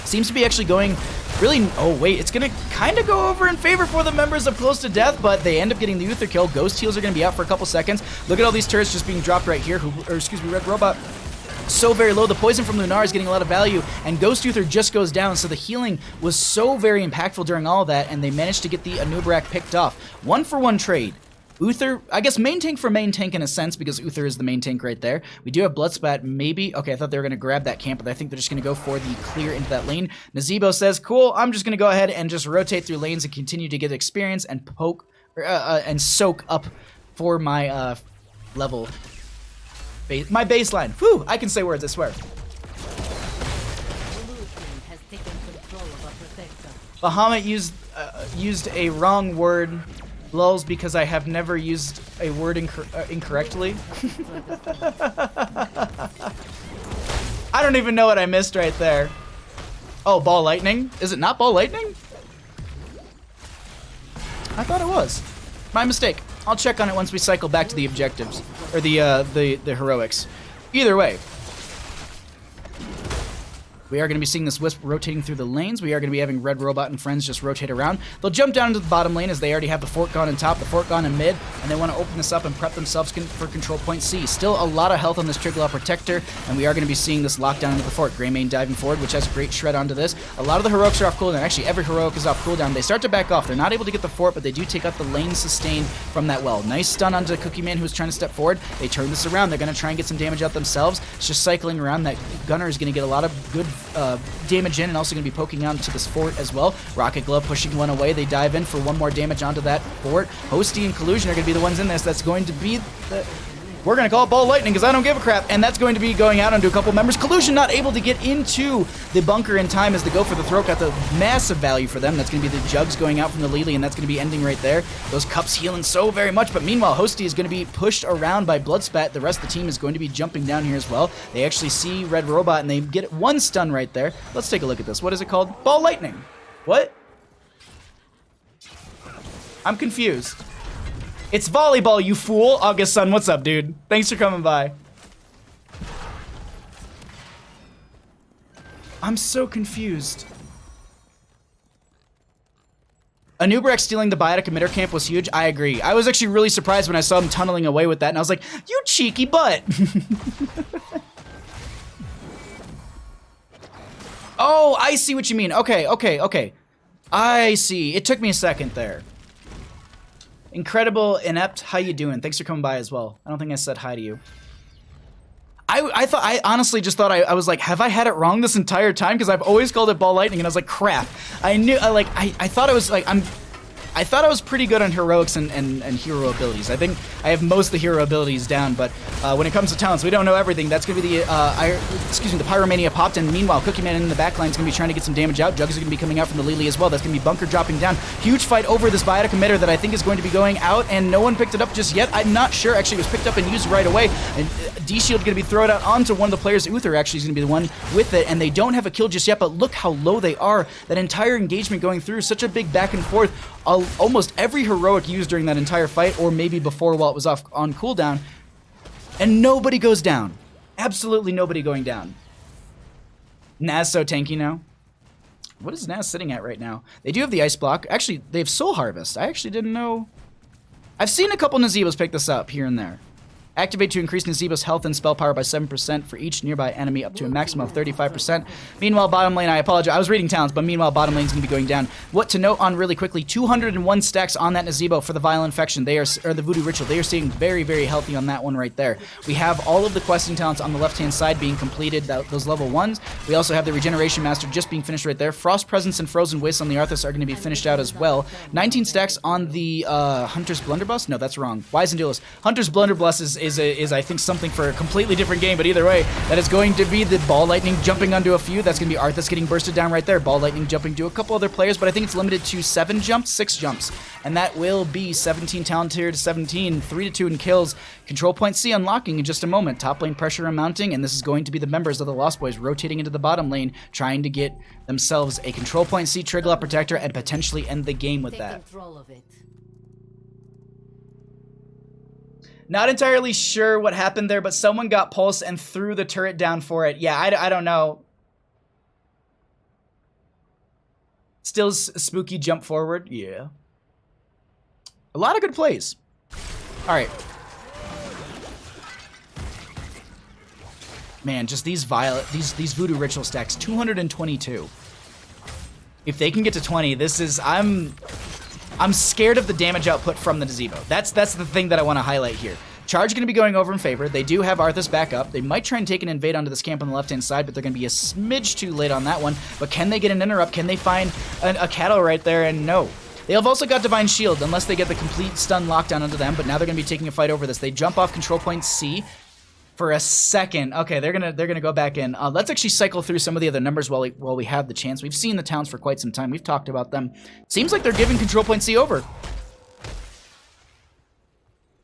Seems to be actually going really... Oh, wait. It's going to kind of go over in favor for the members of Close to Death, but they end up getting the Uther kill. Ghost heals are going to be out for a couple seconds. Look at all these turrets just being dropped right here. Red Robot. So very low. The poison from Lunar is getting a lot of value, and Ghost Uther just goes down, so the healing was so very impactful during all of that, and they managed to get the Anub'arak picked off. 1-for-1 trade. Uther, I guess main tank for main tank in a sense, because Uther is the main tank right there. We do have Bloodspat, maybe. Okay, I thought they were going to grab that camp, but I think they're just going to go for the clear into that lane. Nazebo says, cool, I'm just going to go ahead and just rotate through lanes and continue to get experience and poke, and soak up for my level, my baseline. Whew, I can say words, I swear. Bahamut used a wrong word. Lulz, because I have never used a word incorrectly. I don't even know what I missed right there. Oh, Ball Lightning? Is it not Ball Lightning? I thought it was. My mistake. I'll check on it once we cycle back to the objectives. Or the heroics. Either way. We are going to be seeing this Wisp rotating through the lanes. We are going to be having Red Robot and friends just rotate around. They'll jump down into the bottom lane as they already have the Fort gone in top, the Fort gone in mid, and they want to open this up and prep themselves for control point C. Still a lot of health on this Triglaw Protector, and we are going to be seeing this lockdown into the Fort. Greymane diving forward, which has a great shred onto this. A lot of the heroics are off cooldown. Actually, every heroic is off cooldown. They start to back off. They're not able to get the Fort, but they do take out the lane sustain from that well. Nice stun onto Cookie Man, who's trying to step forward. They turn this around. They're going to try and get some damage out themselves. It's just cycling around. That Gunner is going to get a lot of good damage in, and also going to be poking onto this Fort as well. Rocket Glove pushing one away. They dive in for one more damage onto that Fort. Hosty and Collusion are going to be the ones in this. That's going to be the... We're going to call it Ball Lightning because I don't give a crap. And that's going to be going out onto a couple members. Collusion not able to get into the bunker in time as they go for the throat. Got the massive value for them. That's going to be the jugs going out from the Lily, and that's going to be ending right there. Those cups healing so very much. But meanwhile, Hosty is going to be pushed around by Bloodspat. The rest of the team is going to be jumping down here as well. They actually see Red Robot, and they get one stun right there. Let's take a look at this. What is it called? Ball Lightning. What? I'm confused. It's volleyball, you fool. August Sun, what's up, dude? Thanks for coming by. I'm so confused. Anubarex stealing the Biotic emitter camp was huge. I agree. I was actually really surprised when I saw him tunneling away with that, and I was like, you cheeky butt. Oh, I see what you mean. Okay. I see. It took me a second there. Incredible Inept, how you doing? Thanks for coming by as well. I don't think I said hi to you. I honestly just thought I was like, have I had it wrong this entire time? Because I've always called it Ball Lightning, and I was like, crap. I thought I was like, I thought I was pretty good on heroics and hero abilities. I think I have most of the hero abilities down, but when it comes to talents, we don't know everything. That's going to be the Pyromania popped, and meanwhile, Cookie Man in the back line is going to be trying to get some damage out. Jugs is going to be coming out from the Lily as well. That's going to be Bunker dropping down. Huge fight over this Biotic emitter that I think is going to be going out, and no one picked it up just yet. I'm not sure. Actually, it was picked up and used right away. And D-Shield going to be thrown out onto one of the players. Uther actually is going to be the one with it, and they don't have a kill just yet, but look how low they are. That entire engagement going through, such a big back and forth. Almost every heroic used during that entire fight, or maybe before while it was off on cooldown, and nobody goes down. Absolutely nobody going down. Naz so tanky now. What is Naz sitting at right now? They do have the Ice Block. Actually, they have Soul Harvest. I actually didn't know. I've seen a couple Nazebos pick this up here and there. Activate to increase Nazebo's health and spell power by 7% for each nearby enemy up to a maximum of 35%. Meanwhile, bottom lane, I apologize. I was reading talents, but meanwhile, bottom lane's going to be going down. What to note on really quickly, 201 stacks on that Nazebo for the Vile Infection. They are, or the Voodoo Ritual. They are staying very, very healthy on that one right there. We have all of the questing talents on the left-hand side being completed, those level 1s. We also have the Regeneration Master just being finished right there. Frost Presence and Frozen Waste on the Arthas are going to be finished out as well. 19 stacks on the Hunter's Blunderbuss? No, that's wrong. Wise and Duelist. Hunter's Blunderbuss is I think, something for a completely different game, but either way, that is going to be the Ball Lightning jumping onto a few. That's going to be Arthas getting bursted down right there. Ball Lightning jumping to a couple other players, but I think it's limited to 6 jumps, and that will be 17 talent tier to 17, 3-2 in kills. Control point C unlocking in just a moment. Top lane pressure mounting, and this is going to be the members of the Lost Boys rotating into the bottom lane, trying to get themselves a Control point C Triglav Protector and potentially end the game with that. Control of it. Not entirely sure what happened there, but someone got pulse and threw the turret down for it. Yeah, I don't know. Still spooky jump forward. Yeah. A lot of good plays. All right. Man, just these Voodoo Ritual stacks, 222. If they can get to 20, this is... I'm scared of the damage output from the Nazebo. That's the thing that I want to highlight here. Charge going to be going over in favor. They do have Arthas back up. They might try and take an invade onto this camp on the left-hand side, but they're going to be a smidge too late on that one. But can they get an interrupt? Can they find a cattle right there? And no. They have also got Divine Shield, unless they get the complete stun lockdown onto them, but now they're going to be taking a fight over this. They jump off control point C for a second. Okay, they're gonna go back in. Let's actually cycle through some of the other numbers while we have the chance. We've seen the towns for quite some time. We've talked about them. Seems like they're giving control point C over.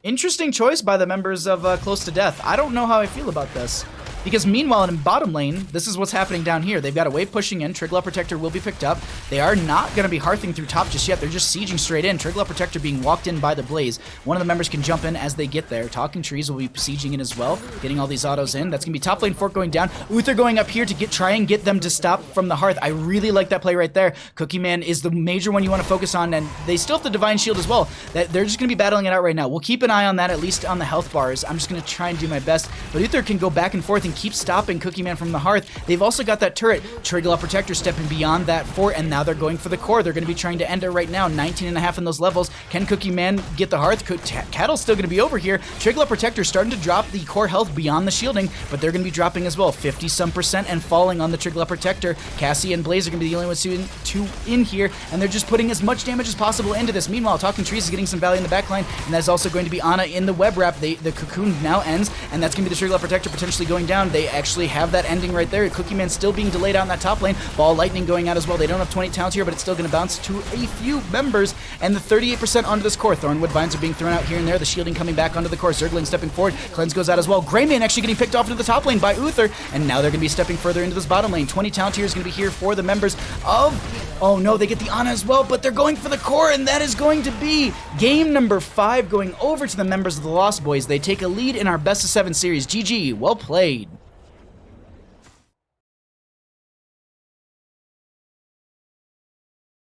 Interesting choice by the members of Close to Death. I don't know how I feel about this. Because meanwhile, in bottom lane, this is what's happening down here. They've got a wave pushing in. Triglav Protector will be picked up. They are not going to be hearthing through top just yet. They're just sieging straight in. Triglav Protector being walked in by the Blaze. One of the members can jump in as they get there. Talking Trees will be sieging in as well, getting all these autos in. That's going to be top lane fork going down. Uther going up here to try and get them to stop from the hearth. I really like that play right there. Cookie Man is the major one you want to focus on, and they still have the Divine Shield as well. They're just going to be battling it out right now. We'll keep an eye on that, at least on the health bars. I'm just going to try and do my best. But Uther can go back and forth and keep stopping Cookie Man from the hearth. They've also got that turret. Trigla Protector stepping beyond that fort, and now they're going for the core. They're going to be trying to end it right now. 19.5 in those levels. Can Cookie Man get the hearth? Cattle's still going to be over here. Trigla Protector starting to drop the core health beyond the shielding, but they're going to be dropping as well. 50-some% and falling on the Trigla Protector. Cassie and Blaze are going to be the only ones two in here, and they're just putting as much damage as possible into this. Meanwhile, Talking Trees is getting some value in the backline, and that's also going to be Ana in the web wrap. The cocoon now ends, and that's going to be the Trigla Protector potentially going down. They actually have that ending right there. Cookie Man still being delayed out in that top lane. Ball Lightning going out as well. They don't have 20 talents here, but it's still going to bounce to a few members, and the 38% onto this core. Thornwood Vines are being thrown out here and there. The shielding coming back onto the core. Zergling stepping forward. Cleanse goes out as well. Greymane actually getting picked off into the top lane by Uther, and now they're going to be stepping further into this bottom lane. 20 talent here is going to be here for the members of... Oh no, they get the Ana as well, but they're going for the core, and that is going to be game number 5 going over to the members of the Lost Boys. They take a lead in our best of 7 series. GG, well played.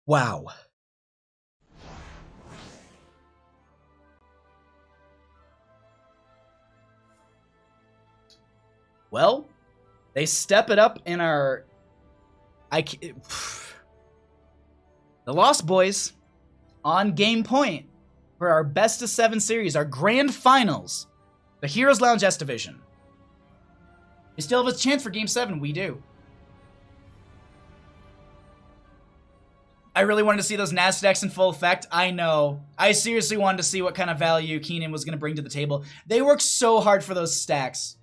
Wow. Well, they step it up in our... The Lost Boys on game point for our best of 7 series, our grand finals, the Heroes Lounge S Division. We still have a chance for game 7, we do. I really wanted to see those Nasdaqs in full effect. I know. I seriously wanted to see what kind of value Keenan was going to bring to the table. They worked so hard for those stacks.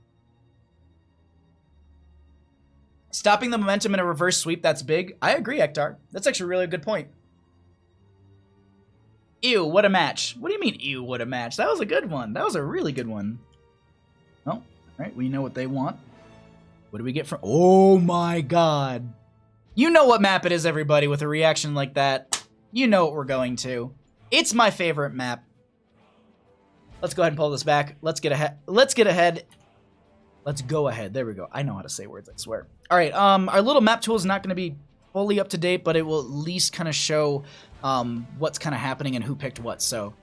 Stopping the momentum in a reverse sweep, that's big. I agree, Ektar. That's actually a really good point. Ew, what a match. What do you mean, ew, what a match? That was a good one. That was a really good one. Oh, right, we know what they want. What do we get from... Oh my god. You know what map it is, everybody, with a reaction like that. You know what we're going to. It's my favorite map. Let's go ahead and pull this back. Let's get ahead. Let's get ahead. Let's go ahead. There we go. I know how to say words, I swear. All right, our little map tool is not going to be fully up to date, but it will at least kind of show what's kind of happening and who picked what. So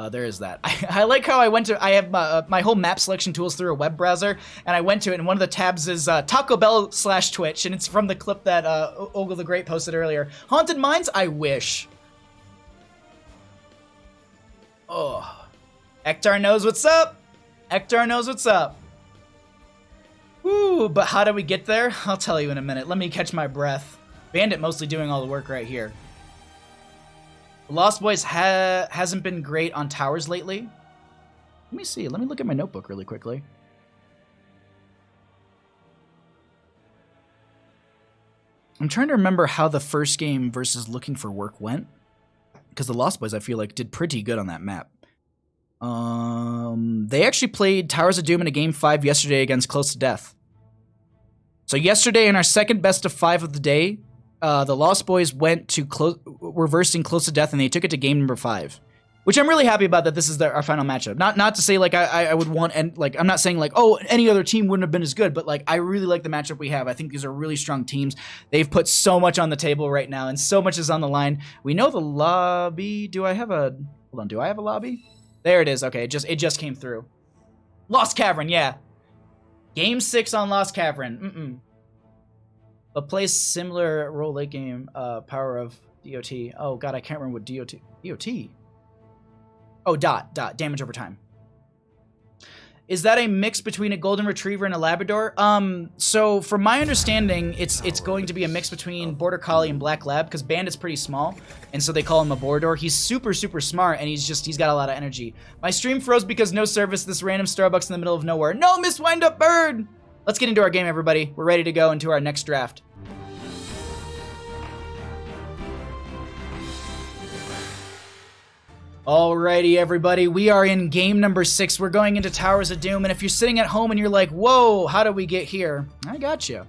there is that. I like how I went to, I have my whole map selection tools through a web browser, and I went to it, and one of the tabs is Taco Bell /Twitch, and it's from the clip that Ogle the Great posted earlier. Haunted Mines? I wish. Oh. Ektar knows what's up. Ektar knows what's up. Ooh, but how do we get there? I'll tell you in a minute. Let me catch my breath. Bandit mostly doing all the work right here. Lost Boys hasn't been great on towers lately. Let me see. Let me look at my notebook really quickly. I'm trying to remember how the first game versus Looking for Work went. Because the Lost Boys, I feel like, did pretty good on that map. They actually played Towers of Doom in a game 5 yesterday against Close to Death. So yesterday, in our second best of 5 of the day, the Lost Boys went to reversing Close to Death, and they took it to game number 5, which I'm really happy about. That this is our final matchup. Not to say like I would want, and like I'm not saying like, oh, any other team wouldn't have been as good, but like I really like the matchup we have. I think these are really strong teams. They've put so much on the table right now, and so much is on the line. We know the lobby. Do I have a lobby? There it is. Okay, it just came through. Lost Cavern, yeah. Game 6 on Lost Cavern. A place similar role late game, power of DOT. Oh god, I can't remember what DOT. Oh, dot, damage over time. Is that a mix between a golden retriever and a Labrador? So from my understanding, it's going to be a mix between Border Collie and Black Lab, because Bandit's pretty small, and so they call him a Borador. He's super, super smart, and he's got a lot of energy. My stream froze because no service, this random Starbucks in the middle of nowhere. No, Miss Wind Up Bird! Let's get into our game, everybody. We're ready to go into our next draft. Alrighty, everybody, we are in game number 6. We're going into Towers of Doom, and if you're sitting at home and you're like, whoa, how did we get here? I got you.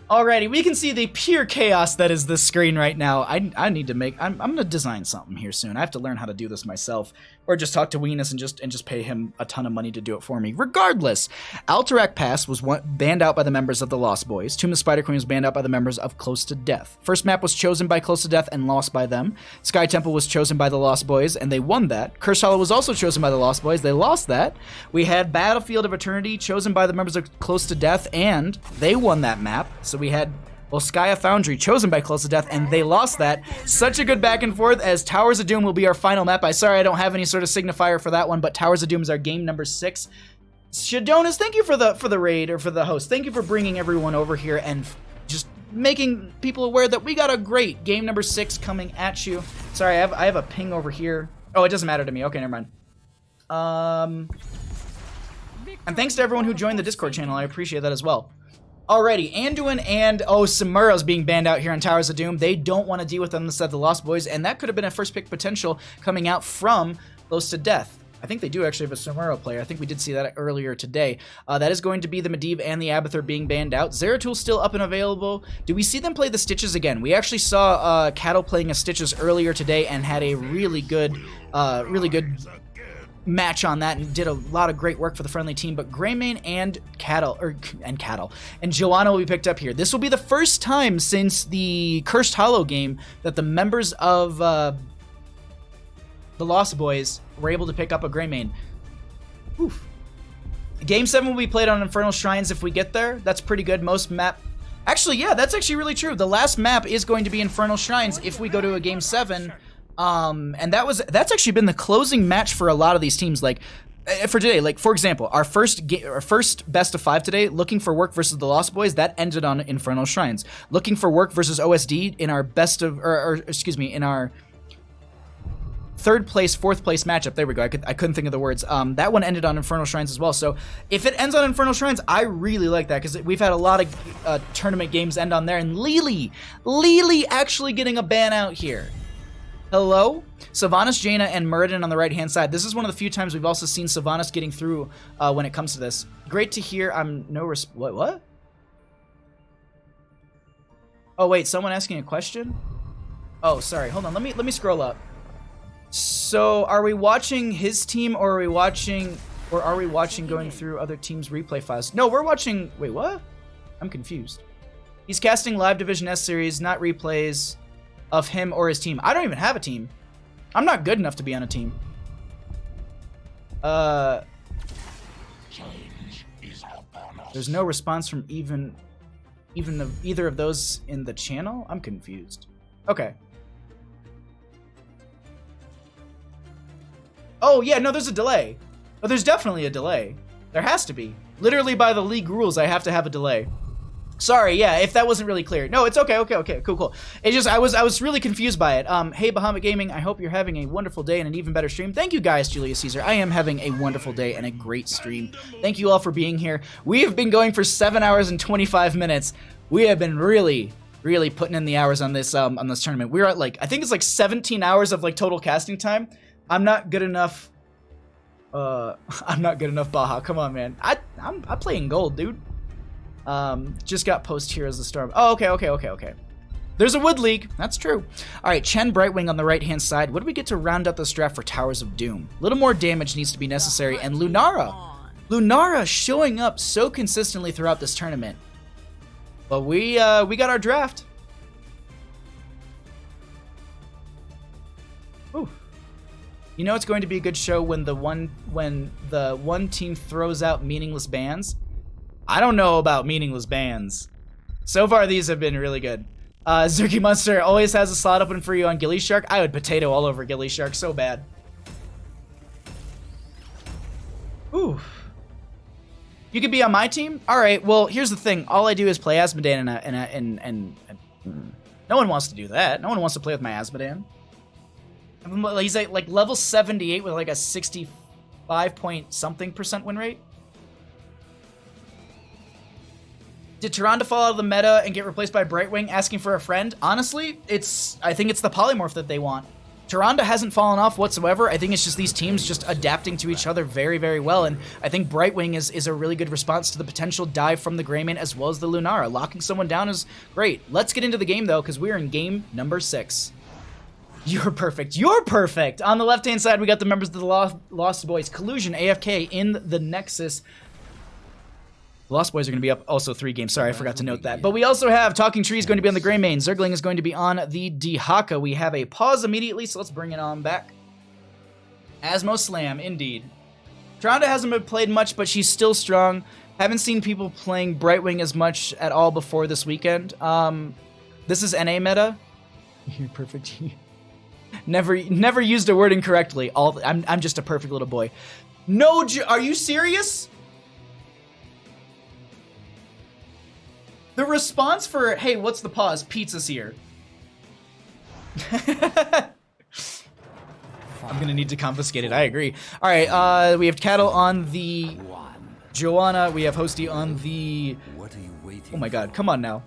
Alrighty, we can see the pure chaos that is this screen right now. I need to make, I'm gonna design something here soon. I have to learn how to do this myself. or just talk to Weenus and just pay him a ton of money to do it for me. Regardless, Alterac Pass was banned out by the members of the Lost Boys. Tomb of Spider Queen was banned out by the members of Close to Death. First map was chosen by Close to Death and lost by them. Sky Temple was chosen by the Lost Boys, and they won that. Cursed Hollow was also chosen by the Lost Boys. They lost that. We had Battlefield of Eternity chosen by the members of Close to Death, and they won that map. So we had Volskaya Foundry chosen by Close to Death, and they lost that. Such a good back and forth, as Towers of Doom will be our final map. Sorry I don't have any sort of signifier for that one, but Towers of Doom is our game number 6. Shadonas, thank you for the raid, or for the host. Thank you for bringing everyone over here and just making people aware that we got a great game number 6 coming at you. Sorry, I have a ping over here. Oh, it doesn't matter to me. Okay, never mind. And thanks to everyone who joined the Discord channel. I appreciate that as well. Alrighty, Anduin and Samura's being banned out here on Towers of Doom. They don't want to deal with them instead of the Lost Boys, and that could have been a first pick potential coming out from Close to Death. I think they do actually have a Samura player. I think we did see that earlier today. That is going to be the Medivh and the Abathur being banned out. Zeratul still up and available. Do we see them play the Stitches again? We actually saw Cattle playing a Stitches earlier today and had a really good match on that and did a lot of great work for the friendly team. But Greymane and Joanna will be picked up here. This will be the first time since the Cursed Hollow game that the members of the Lost Boys were able to pick up a Greymane. Oof. Game 7 will be played on Infernal Shrines if we get there. That's pretty good. Most map... Actually, yeah, that's actually really true. The last map is going to be Infernal Shrines if we go to a Game 7. And that's actually been the closing match for a lot of these teams. Like for today, like for example, our first best of 5 today, Looking for Work versus the Lost Boys, that ended on Infernal Shrines. Looking for Work versus OSD in our in our third place, fourth place matchup. There we go. I couldn't think of the words. That one ended on Infernal Shrines as well. So if it ends on Infernal Shrines, I really like that because we've had a lot of tournament games end on there. And Lily actually getting a ban out here. Hello? Sylvanas, Jaina, and Muradin on the right-hand side. This is one of the few times we've also seen Sylvanas getting through when it comes to this. Great to hear. What? Oh, wait. Someone asking a question? Oh, sorry. Hold on. Let me scroll up. So, are we watching his team, or are we watching going through other teams' replay files? No, we're watching... Wait, what? I'm confused. He's casting live Division S series, not replays of him or his team. I don't even have a team. I'm not good enough to be on a team. There's no response from even either of those in the channel? I'm confused. Okay. Oh, yeah, no, there's a delay. Oh, there's definitely a delay. There has to be. Literally by the league rules, I have to have a delay. Sorry, yeah, if that wasn't really clear. No, it's okay, cool. It just, I was really confused by it. Hey, Bahamut Gaming, I hope you're having a wonderful day and an even better stream. Thank you guys, Julius Caesar. I am having a wonderful day and a great stream. Thank you all for being here. We have been going for 7 hours and 25 minutes. We have been really putting in the hours on this tournament. We're at I think it's 17 hours of total casting time. I'm not good enough. I'm not good enough, Baha. Come on, man. I'm playing gold, dude. Just got post Heroes of the Storm. Oh, okay. There's a Wood League. That's true. All right, Chen Brightwing on the right-hand side. What do we get to round out this draft for Towers of Doom? A little more damage needs to be necessary. And Lunara showing up so consistently throughout this tournament. But we got our draft. Ooh. You know it's going to be a good show when the one team throws out meaningless bans. I don't know about meaningless bans. So far, these have been really good. Zerky Monster always has a slot open for you on Ghillie Shark. I would potato all over Ghillie Shark so bad. Ooh. You could be on my team? Alright, well, here's the thing. All I do is play Asmodan and no one wants to do that. No one wants to play with my Asmodan. He's like level 78 with a 65 point something% win rate. Did Tyrande fall out of the meta and get replaced by Brightwing asking for a friend? Honestly, I think it's the polymorph that they want. Tyrande hasn't fallen off whatsoever. I think it's just these teams just adapting to each other very, very well. And I think Brightwing is a really good response to the potential dive from the Greymane as well as the Lunara. Locking someone down is great. Let's get into the game, though, because we're in game number 6. You're perfect. You're perfect. On the left-hand side, we got the members of the Lost Boys. Collusion, AFK in the Nexus. The Lost Boys are going to be up also 3 games. Sorry, I forgot to note that. But we also have Talking Tree is going to be on the Grey Mane. Zergling is going to be on the Dehaka. We have a pause immediately, so let's bring it on back. Asmo Slam, indeed. Tronda hasn't been played much, but she's still strong. Haven't seen people playing Brightwing as much at all before this weekend. This is NA meta. You're perfect. Never used a word incorrectly. I'm just a perfect little boy. No, are you serious? The response for, hey, what's the pause? Pizza's here. I'm gonna need to confiscate it. I agree. All right, we have Cattle on the Joanna. We have Hosty on the. What are you waiting? Oh my God! Come on now.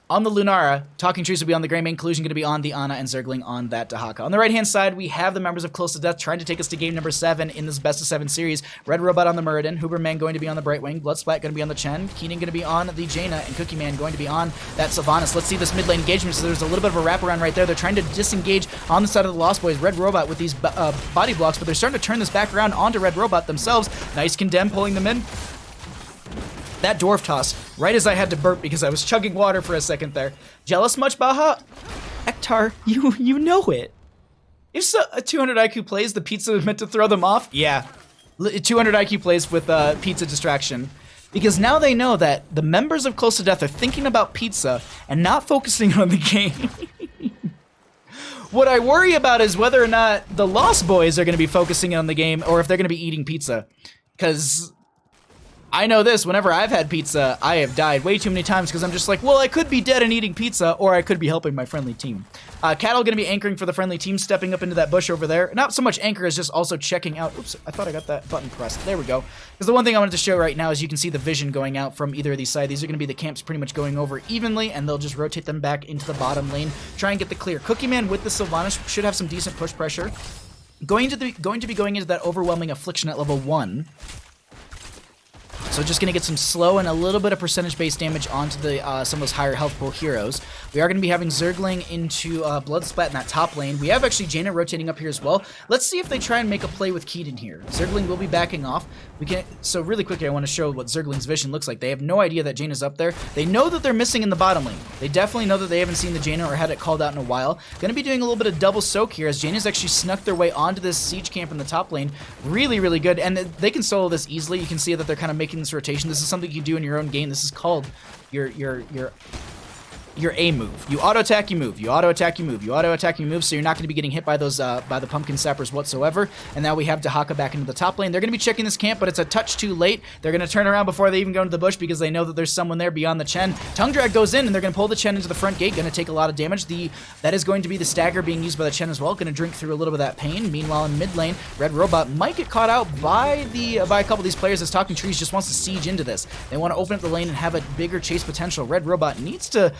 On the Lunara, Talking Trees will be on the Grey Mane, Collusion going to be on the Ana, and Zergling on that Dehaka. On the right-hand side, we have the members of Close to Death trying to take us to game number 7 in this best of 7 series. Red Robot on the Muradin, Huberman going to be on the Brightwing, Bloodsplat going to be on the Chen, Keenan going to be on the Jaina, and Cookie Man going to be on that Sylvanas. Let's see this mid-lane engagement. So there's a little bit of a wraparound right there. They're trying to disengage on the side of the Lost Boys. Red Robot with these body blocks, but they're starting to turn this back around onto Red Robot themselves. Nice Condemn pulling them in. That dwarf toss, right as I had to burp because I was chugging water for a second there. Jealous much, Baha? Ektar, you know it. If so, a 200 IQ plays, the pizza was meant to throw them off? Yeah. 200 IQ plays with pizza distraction. Because now they know that the members of Close to Death are thinking about pizza and not focusing on the game. What I worry about is whether or not the Lost Boys are going to be focusing on the game or if they're going to be eating pizza. Because I know this, whenever I've had pizza, I have died way too many times because I'm just like, well, I could be dead and eating pizza, or I could be helping my friendly team. Cattle going to be anchoring for the friendly team, stepping up into that bush over there. Not so much anchor as just also checking out. Oops, I thought I got that button pressed. There we go. Because the one thing I wanted to show right now is you can see the vision going out from either of these sides. These are going to be the camps pretty much going over evenly, and they'll just rotate them back into the bottom lane, try and get the clear. Cookie Man with the Sylvanas should have some decent push pressure. Going to be going into that overwhelming affliction at level 1. So just going to get some slow and a little bit of percentage-based damage onto the some of those higher health pool heroes. We are going to be having Zergling into Bloodsplat in that top lane. We have actually Jaina rotating up here as well. Let's see if they try and make a play with Keaton here. Zergling will be backing off. So really quickly, I want to show what Zergling's vision looks like. They have no idea that Jaina's up there. They know that they're missing in the bottom lane. They definitely know that they haven't seen the Jaina or had it called out in a while. Going to be doing a little bit of double soak here as Jaina's actually snuck their way onto this siege camp in the top lane. Really, really good. And they can solo this easily. You can see that they're kind of making this rotation. This is something you do in your own game. This is called your A move. You auto attack, you move. You auto attack, you move. You auto attack, you move. So you're not going to be getting hit by those by the pumpkin sappers whatsoever. And now we have Dehaka back into the top lane. They're going to be checking this camp, but it's a touch too late. They're going to turn around before they even go into the bush because they know that there's someone there beyond the Chen. Tongue Drag goes in, and they're going to pull the Chen into the front gate. Going to take a lot of damage. That is going to be the stagger being used by the Chen as well. Going to drink through a little bit of that pain. Meanwhile, in mid lane, Red Robot might get caught out by a couple of these players as Talking Trees just wants to siege into this. They want to open up the lane and have a bigger chase potential. Red Robot needs to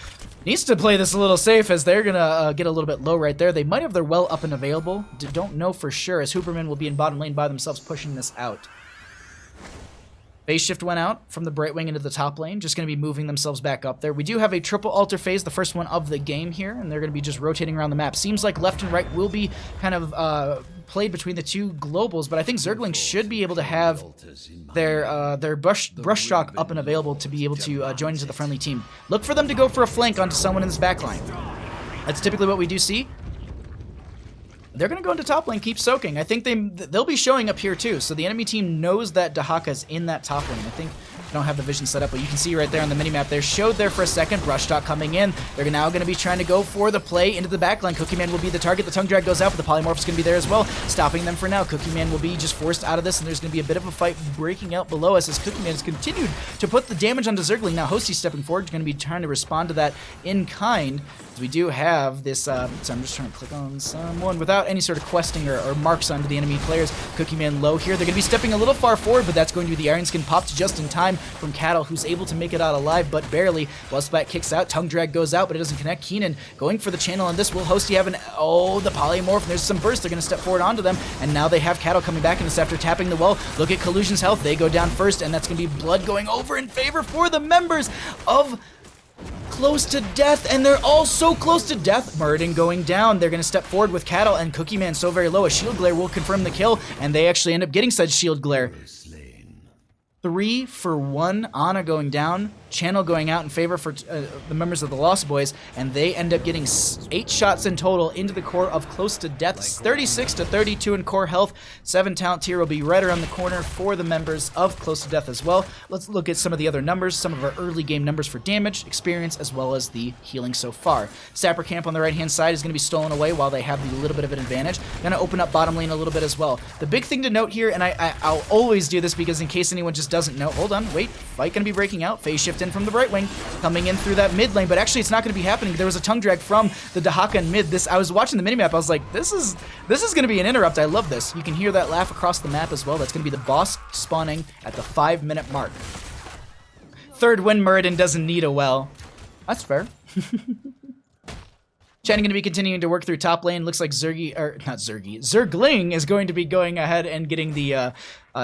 play this a little safe as they're gonna get a little bit low right there. They might have their well up and available. Don't know for sure as Hooperman will be in bottom lane by themselves pushing this out. Phase shift went out from the Brightwing into the top lane, just going to be moving themselves back up there. We do have a triple altar phase, the first one of the game here, and they're going to be just rotating around the map. Seems like left and right will be kind of played between the two globals, but I think Zergling should be able to have their brush shock up and available to be able to join into the friendly team. Look for them to go for a flank onto someone in this backline. That's typically what we do see. They're going to go into top lane, keep soaking. I think they'll be showing up here too, so the enemy team knows that Dehaka's in that top lane. I think I don't have the vision set up, but you can see right there on the minimap there, showed there for a second, Brushstock coming in. They're now going to be trying to go for the play into the backline. Cookie Man will be the target, the Tongue Drag goes out, but the Polymorph is going to be there as well, stopping them for now. Cookie Man will be just forced out of this, and there's going to be a bit of a fight breaking out below us as Cookie Man has continued to put the damage onto Zergling. Now Hosty stepping forward, going to be trying to respond to that in kind. We do have this, so I'm just trying to click on someone without any sort of questing or marks onto the enemy players. Cookie Man low here. They're going to be stepping a little far forward, but that's going to be the Iron Skin popped just in time from Cattle, who's able to make it out alive, but barely. Bloodsplat kicks out. Tongue Drag goes out, but it doesn't connect. Keenan going for the channel on this. Will Hosty have the Polymorph, and there's some burst. They're going to step forward onto them, and now they have Cattle coming back in this after tapping the well. Look at Collusion's health. They go down first, and that's going to be blood going over in favor for the members of close to death, and they're all so close to death. Muradin going down. They're going to step forward with Cattle, and Cookie Man so very low. A shield glare will confirm the kill, and they actually end up getting said shield glare. 3 for 1. Ana going down. Channel going out in favor for the members of the Lost Boys, and they end up getting 8 shots in total into the core of Close to Death. 36 to 32 in core health. 7 talent tier will be right around the corner for the members of Close to Death as well. Let's look at some of the other numbers, some of our early game numbers for damage, experience, as well as the healing so far. Sapper Camp on the right-hand side is going to be stolen away while they have the little bit of an advantage. Going to open up bottom lane a little bit as well. The big thing to note here, and I'll always do this because in case anyone just doesn't know, hold on, wait, fight going to be breaking out. Phase shift in from the right wing, coming in through that mid lane, but actually it's not going to be happening. There was a tongue drag from the Dahaka in mid. I was watching the minimap, I was like, this is going to be an interrupt. I love this. You can hear that laugh across the map as well. That's going to be the boss spawning at the 5-minute mark. Third win, Muradin doesn't need a well. That's fair. Chen going to be continuing to work through top lane. Looks like Zergling is going to be going ahead and getting the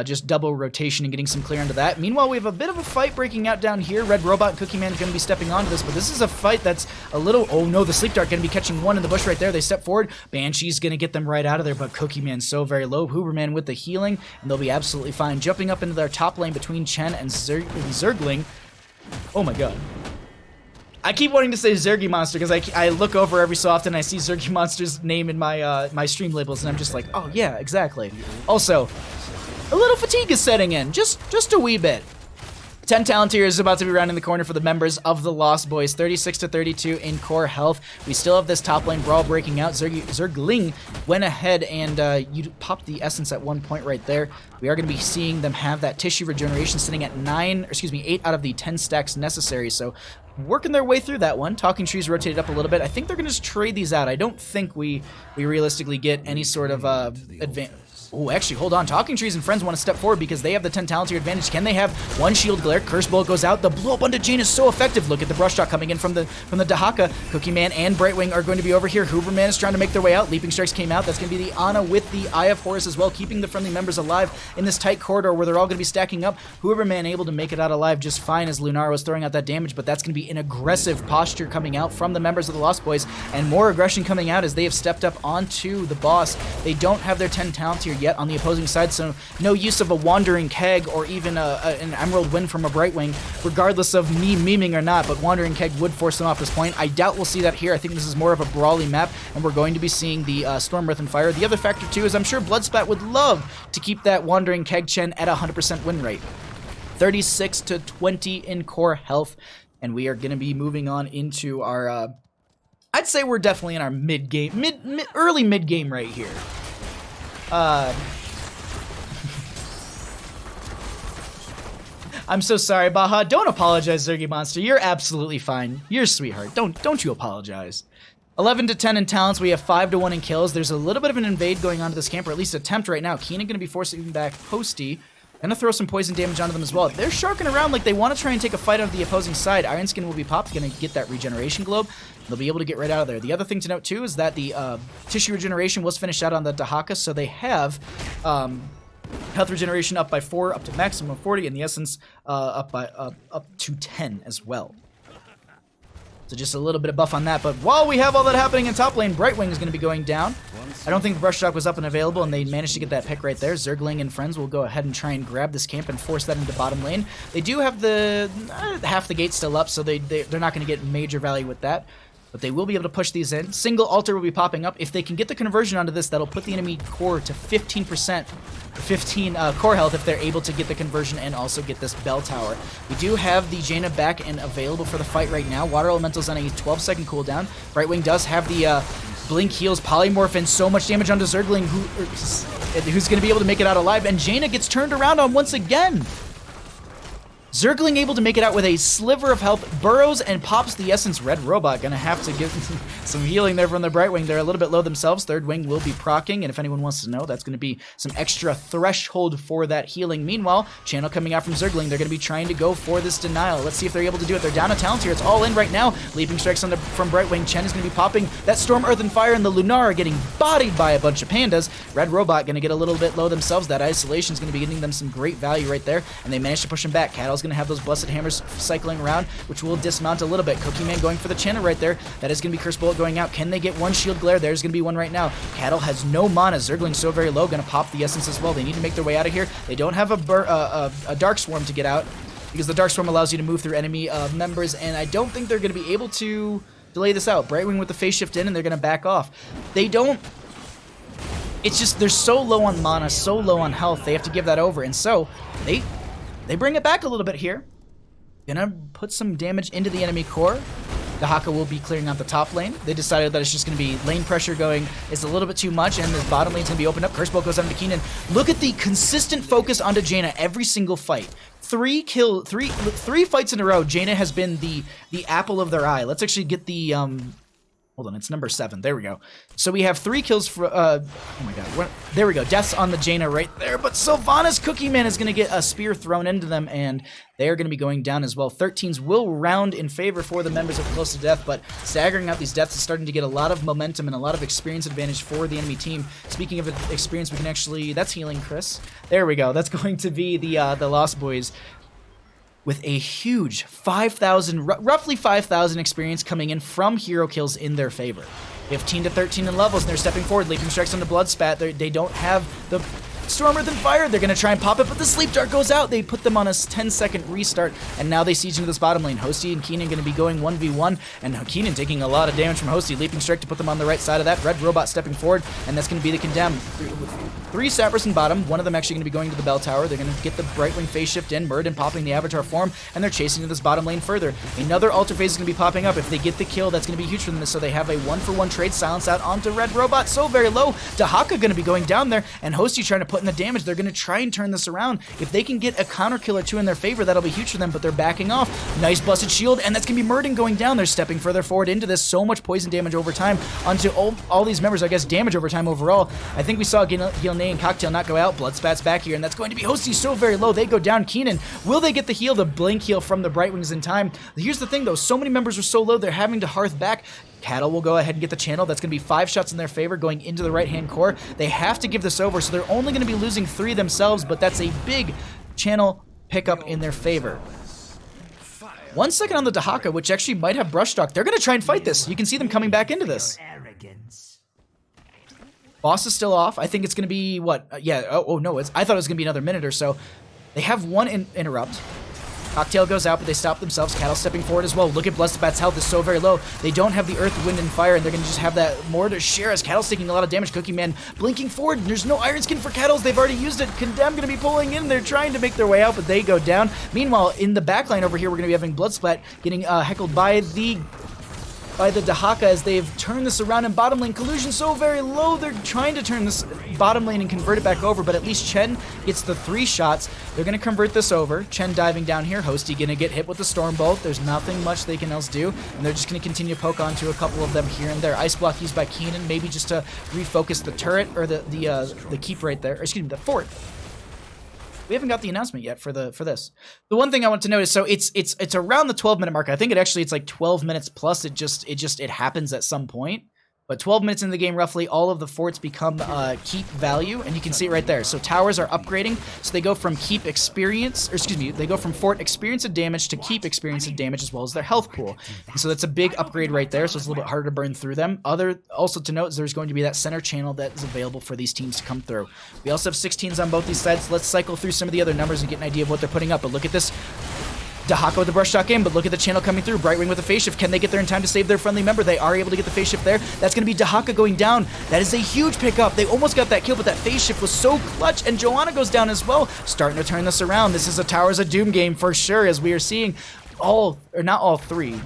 just double rotation and getting some clear into that. Meanwhile, we have a bit of a fight breaking out down here. Red Robot and Cookie Man is going to be stepping onto this, but this is a fight that's a little... Oh no, the Sleep Dart going to be catching one in the bush right there. They step forward. Banshee's going to get them right out of there, but Cookie Man's so very low. Huberman with the healing, and they'll be absolutely fine. Jumping up into their top lane between Chen and Zergling. Oh my god. I keep wanting to say Zergy Monster because I look over every so often and I see Zergy Monster's name in my my stream labels and I'm just like, oh yeah, exactly. Also, a little fatigue is setting in, just a wee bit. 10 talent tier is about to be rounding the corner for the members of the Lost Boys. 36 to 32 in core health. We still have this top lane brawl breaking out. Zergling went ahead and you popped the essence at one point right there. We are going to be seeing them have that tissue regeneration sitting at 8 out of the 10 stacks necessary. So working their way through that one. Talking Trees rotated up a little bit. I think they're going to just trade these out. I don't think we realistically get any sort of advantage. Oh, actually, hold on. Talking Trees and friends want to step forward because they have the 10 talent tier advantage. Can they have one shield glare? Curse Bolt goes out. The blow up onto Jane is so effective. Look at the brush shot coming in from the Dahaka. Cookie Man and Brightwing are going to be over here. Huberman is trying to make their way out. Leaping Strikes came out. That's going to be the Ana with the Eye of Horus as well, keeping the friendly members alive in this tight corridor where they're all going to be stacking up. Huberman able to make it out alive just fine as Lunar was throwing out that damage, but that's going to be an aggressive posture coming out from the members of the Lost Boys, and more aggression coming out as they have stepped up onto the boss. They don't have their 10 talent tier yet on the opposing side, so no use of a Wandering Keg or even an Emerald Wind from a Brightwing, regardless of me memeing or not, but Wandering Keg would force them off this point. I doubt we'll see that here. I think this is more of a brawly map, and we're going to be seeing the Storm Earth and Fire. The other factor, too, is I'm sure Bloodspat would love to keep that Wandering Keg Chen at 100% win rate. 36 to 20 in core health, and we are going to be moving on into our... I'd say we're definitely in our mid-game, early mid-game right here. I'm so sorry, Baha. Don't apologize, Zergy Monster. You're absolutely fine. You're a sweetheart. Don't you apologize. 11 to 10 in talents. We have 5 to 1 in kills. There's a little bit of an invade going on to this camp, or at least attempt right now. Keenan going to be forcing back Posty. Gonna throw some poison damage onto them as well. They're sharking around like they want to try and take a fight on the opposing side. Iron Skin will be popped. Gonna get that regeneration globe. They'll be able to get right out of there. The other thing to note too is that the tissue regeneration was finished out on the Dahaka, so they have health regeneration up by 4, up to maximum 40, and the essence up to 10 as well. So just a little bit of buff on that. But while we have all that happening in top lane, Brightwing is going to be going down. I don't think the Brush Shock was up and available, and they managed to get that pick right there. Zergling and friends will go ahead and try and grab this camp and force that into bottom lane. They do have the half the gate still up, so they're not going to get major value with that. But they will be able to push these in. Single altar will be popping up. If they can get the conversion onto this, that'll put the enemy core to 15%, 15 core health if they're able to get the conversion and also get this bell tower. We do have the Jaina back and available for the fight right now. Water Elemental's on a 12-second cooldown. Brightwing does have the Blink heals, Polymorph, and so much damage onto Zergling, who's going to be able to make it out alive. And Jaina gets turned around on once again. Zergling able to make it out with a sliver of health, burrows and pops the essence. Red Robot gonna have to get some healing there from the Brightwing. They're a little bit low themselves. Third Wing will be proccing, and if anyone wants to know, that's gonna be some extra threshold for that healing. Meanwhile, Channel coming out from Zergling. They're gonna be trying to go for this denial. Let's see if they're able to do it. They're down a talent here. It's all in right now. Leaping Strikes from Brightwing. Chen is gonna be popping that Storm, Earth, and Fire, and the Lunar are getting bodied by a bunch of pandas. Red Robot gonna get a little bit low themselves. That isolation is gonna be getting them some great value right there, and they managed to push him back. Cattle's going to have those Blessed Hammers cycling around, which will dismount a little bit. Cookie Man going for the channel right there. That is going to be Curse Bullet going out. Can they get one Shield Glare? There's going to be one right now. Cattle has no mana. Zergling so very low, going to pop the Essence as well. They need to make their way out of here. They don't have a Dark Swarm to get out, because the Dark Swarm allows you to move through enemy members, and I don't think they're going to be able to delay this out. Brightwing with the phase shift in, and they're going to back off. They don't... It's just, they're so low on mana, so low on health, they have to give that over, and so they bring it back a little bit here. Gonna put some damage into the enemy core. Dahaka will be clearing out the top lane. They decided that it's just going to be lane pressure going. It's a little bit too much, and this bottom lane's going to be opened up. Curse Bolt goes on to Keenan. Look at the consistent focus onto Jaina every single fight. Three fights in a row, Jaina has been the apple of their eye. Let's actually get the... Hold on, it's number 7. There we go. So we have 3 kills for, oh my god, there we go. Deaths on the Jaina right there, but Sylvanas Cookie Man is going to get a spear thrown into them, and they're going to be going down as well. 13s will round in favor for the members of Close to Death, but staggering out these deaths is starting to get a lot of momentum and a lot of experience advantage for the enemy team. Speaking of experience, we can actually, that's healing Chris. There we go. That's going to be the Lost Boys, with a huge 5,000, roughly 5,000 experience coming in from hero kills in their favor. 15 to 13 in levels, and they're stepping forward. Leaping Strikes onto Bloodspat. They don't have the Storm Earth and Fire. They're going to try and pop it, but the Sleep Dart goes out. They put them on a 10-second restart, and now they siege into this bottom lane. Hosty and Keenan going to be going 1v1, and Keenan taking a lot of damage from Hosty. Leaping Strike to put them on the right side of that. Red Robot stepping forward, and that's going to be the Condemn. 3 Sappers in bottom, one of them actually going to be going to the Bell Tower. They're going to get the Brightwing phase shift in, Muradin popping the Avatar form, and they're chasing to this bottom lane further. Another Altar phase is going to be popping up. If they get the kill, that's going to be huge for them, so they have a 1-for-1 trade silence out onto Red Robot, so very low. Dahaka going to be going down there, and Hosty trying to put in the damage. They're going to try and turn this around. If they can get a counter kill or 2 in their favor, that'll be huge for them, but they're backing off. Nice Blessed Shield, and that's going to be Muradin going down. They're stepping further forward into this. So much poison damage over time onto all these members, I guess damage over time overall. I think we saw Gilney and Cocktail not go out. Bloodspat's back here, and that's going to be Hosty so very low. They go down. Keenan, will they get the heal? The blink heal from the Brightwings in time. Here's the thing though, so many members are so low, they're having to hearth back. Cattle will go ahead and get the channel. That's going to be 5 shots in their favor going into the right-hand core. They have to give this over, so they're only going to be losing 3 themselves, but that's a big channel pickup in their favor. 1 second on the Dahaka, which actually might have Brush Talk. They're going to try and fight this. You can see them coming back into this. Boss is still off. I think it's going to be, what? Oh no, I thought it was going to be another minute or so. They have 1 interrupt. Cocktail goes out, but they stop themselves. Cattle stepping forward as well. Look at Bloodspat's health is so very low. They don't have the Earth, Wind, and Fire, and they're going to just have that more to share as Cattle's taking a lot of damage. Cookie Man blinking forward. There's no Iron Skin for Cattles. They've already used it. Condemn going to be pulling in. They're trying to make their way out, but they go down. Meanwhile, in the backline over here, we're going to be having Bloodsplat getting heckled by the Dahaka as they've turned this around, and bottom lane collusion so very low. They're trying to turn this bottom lane and convert it back over, but at least Chen gets the 3 shots. They're going to convert this over. Chen diving down here. Hosty going to get hit with the Storm Bolt. There's nothing much they can else do, and they're just going to continue to poke onto a couple of them here and there. Ice Block used by Keenan, maybe just to refocus the turret, or the keep right there, or excuse me, the fort. We haven't got the announcement yet for this. The one thing I want to notice, so it's around the 12-minute mark. I think it's like 12 minutes plus. It happens at some point. But 12 minutes in the game, roughly, all of the forts become keep value, and you can see it right there. So towers are upgrading, so they go from keep experience, or excuse me, they go from fort experience of damage to keep experience of damage, as well as their health pool. And so that's a big upgrade right there, so it's a little bit harder to burn through them. Also to note is there's going to be that center channel that is available for these teams to come through. We also have 16s on both these sides. Let's cycle through some of the other numbers and get an idea of what they're putting up. But look at this. Dahaka with the brush shot in, but look at the channel coming through. Brightwing with the phase shift. Can they get there in time to save their friendly member? They are able to get the phase shift there. That's going to be Dahaka going down. That is a huge pickup. They almost got that kill, but that phase shift was so clutch, and Joanna goes down as well. Starting to turn this around. This is a Towers of Doom game for sure, as we are seeing not all 3.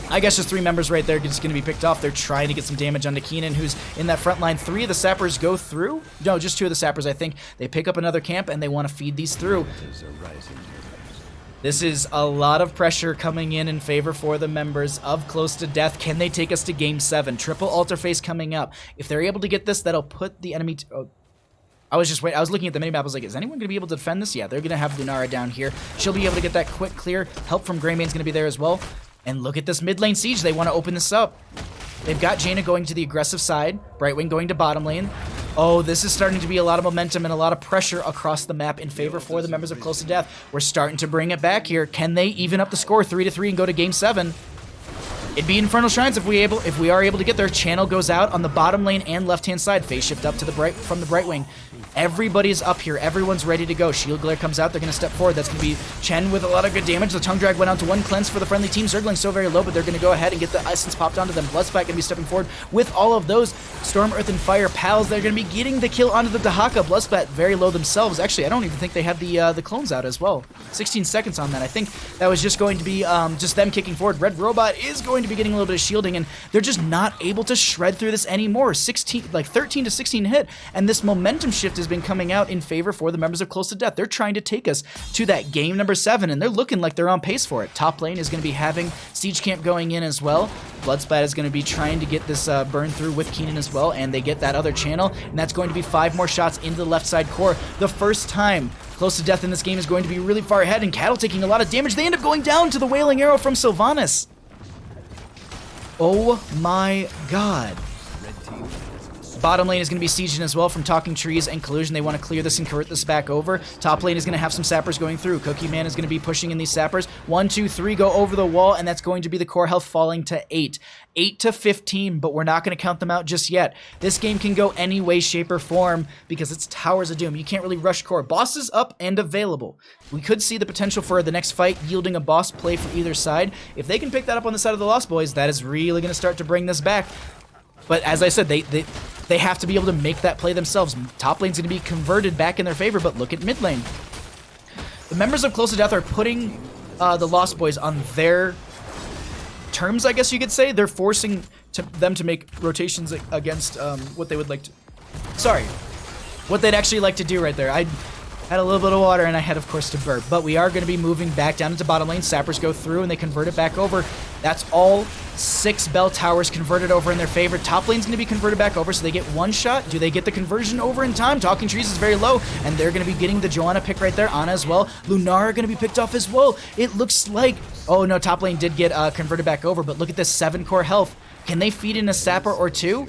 I guess just 3 members right there just going to be picked off. They're trying to get some damage onto Keenan, who's in that front line. 3 of the Sappers go through. No, just 2 of the Sappers, I think. They pick up another camp, and they want to feed these through. This is a lot of pressure coming in favor for the members of Close to Death. Can they take us to Game 7? Triple Altar Phase coming up. If they're able to get this, that'll put the enemy... I was looking at the minimap. I was like, is anyone going to be able to defend this? Yeah, they're going to have Lunara down here. She'll be able to get that quick clear. Help from Greymane's going to be there as well. And look at this mid lane siege. They want to open this up. They've got Jaina going to the aggressive side. Brightwing going to bottom lane. Oh, this is starting to be a lot of momentum and a lot of pressure across the map in favor for the members of Close to Death. We're starting to bring it back here. Can they even up the score 3-3 and go to Game 7? It'd be Infernal Shrines if we are able to get there. Channel goes out on the bottom lane and left-hand side. Phase shift up to the from the Bright Wing. Everybody's up here. Everyone's ready to go. Shield Glare comes out. They're going to step forward. That's going to be Chen with a lot of good damage. The Tongue Drag went out to 1 cleanse for the friendly team. Zergling's so very low, but they're going to go ahead and get the essence popped onto them. Bloodspat going to be stepping forward with all of those Storm, Earth, and Fire pals. They're going to be getting the kill onto the Dahaka. Bloodspat very low themselves. Actually, I don't even think they had the clones out as well. 16 seconds on that. I think that was just going to be just them kicking forward. Red Robot is going to be getting a little bit of shielding, and they're just not able to shred through this anymore. 13 to 16 hit, and this momentum shift has been coming out in favor for the members of Close to Death. They're trying to take us to that game number 7, and they're looking like they're on pace for it. Top lane is going to be having Siege Camp going in as well. Bloodspat is going to be trying to get this burn through with Keenan as well, and they get that other channel, and that's going to be 5 more shots into the left side core. The first time Close to Death in this game is going to be really far ahead, and Cattle taking a lot of damage. They end up going down to the Wailing Arrow from Sylvanas. Oh my god. Bottom lane is going to be sieging as well from Talking Trees and Collusion. They want to clear this and convert this back over. Top lane is going to have some sappers going through. Cookie Man is going to be pushing in these sappers. 1, 2, 3 go over the wall, and that's going to be the core health falling to 8. 8 to 15, but we're not going to count them out just yet. This game can go any way, shape, or form because it's Towers of Doom. You can't really rush core. Bosses up and available. We could see the potential for the next fight yielding a boss play for either side. If they can pick that up on the side of the Lost Boys, that is really going to start to bring this back. But as I said, they have to be able to make that play themselves. Top lane's going to be converted back in their favor, but look at mid lane. The members of Close to Death are putting the Lost Boys on their terms, I guess you could say. They're forcing them to make rotations against what they would like to... Sorry. What they'd actually like to do right there. I had a little bit of water, and I had, of course, to burp. But we are going to be moving back down into bottom lane. Sappers go through, and they convert it back over. That's all 6 bell towers converted over in their favor. Top lane's going to be converted back over, so they get 1 shot. Do they get the conversion over in time? Talking Trees is very low, and they're going to be getting the Joanna pick right there. Ana as well. Lunara going to be picked off as well. It looks like... Oh, no, top lane did get converted back over, but look at this 7 core health. Can they feed in a sapper or 2?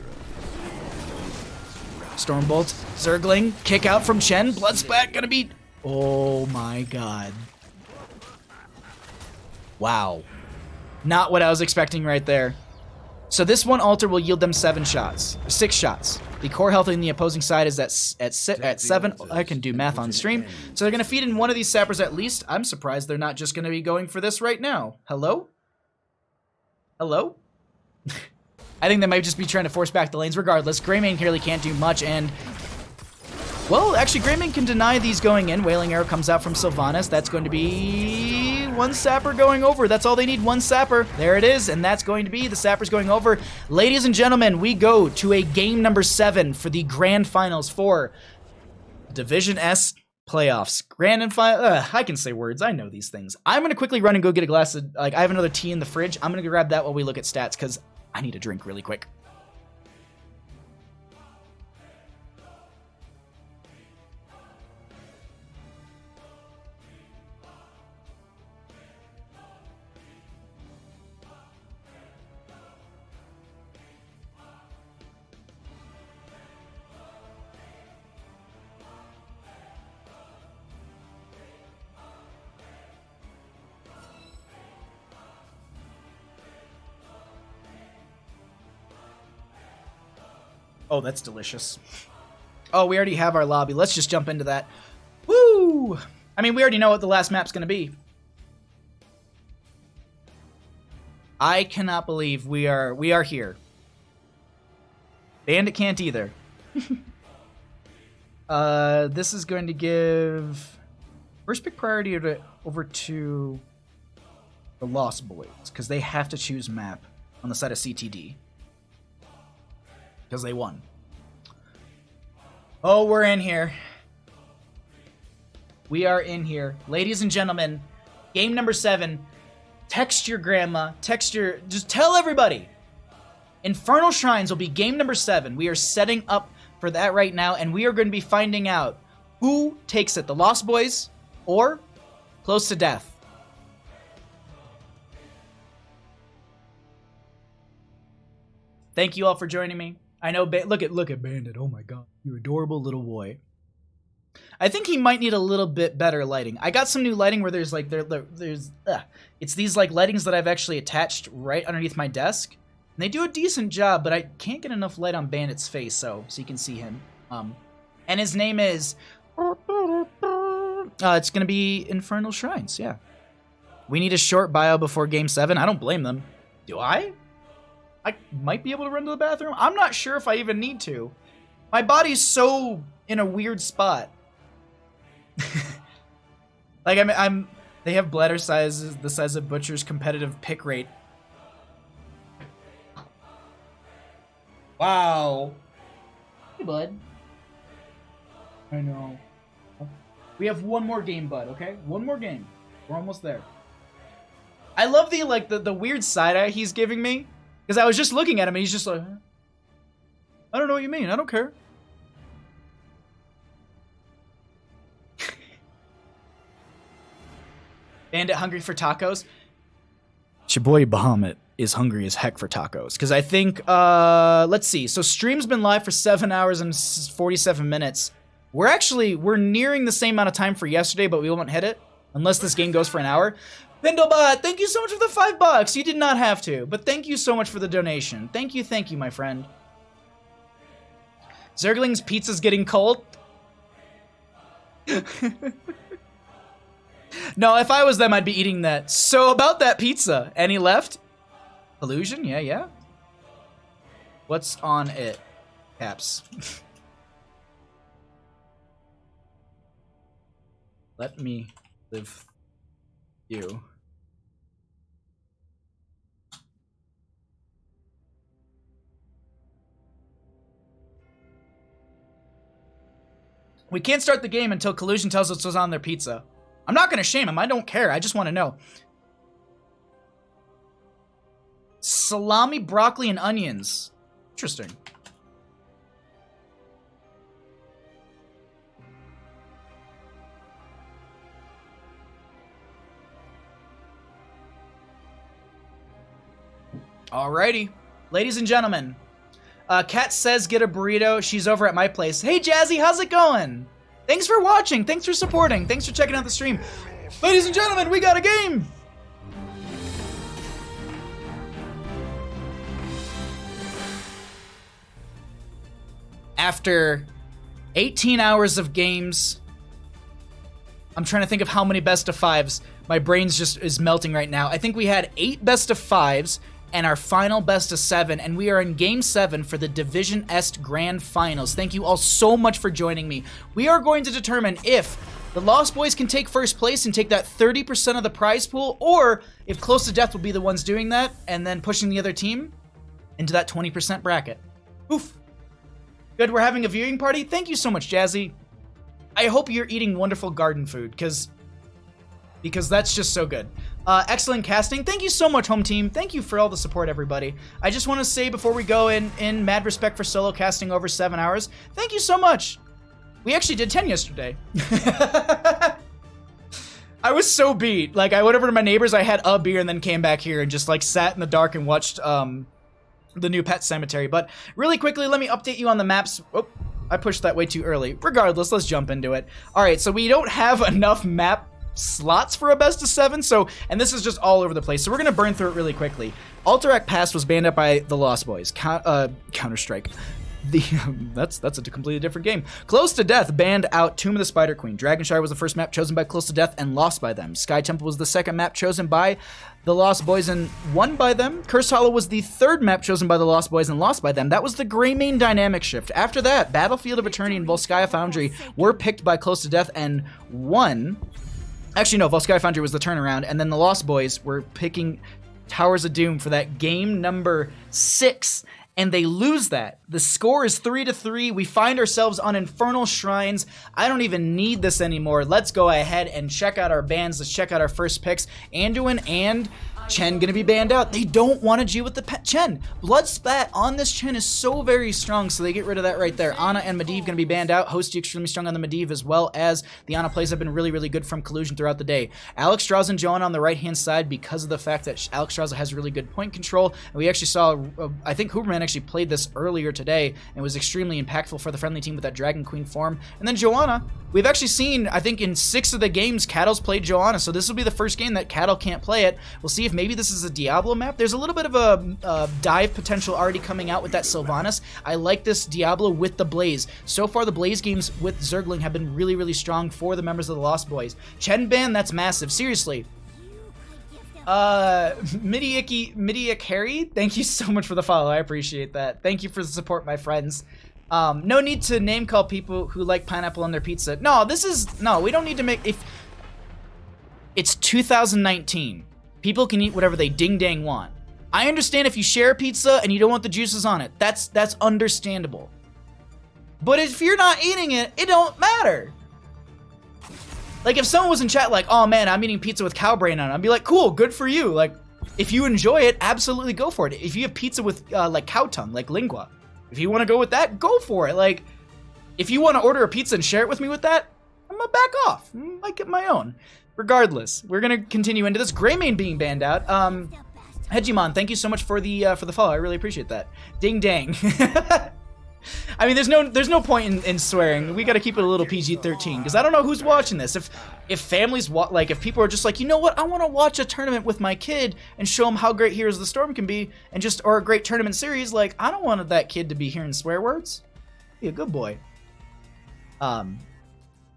Stormbolt, Zergling, kick out from Chen. Bloodspat going to be... Oh, my God. Wow. Not what I was expecting right there. So this one altar will yield them 7 shots. 6 shots. The core health in the opposing side is at 7. I can do math on stream. So they're going to feed in one of these sappers at least. I'm surprised they're not just going to be going for this right now. Hello? Hello? I think they might just be trying to force back the lanes regardless. Greymane clearly can't do much, and... Well, actually, Greymane can deny these going in. Wailing Arrow comes out from Sylvanas. That's going to be 1 sapper going over. That's all they need, 1 sapper. There it is, and that's going to be the sappers going over. Ladies and gentlemen, we go to a game number 7 for the grand finals for Division S playoffs. Grand and final. I can say words. I know these things. I'm going to quickly run and go get a glass of... I have another tea in the fridge. I'm going to grab that while we look at stats, because I need a drink really quick. Oh, that's delicious. Oh, we already have our lobby. Let's just jump into that. Woo! I mean, we already know what the last map's going to be. I cannot believe we are here. Bandit can't either. This is going to give first pick priority over to the Lost Boys, because they have to choose map on the side of CTD. Because they won. Oh, we're in here. We are in here. Ladies and gentlemen, game number 7. Text your grandma. Just tell everybody. Infernal Shrines will be game number 7. We are setting up for that right now, and we are going to be finding out who takes it, the Lost Boys or Close to Death. Thank you all for joining me. I know, look at Bandit. Oh my God. You adorable little boy. I think he might need a little bit better lighting. I got some new lighting where there's like it's these like lightings that I've actually attached right underneath my desk. And they do a decent job, but I can't get enough light on Bandit's face so you can see him. And his name is it's gonna be Infernal Shrines, yeah. We need a short bio before Game 7. I don't blame them. Do I? I might be able to run to the bathroom. I'm not sure if I even need to. My body's so in a weird spot. Like they have bladder sizes the size of Butcher's competitive pick rate. Wow. Hey, bud. I know. We have one more game, bud, okay? One more game. We're almost there. I love the weird side eye he's giving me. Because I was just looking at him and he's just like, I don't know what you mean. I don't care. Bandit hungry for tacos? It's your boy Bahamut is hungry as heck for tacos. Because I think, let's see. So stream's been live for 7 hours and 47 minutes. We're nearing the same amount of time for yesterday, but we won't hit it. Unless this game goes for an hour. Pindlebot, thank you so much for the $5. You did not have to, but thank you so much for the donation. Thank you, my friend. Zergling's pizza's getting cold. No, if I was them, I'd be eating that. So about that pizza, any left? Illusion? Yeah. What's on it? Caps. Let me live you. We can't start the game until Collusion tells us what's on their pizza. I'm not going to shame him. I don't care. I just want to know. Salami, broccoli, and onions. Interesting. Alrighty. Ladies and gentlemen. Kat says get a burrito. She's over at my place. Hey, Jazzy, how's it going? Thanks for watching. Thanks for supporting. Thanks for checking out the stream. Ladies and gentlemen, we got a game. After 18 hours of games, I'm trying to think of how many best of fives. My brain's just is melting right now. I think we had 8 best of fives and our final best of 7, and we are in Game 7 for the Division Est Grand Finals. Thank you all so much for joining me. We are going to determine if the Lost Boys can take first place and take that 30% of the prize pool, or if Close to Death will be the ones doing that and then pushing the other team into that 20% bracket. Oof. Good, we're having a viewing party? Thank you so much, Jazzy. I hope you're eating wonderful garden food, because that's just so good. Excellent casting. Thank you so much, home team. Thank you for all the support, everybody. I just want to say before we go in mad respect for solo casting over 7 hours, thank you so much. We actually did 10 yesterday. I was so beat. Like, I went over to my neighbors, I had a beer, and then came back here and just, like, sat in the dark and watched the new Pet Cemetery. But really quickly, let me update you on the maps. Oh, I pushed that way too early. Regardless, let's jump into it. All right, so we don't have enough map slots for a best of 7, and this is just all over the place, so we're gonna burn through it really quickly. Alterac Pass was banned up by the Lost Boys. Counter-Strike. That's a completely different game. Close to Death banned out Tomb of the Spider Queen. Dragonshire was the first map chosen by Close to Death and lost by them. Sky Temple was the second map chosen by the Lost Boys and won by them. Cursed Hollow was the third map chosen by the Lost Boys and lost by them. That was the Greymane dynamic shift. After that, Battlefield of Eternity and Volskaya Foundry were picked by Close to Death and won. Actually, no, Volskaya Foundry was the turnaround, and then the Lost Boys were picking Towers of Doom for that game number 6, and they lose that. The score is 3-3. We find ourselves on Infernal Shrines. I don't even need this anymore. Let's go ahead and check out our bands. Let's check out our first picks. Anduin and Chen gonna be banned out. They don't want to G with the Chen. Blood Spat on this Chen is so very strong, so they get rid of that right there. Ana and Medivh gonna be banned out. Hosty extremely strong on the Medivh, as well as the Ana plays have been really, really good from Collusion throughout the day. Alexstrasza and Joanna on the right-hand side because of the fact that Alexstrasza has really good point control. And we actually saw, I think Huberman actually played this earlier today and was extremely impactful for the friendly team with that Dragon Queen form. And then Joanna, we've actually seen, I think in 6 of the games, Cattle's played Joanna, so this will be the first game that Cattle can't play it. We'll see if maybe this is a Diablo map. There's a little bit of a dive potential already coming out with that Sylvanas. I like this Diablo with the Blaze. So far, the Blaze games with Zergling have been really, really strong for the members of the Lost Boys. Chen ban, that's massive. Seriously. Midiak Harry, thank you so much for the follow. I appreciate that. Thank you for the support, my friends. No need to name call people who like pineapple on their pizza. No, we don't need to make, it's 2019. People can eat whatever they ding-dang want. I understand if you share a pizza and you don't want the juices on it. That's understandable. But if you're not eating it, it don't matter. Like, if someone was in chat like, oh man, I'm eating pizza with cow brain on it, I'd be like, cool, good for you. Like, if you enjoy it, absolutely go for it. If you have pizza with, like, cow tongue, like lingua, if you want to go with that, go for it. Like, if you want to order a pizza and share it with me with that, I'm gonna back off. I might get my own. Regardless, we're gonna continue into this. Greymane being banned out. Hegemon, thank you so much for the follow. I really appreciate that. Ding dang. I mean, there's no point in swearing. We got to keep it a little PG-13 because I don't know who's watching this. If families like, if people are just like, you know what, I want to watch a tournament with my kid and show him how great Heroes of the Storm can be, and or a great tournament series, like, I don't want that kid to be hearing swear words. Be a good boy.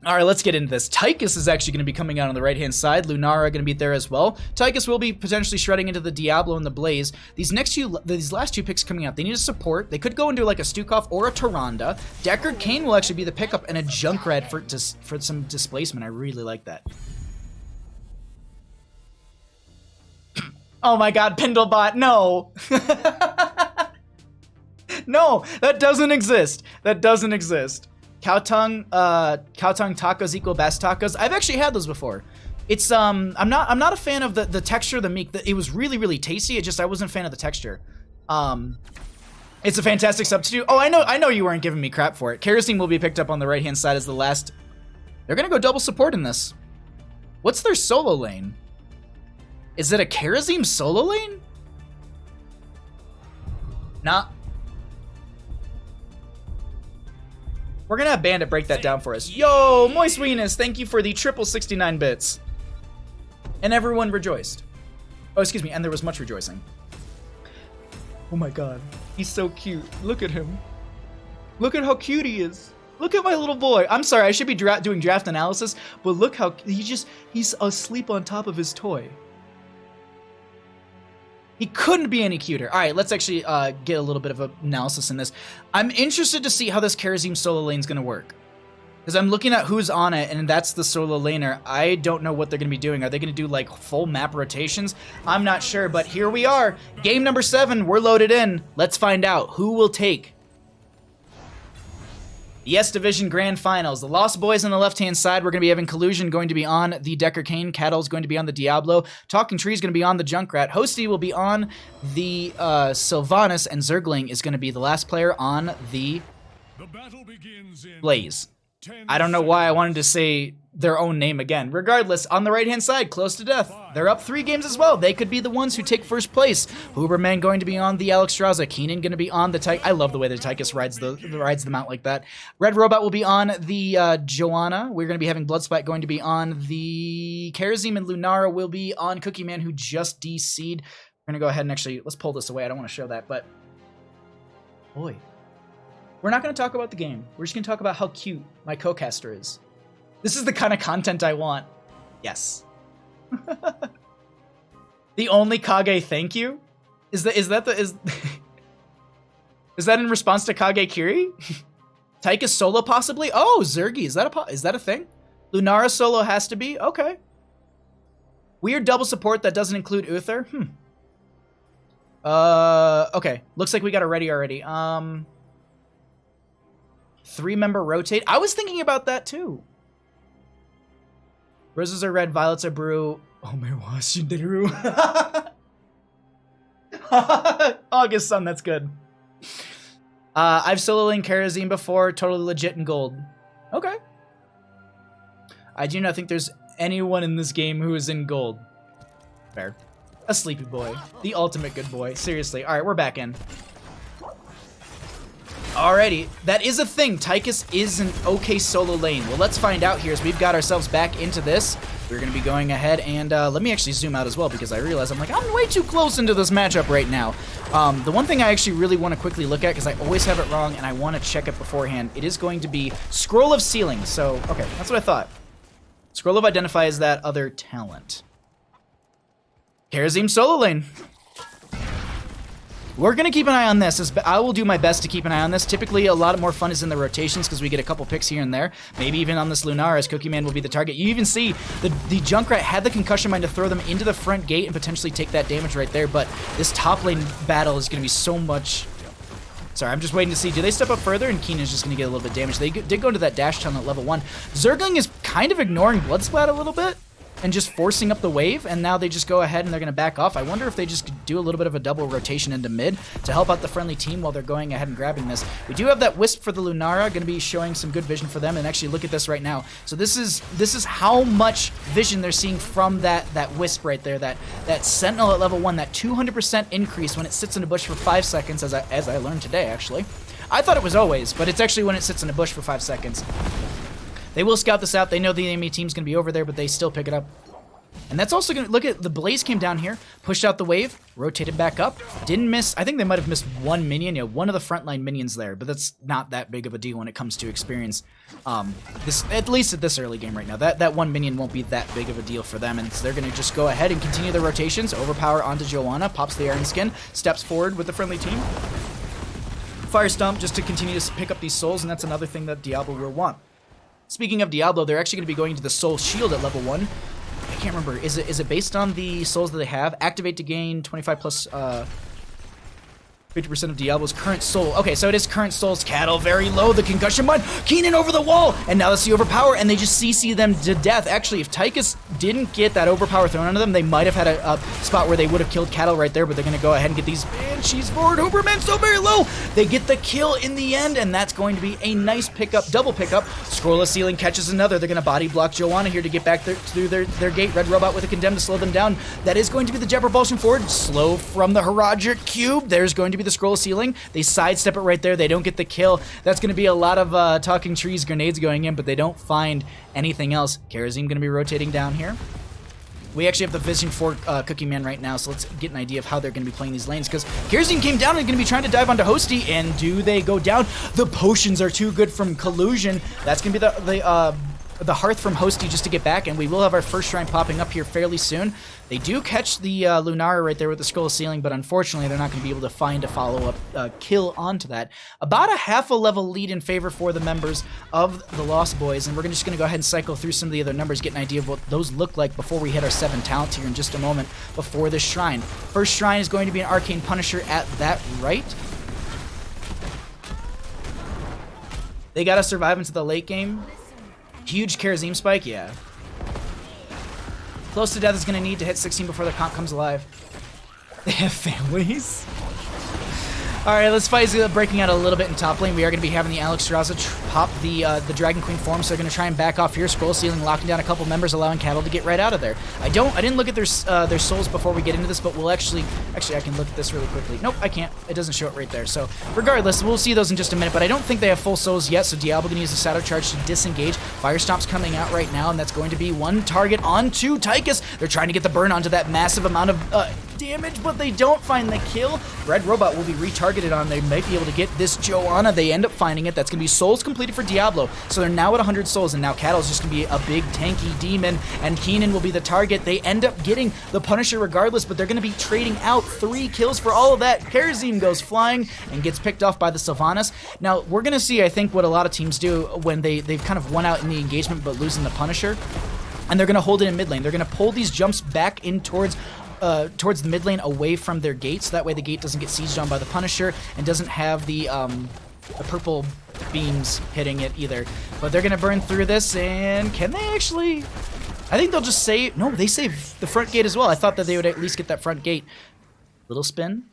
All right, let's get into this. Tychus is actually going to be coming out on the right-hand side. Lunara going to be there as well. Tychus will be potentially shredding into the Diablo and the Blaze. These last two picks coming out, they need a support. They could go into like a Stukov or a Tyrande. Deckard Cain will actually be the pickup, and a Junkrat for some displacement. I really like that. Oh my god, Pendlebot, no! No, that doesn't exist. That doesn't exist. Cow tongue tacos equal best tacos. I've actually had those before. It's I'm not a fan of the texture of the meat. It was really, really tasty. I wasn't a fan of the texture. It's a fantastic substitute. Oh, I know you weren't giving me crap for it. Kerosene will be picked up on the right hand side as the last. They're gonna go double support in this. What's their solo lane? Is it a Kerosene solo lane? Nah. We're gonna have Bandit break that down for us. Yo, Moist Weenus, thank you for the triple 69 bits. And everyone rejoiced. Oh, excuse me, and there was much rejoicing. Oh my god, he's so cute. Look at him. Look at how cute he is. Look at my little boy. I'm sorry, I should be doing draft analysis, but look how he's asleep on top of his toy. He couldn't be any cuter. All right, let's actually get a little bit of analysis in this. I'm interested to see how this Kerosene solo lane is going to work. Because I'm looking at who's on it, and that's the solo laner. I don't know what they're going to be doing. Are they going to do, like, full map rotations? I'm not sure, but here we are. Game number 7. We're loaded in. Let's find out who will take the S Division Grand Finals. The Lost Boys on the left-hand side, we're going to be having Collusion going to be on the Deckard Cain. Cattle's going to be on the Diablo. Talking Tree's going to be on the Junkrat. Hosty will be on the Sylvanas, and Zergling is going to be the last player on the Blaze. I don't know why I wanted to say their own name again. Regardless, on the right-hand side, close to death. They're up 3 games as well. They could be the ones who take first place. Huberman going to be on the Alexstrasza. Keenan going to be on the Tychus. I love the way the Tychus rides them out like that. Red Robot will be on the Joanna. We're going to be having Bloodspite going to be on the Kerosene, and Lunara will be on Cookie Man, who just DC'd. We're going to go ahead and actually, let's pull this away. I don't want to show that, but boy. We're not going to talk about the game. We're just going to talk about how cute my co-caster is. This is the kind of content I want. Yes. The only Kage thank you? Is that in response to Kage Kiri? Tychus solo possibly? Oh, Zergy, is that a thing? Lunara solo has to be? Okay. Weird double support that doesn't include Uther? Okay. Looks like we got it ready already. 3-member rotate. I was thinking about that too. Roses are red, violets are blue. Oh my gosh, August Sun, that's good. I've solo laned Karazim before, totally legit in gold. Okay. I do not think there's anyone in this game who is in gold. Fair. A sleepy boy. The ultimate good boy. Seriously. Alright, we're back in. Alrighty, that is a thing. Tychus is an okay solo lane. Well, let's find out here as we've got ourselves back into this. We're going to be going ahead and let me actually zoom out as well because I realize I'm way too close into this matchup right now. The one thing I actually really want to quickly look at because I always have it wrong and I want to check it beforehand, it is going to be Scroll of Sealing. So, okay, that's what I thought. Scroll of Identify is that other talent. Karazim solo lane. We're going to keep an eye on this. I will do my best to keep an eye on this. Typically, a lot more fun is in the rotations because we get a couple picks here and there. Maybe even on this Lunara as Cookie Man will be the target. You even see the Junkrat had the concussion mine to throw them into the front gate and potentially take that damage right there. But this top lane battle is going to be so much... Sorry, I'm just waiting to see. Do they step up further? And Keenan's just going to get a little bit damaged. They did go into that dash tunnel at level 1. Zergling is kind of ignoring Bloodsplat a little bit and just forcing up the wave, and now they just go ahead and they're going to back off. I wonder if they just do a little bit of a double rotation into mid to help out the friendly team while they're going ahead and grabbing this. We do have that Wisp for the Lunara, going to be showing some good vision for them, and actually look at this right now. So this is how much vision they're seeing from that Wisp right there, that Sentinel at level 1, that 200% increase when it sits in a bush for 5 seconds, as I learned today, actually. I thought it was always, but it's actually when it sits in a bush for 5 seconds. They will scout this out. They know the enemy team's going to be over there, but they still pick it up. And that's also going to... Look at the Blaze came down here, pushed out the wave, rotated back up, didn't miss... I think they might have missed one minion, one of the frontline minions there, but that's not that big of a deal when it comes to experience. At least at this early game right now. That one minion won't be that big of a deal for them, and so they're going to just go ahead and continue their rotations, overpower onto Joanna, pops the Iron Skin, steps forward with the friendly team. Fire Stomp just to continue to pick up these souls, and that's another thing that Diablo will want. Speaking of Diablo, they're actually going to be going to the Soul Shield at level 1. I can't remember. Is it based on the souls that they have? Activate to gain 25 plus 50% of Diablo's current soul. Okay, so it is current souls. Cattle very low. The concussion mine. Keenan over the wall. And now that's the overpower. And they just CC them to death. Actually, if Tychus didn't get that overpower thrown onto them, they might have had a spot where they would have killed Cattle right there. But they're going to go ahead and get these Banshees forward. Hooperman so very low. They get the kill in the end. And that's going to be a nice pickup. Double pickup. Scroll of Sealing catches another. They're going to body block Joanna here to get back through their gate. Red Robot with a Condemn to slow them down. That is going to be the Jet Propulsion forward. Slow from the Herodic Cube. There's going to be the Scroll of Sealing. They sidestep it right there. They don't get the kill. That's going to be a lot of Talking Trees grenades going in, but they don't find anything else. Karazim going to be rotating down here. We actually have the vision for Cookie Man right now, so let's get an idea of how they're going to be playing these lanes, because Karazim came down and going to be trying to dive onto Hosty, and do they go down? The potions are too good from Collusion. That's going to be the Hearth from Hosty just to get back, and we will have our first shrine popping up here fairly soon. They do catch the Lunara right there with the Scroll of Sealing, but unfortunately they're not going to be able to find a follow-up kill onto that. About a half a level lead in favor for the members of the Lost Boys, and we're just going to go ahead and cycle through some of the other numbers, get an idea of what those look like before we hit our 7 talents here in just a moment before this shrine. First shrine is going to be an Arcane Punisher at that right. They got to survive into the late game. Huge Karazim spike, yeah. Close to Death is going to need to hit 16 before the comp comes alive. They have families. Alright, let's fight breaking out a little bit in top lane. We are going to be having the Alex Terraza pop the Dragon Queen form, so they're going to try and back off here. Scroll Sealing, locking down a couple members, allowing Cattle to get right out of there. I didn't look at their souls before we get into this, but we'll actually I can look at this really quickly. Nope, I can't. It doesn't show it right there. So regardless, we'll see those in just a minute, but I don't think they have full souls yet, so Diablo going to use the Shadow Charge to disengage. Fire Stomp's coming out right now, and that's going to be one target onto Tychus. They're trying to get the burn onto that massive amount of damage, but they don't find the kill. Red Robot will be retargeted on. They might be able to get this Joanna. They end up finding it. That's going to be souls completed for Diablo. So they're now at 100 souls, and now Cattle's just going to be a big tanky demon, and Keenan will be the target. They end up getting the Punisher regardless, but they're going to be trading out 3 kills for all of that. Karazim goes flying and gets picked off by the Sylvanas. Now, we're going to see, I think, what a lot of teams do when they've kind of won out in the engagement but losing the Punisher, and they're going to hold it in mid lane. They're going to pull these jumps back in towards the mid lane away from their gate, so that way the gate doesn't get sieged on by the Punisher and doesn't have the purple beams hitting it either. But they're going to burn through this, and can they actually... I think they'll just save... No, they save the front gate as well. I thought that they would at least get that front gate. Little spin.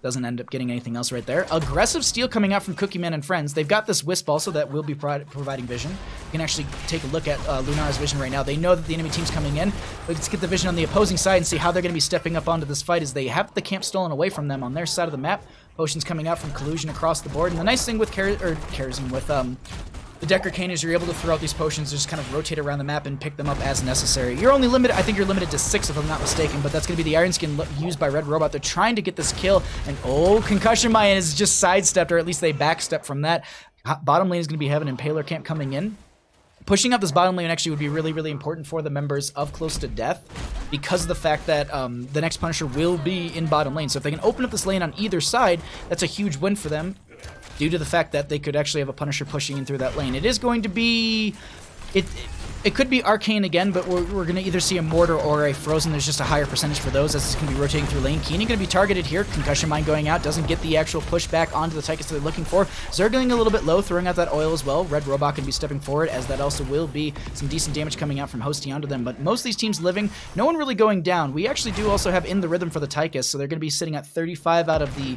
Doesn't end up getting anything else right there. Aggressive steal coming out from Cookie Man and friends. They've got this Wisp also that will be providing vision. You can actually take a look at Lunara's vision right now. They know that the enemy team's coming in. Let's get the vision on the opposing side and see how they're going to be stepping up onto this fight as they have the camp stolen away from them on their side of the map. Potions coming out from Collusion across the board. And the nice thing with Karazim, with the Decker Cane, is you're able to throw out these potions, just kind of rotate around the map and pick them up as necessary. You're only limited, I think you're limited to 6 if I'm not mistaken, but that's going to be the Iron Skin used by Red Robot. They're trying to get this kill, and oh, Concussion Mine is just sidestepped, or at least they backstep from that. Bottom lane is going to be having Impaler Camp coming in. Pushing up this bottom lane actually would be really, really important for the members of Close to Death because of the fact that the next Punisher will be in bottom lane. So if they can open up this lane on either side, that's a huge win for them due to the fact that they could actually have a Punisher pushing in through that lane. It is going to be... It could be Arcane again, but we're going to either see a Mortar or a Frozen. There's just a higher percentage for those as it's going to be rotating through lane. Keenan going to be targeted here. Concussion Mine going out. Doesn't get the actual pushback onto the Tychus that they're looking for. Zergling a little bit low, throwing out that oil as well. Red Robot going to be stepping forward as that also will be some decent damage coming out from hosting onto them. But most of these teams living, no one really going down. We actually do also have In the Rhythm for the Tychus, so they're going to be sitting at 35 out of the...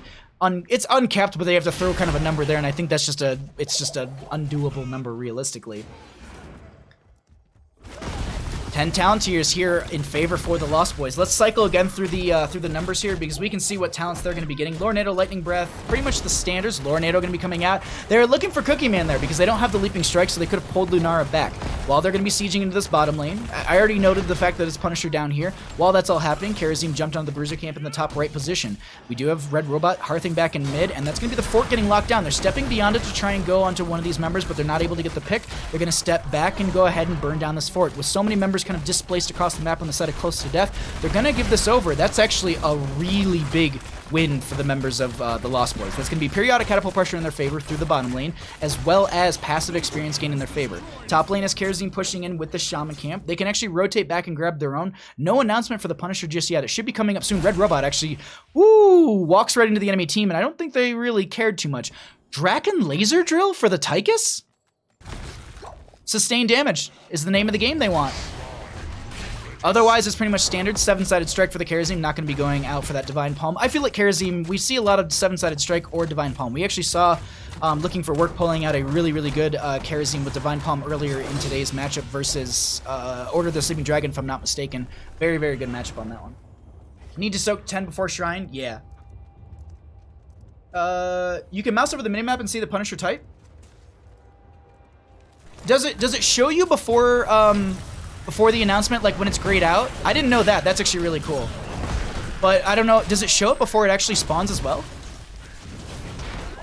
it's uncapped, but they have to throw kind of a number there, and I think that's just it's just an undoable number realistically. 10 talent tiers here in favor for the Lost Boys. Let's cycle again through the numbers here because we can see what talents they're going to be getting. Lornado, Lightning Breath, pretty much the standards. Lornado going to be coming out. They're looking for Cookie Man there because they don't have the Leaping Strike, so they could have pulled Lunara back. While they're going to be sieging into this bottom lane, I already noted the fact that it's Punisher down here. While that's all happening, Karazim jumped onto the Bruiser Camp in the top right position. We do have Red Robot hearthing back in mid, and that's going to be the fort getting locked down. They're stepping beyond it to try and go onto one of these members, but they're not able to get the pick. They're going to step back and go ahead and burn down this fort. With so many members kind of displaced across the map on the side of Close to Death, they're going to give this over. That's actually a really big win for the members of the Lost Boys. That's going to be periodic catapult pressure in their favor through the bottom lane, as well as passive experience gain in their favor. Top lane is Karazim pushing in with the Shaman Camp. They can actually rotate back and grab their own. No announcement for the Punisher just yet. It should be coming up soon. Red Robot actually, walks right into the enemy team, and I don't think they really cared too much. Draken Laser Drill for the Tychus? Sustained damage is the name of the game they want. Otherwise, it's pretty much standard 7-sided strike for the Karazim, not going to be going out for that Divine Palm. I feel like Karazim, we see a lot of 7-sided strike or Divine Palm. We actually saw, looking for work, pulling out a really, really good Karazim with Divine Palm earlier in today's matchup versus Order of the Sleeping Dragon, if I'm not mistaken. Very, very good matchup on that one. Need to soak 10 before Shrine? Yeah. You can mouse over the minimap and see the Punisher type. Does it show you before the announcement, like when it's grayed out? I didn't know that. That's actually really cool. But I don't know, does it show it before it actually spawns as well?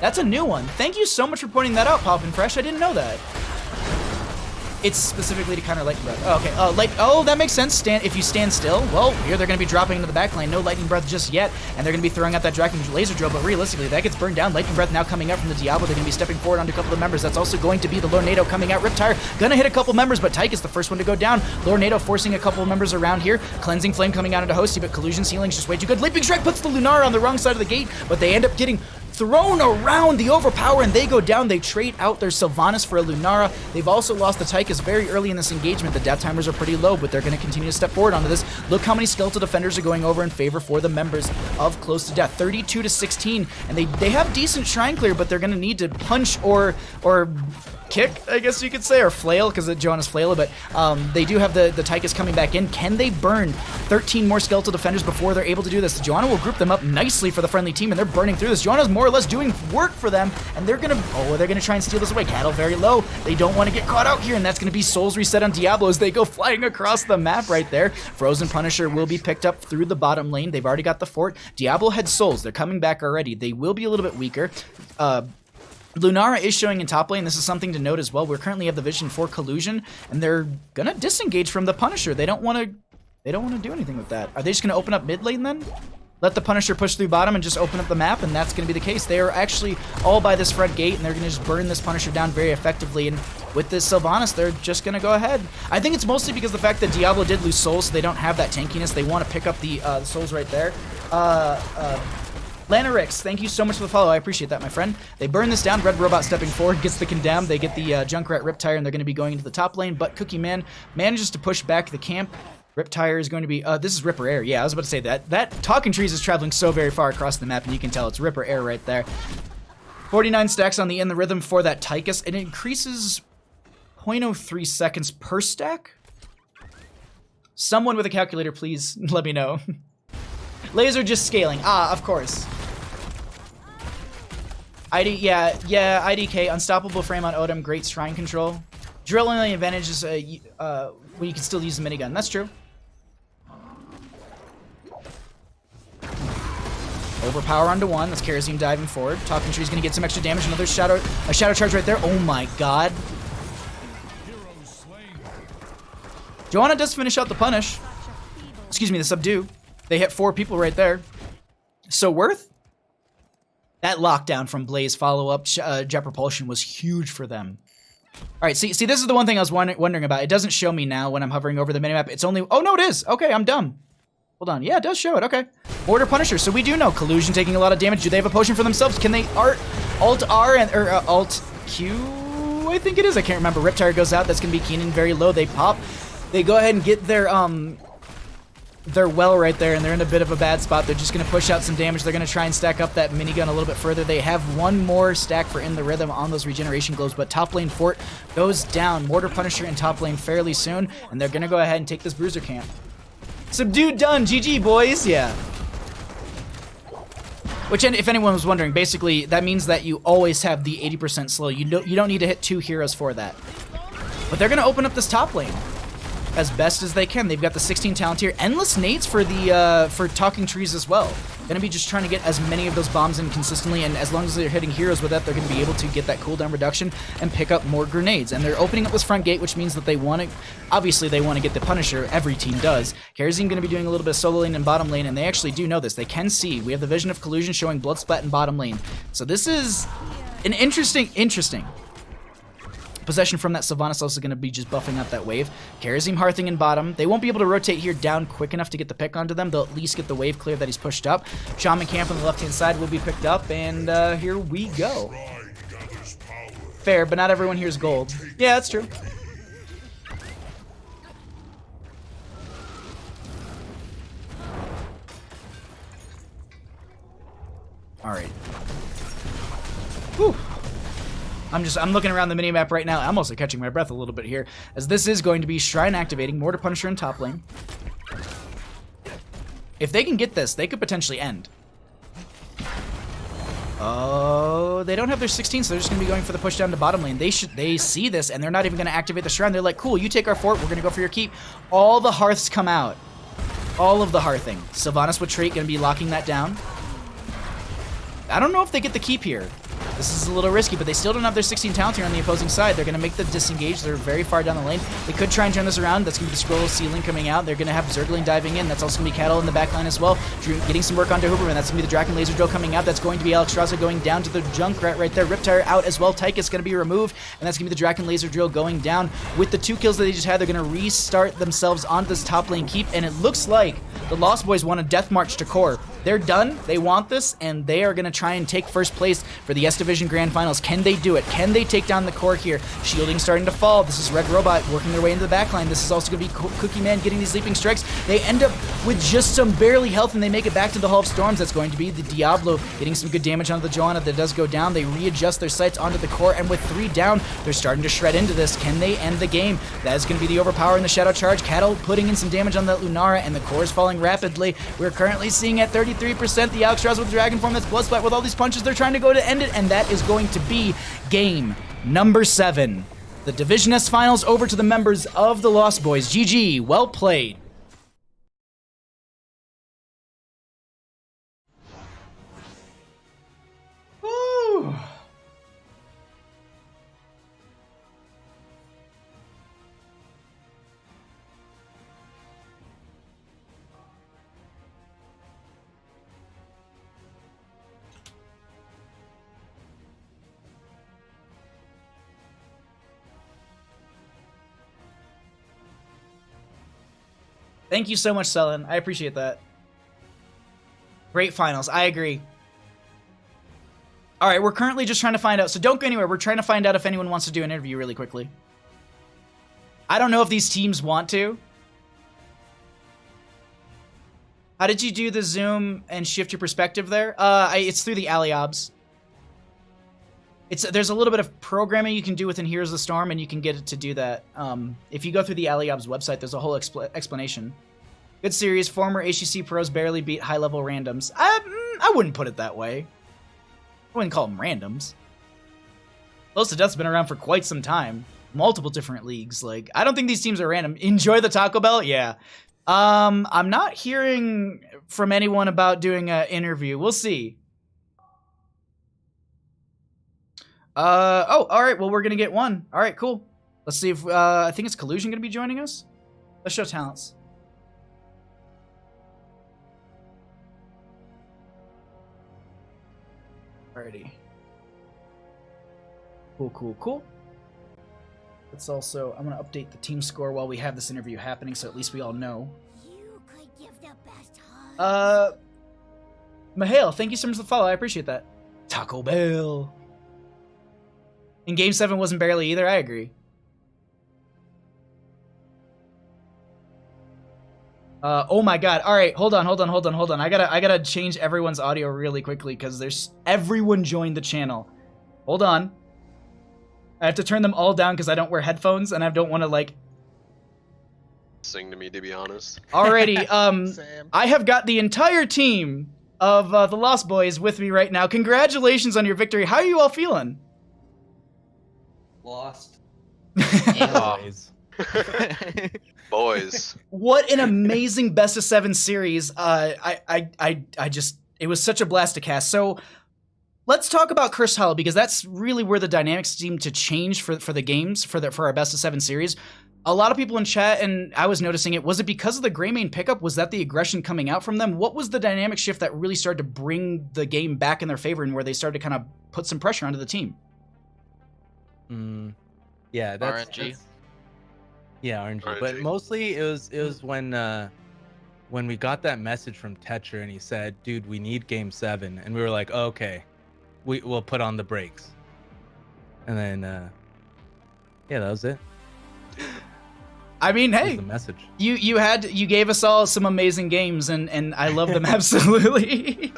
That's a new one. Thank you so much for pointing that out, Poppin' Fresh. I didn't know that. It's specifically to counter Lightning Breath. Oh, okay. Oh, that makes sense. If you stand still, well, here they're going to be dropping into the back lane. No Lightning Breath just yet, and they're going to be throwing out that Dragon Laser Drill, but realistically, that gets burned down. Lightning Breath now coming up from the Diablo. They're going to be stepping forward onto a couple of members. That's also going to be the Lornado coming out. Riptire going to hit a couple members, but Tyke is the first one to go down. Lornado forcing a couple of members around here. Cleansing Flame coming out into Hosty, but Collusion Ceiling's just way too good. Leaping Strike puts the Lunara on the wrong side of the gate, but they end up getting thrown around the overpower, and they go down. They trade out their Sylvanas for a Lunara. They've also lost the Tychus very early in this engagement. The death timers are pretty low, but they're going to continue to step forward onto this. Look how many Skeletal Defenders are going over in favor for the members of Close to Death. 32-16, and they have decent Shrine Clear, but they're going to need to punch or kick, I guess you could say, or flail, because Johanna's flail, but they do have the Tychus coming back in. Can they burn 13 more Skeletal Defenders before they're able to do this? Johanna will group them up nicely for the friendly team, and they're burning through this. Johanna's more or less doing work for them, and they're gonna try and steal this away. Cattle very low. They don't want to get caught out here, and that's gonna be Souls Reset on Diablo as they go flying across the map right there. Frozen Punisher will be picked up through the bottom lane. They've already got the fort. Diablo had Souls. They're coming back already. They will be a little bit weaker. Lunara is showing in top lane. This is something to note as well. We currently have the vision for Collusion, and they're gonna disengage from the Punisher. They don't want to do anything with that. Are they just gonna open up mid lane then? Let the Punisher push through bottom and just open up the map, and that's gonna be the case. They are actually all by this front gate, and they're gonna just burn this Punisher down very effectively. And with this Sylvanas, they're just gonna go ahead. I think it's mostly because the fact that Diablo did lose souls, so they don't have that tankiness. They want to pick up the souls right there. Lanarix, thank you so much for the follow. I appreciate that, my friend. They burn this down. Red Robot stepping forward, gets the Condemned. They get the Junkrat Riptire, and they're going to be going into the top lane, but Cookie Man manages to push back the camp. Riptire is going to be, this is Ripper Air. Yeah, I was about to say that. That Talking Trees is traveling so very far across the map, and you can tell it's Ripper Air right there. 49 stacks on the In the Rhythm for that Tychus. It increases 0.03 seconds per stack. Someone with a calculator, please let me know. Laser just scaling. Ah, of course. IDK, Unstoppable Frame on Odom, great Shrine Control. Drill only advantage is when you can still use the minigun. That's true. Overpower onto one. That's Kerosene diving forward. Talking Tree's gonna get some extra damage. Another shadow charge right there. Oh my god. Johanna does finish out the punish. Excuse me, the subdue. They hit 4 people right there. So worth? That lockdown from Blaze follow-up Jet Propulsion was huge for them. Alright, see, this is the one thing I was wondering about. It doesn't show me now when I'm hovering over the minimap. It's only... Oh, no, it is. Okay, I'm dumb. Hold on. Yeah, it does show it. Okay. Mortar Punisher. So we do know Collusion taking a lot of damage. Do they have a potion for themselves? Can they Alt-R and... Or Alt-Q? I think it is. I can't remember. Riptire goes out. That's going to be Keenan very low. They pop. They go ahead and get their well right there, and they're in a bit of a bad spot. They're just going to push out some damage. They're going to try and stack up that minigun a little bit further. They have one more stack for In the Rhythm on those regeneration globes, but top lane Fort goes down. Mortar Punisher in top lane fairly soon, and they're going to go ahead and take this Bruiser camp. Subdued done. GG, boys. Yeah. Which, if anyone was wondering, basically, that means that you always have the 80% slow. You don't need to hit 2 heroes for that. But they're going to open up this top lane as best as they can. They've got the 16 talent here. Endless nades for the for Talking Trees as well. Gonna be just trying to get as many of those bombs in consistently, and as long as they're hitting heroes with that, they're gonna be able to get that cooldown reduction and pick up more grenades. And they're opening up this front gate, which means that they want to, obviously they want to get the Punisher. Every team does. Kerosene gonna be doing a little bit of solo lane and bottom lane, and they actually do know this. They can see. We have the Vision of Collusion showing blood splat in bottom lane. So this is an interesting possession from that Sylvanas also going to be just buffing up that wave. Kerosene Hearthing in bottom. They won't be able to rotate here down quick enough to get the pick onto them. They'll at least get the wave clear that he's pushed up. Shaman Camp on the left-hand side will be picked up, and here we go. Fair, but not everyone here is gold. Yeah, that's true. All right. Whew. I'm looking around the minimap right now. I'm also catching my breath a little bit here, as this is going to be Shrine activating, Mortar Punisher in top lane. If they can get this, they could potentially end. Oh, they don't have their 16, so they're just going to be going for the push down to bottom lane. They see this, and they're not even going to activate the Shrine. They're like, cool, you take our fort, we're going to go for your keep. All the hearths come out. All of the hearthing. Sylvanas with trait going to be locking that down. I don't know if they get the keep here. This is a little risky, but they still don't have their 16 talent here on the opposing side. They're going to make the disengage. They're very far down the lane. They could try and turn this around. That's going to be the Scroll of Sealing coming out. They're going to have Zergling diving in. That's also going to be Cattle in the back line as well. Drew getting some work onto Hooperman. That's going to be the Draken Laser Drill coming out. That's going to be Alexstrasza going down to the Junkrat right there. Riptire out as well. Tychus going to be removed, and that's going to be the Draken Laser Drill going down. With the 2 kills that they just had, they're going to restart themselves onto this top lane keep, and it looks like the Lost Boys want a death march to core. They're done. They want this, and they are going to try and take first place for the S Division Grand Finals. Can they do it? Can they take down the core here? Shielding starting to fall. This is Red Robot working their way into the backline. This is also going to be Cookie Man getting these Leaping Strikes. They end up with just some barely health, and they make it back to the Hall of Storms. That's going to be the Diablo getting some good damage onto the Johanna. That does go down. They readjust their sights onto the core, and with 3 down, they're starting to shred into this. Can they end the game? That is going to be the Overpower in the Shadow Charge. Cattle putting in some damage on that Lunara, and the core is falling rapidly. We're currently seeing at 33% the Alexstrasza with the Dragon Form. That's Blood Splat with all these punches. They're trying to go to end it, and that is going to be game number 7. The Division S Finals over to the members of the Lost Boys. GG, well played. Woo. Thank you so much, Sullen. I appreciate that. Great finals. I agree. All right, we're currently just trying to find out. So don't go anywhere. We're trying to find out if anyone wants to do an interview really quickly. I don't know if these teams want to. How did you do the zoom and shift your perspective there? It's through the Aliobs. There's a little bit of programming you can do within Heroes of the Storm, and you can get it to do that. If you go through the Aliobs website, there's a whole explanation. Good series. Former HGC pros barely beat high-level randoms. I wouldn't put it that way. I wouldn't call them randoms. Close to Death's been around for quite some time. Multiple different leagues. Like, I don't think these teams are random. Enjoy the Taco Bell? Yeah. I'm not hearing from anyone about doing an interview. We'll see. All right. Well, we're gonna get one. All right, cool. Let's see if I think it's Collusion gonna be joining us. Let's show talents. Alrighty. Cool. Let's also, I'm gonna update the team score while we have this interview happening, so at least we all know. You could give the best hug. Mahale, thank you so much for the follow. I appreciate that. Taco Bell. And Game 7 wasn't barely either. I agree. Oh my god. All right, hold on. I gotta change everyone's audio really quickly because there's everyone joined the channel. Hold on. I have to turn them all down because I don't wear headphones and I don't want to like sing to me, to be honest. Alrighty. I have got the entire team of the Lost Boys with me right now. Congratulations on your victory. How are you all feeling? Lost. Boys. What an amazing best of 7 series. I just, it was such a blast to cast. So let's talk about Cursed Hollow because that's really where the dynamics seem to change for the games, for our best of 7 series. A lot of people in chat, and I was noticing it, was it because of the Greymane pickup? Was that the aggression coming out from them? What was the dynamic shift that really started to bring the game back in their favor and where they started to kind of put some pressure onto the team? Yeah, that's RNG. Yeah, RNG. RNG. But mostly it was when we got that message from Tetcher and he said, "Dude, we need Game 7," and we were like, oh, "Okay, we'll put on the brakes." And then, yeah, that was it. I mean, That was hey, the message. you gave us all some amazing games, and I love them absolutely.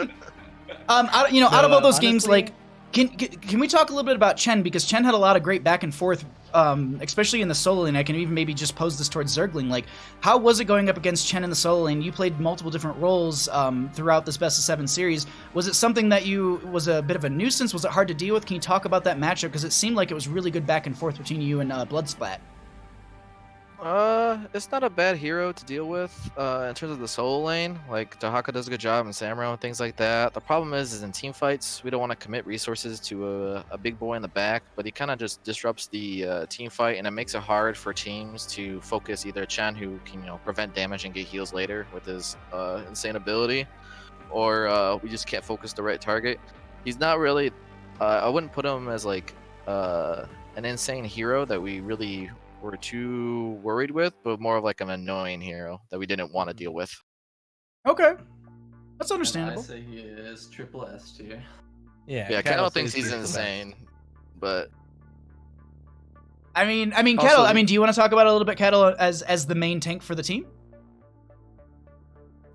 Out of all those games, honestly- like, can we talk a little bit about Chen, because Chen had a lot of great back and forth, especially in the solo lane. I can even maybe just pose this towards Zergling. Like, how was it going up against Chen in the solo lane? You played multiple different roles throughout this best of 7 series. Was it something that was a bit of a nuisance? Was it hard to deal with? Can you talk about that matchup? Because it seemed like it was really good back and forth between you and Bloodsplat. It's not a bad hero to deal with in terms of the solo lane. Like, Dahaka does a good job, and Samuro and things like that. The problem is in team fights, we don't want to commit resources to a big boy in the back, but he kind of just disrupts the team fight, and it makes it hard for teams to focus either Chen, who can prevent damage and get heals later with his insane ability, or we just can't focus the right target. He's not really. I wouldn't put him as like an insane hero that we really were too worried with, but more of like an annoying hero that we didn't want to deal with. Okay, that's understandable. I say he is triple S tier. Yeah, Cattle Kettle thinks says he's the best. insane, but I mean, Also, Kettle. I mean, do you want to talk about a little bit Kettle as the main tank for the team?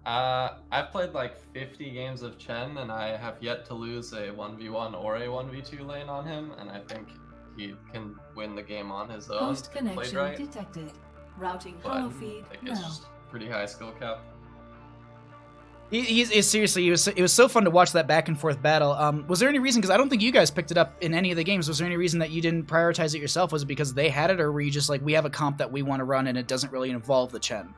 I've played like 50 games of Chen, and I have yet to lose a 1v1 or a 1v2 lane on him, and I think he can win the game on his own. Host if played connection right, detected. Routing but hollow I feed think it's now. just pretty high skill cap. He's seriously, it was so fun to watch that back and forth battle. Was there any reason, because I don't think you guys picked it up in any of the games, was there any reason that you didn't prioritize it yourself? Was it because they had it, or were you just like, we have a comp that we want to run and it doesn't really involve the Chen?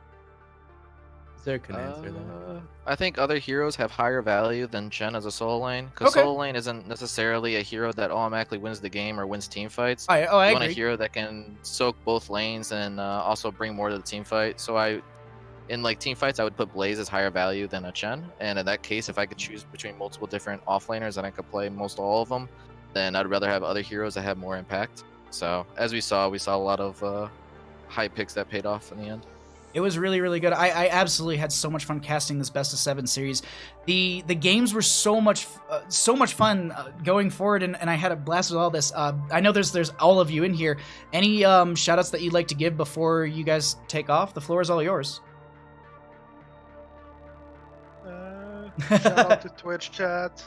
Zerg can answer that. I think other heroes have higher value than Chen as a solo lane, because Okay. solo lane isn't necessarily a hero that automatically wins the game or wins team fights. I You want a agree. hero that can soak both lanes and also bring more to the team fight. So in like team fights, I would put Blaze as higher value than a Chen. And in that case, if I could choose between multiple different offlaners and I could play most all of them, then I'd rather have other heroes that have more impact. So as we saw a lot of high picks that paid off in the end. It was really, really good. I absolutely had so much fun casting this best of 7 series. The games were so much fun going forward, and I had a blast with all this. I know there's all of you in here. Any shout outs that you'd like to give before you guys take off? The floor is all yours. Shout out to Twitch chat.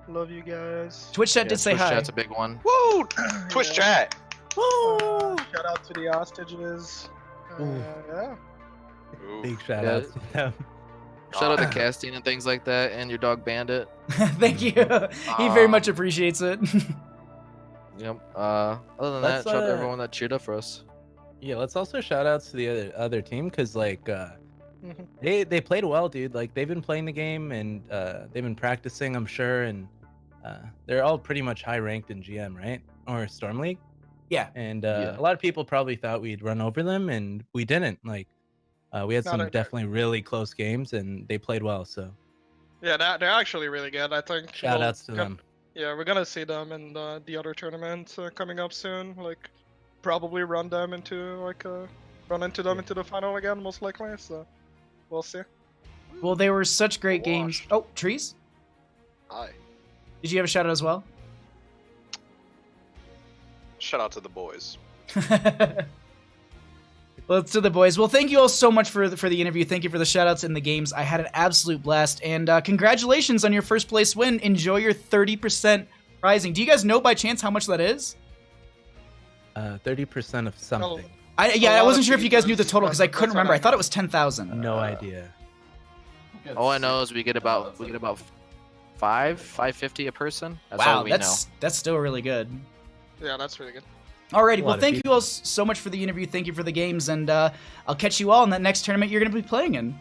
Love you guys. Twitch chat did say Twitch hi. chat's a big one. Woo! Twitch chat. Shout out to the hostages. Yeah. Ooh. Big shout Yeah. outs to them. Shout out to casting and things like that, and your dog Bandit. Thank you. He very much appreciates it. Yep. Other than that, Let's, shout out to everyone that cheered up for us. Yeah, let's also shout outs to the other team because like they played well, dude. Like they've been playing the game and they've been practicing, I'm sure, and they're all pretty much high ranked in GM, right? Or Storm League. Yeah. And Yeah. a lot of people probably thought we'd run over them, and we didn't. Like we had No, some they're- definitely really close games, and they played well. So Yeah, they're actually really good. I think. shout outs to them. Yeah, we're gonna see them in the other tournament coming up soon. Like, probably run them into the final again, most likely. So, we'll see. Well, they were such great games. Oh, Trees? Hi. Did you have a shout out as well? Shout out to the boys. Well, it's to the boys. Well, thank you all so much for the interview. Thank you for the shout-outs in the games. I had an absolute blast. And congratulations on your first place win. Enjoy your 30% prizing. Do you guys know by chance how much that is? 30% of something. I lot wasn't of sure if you guys knew the features. total because I couldn't That's what remember. I I thought it was 10,000. No idea. All I know is we get about 550 a person. That's Wow, all we know. that's still really good. Yeah, that's really good. Alrighty, A well, lot of thank you people. all so much for the interview. Thank you for the games, and I'll catch you all in that next tournament you're going to be playing in.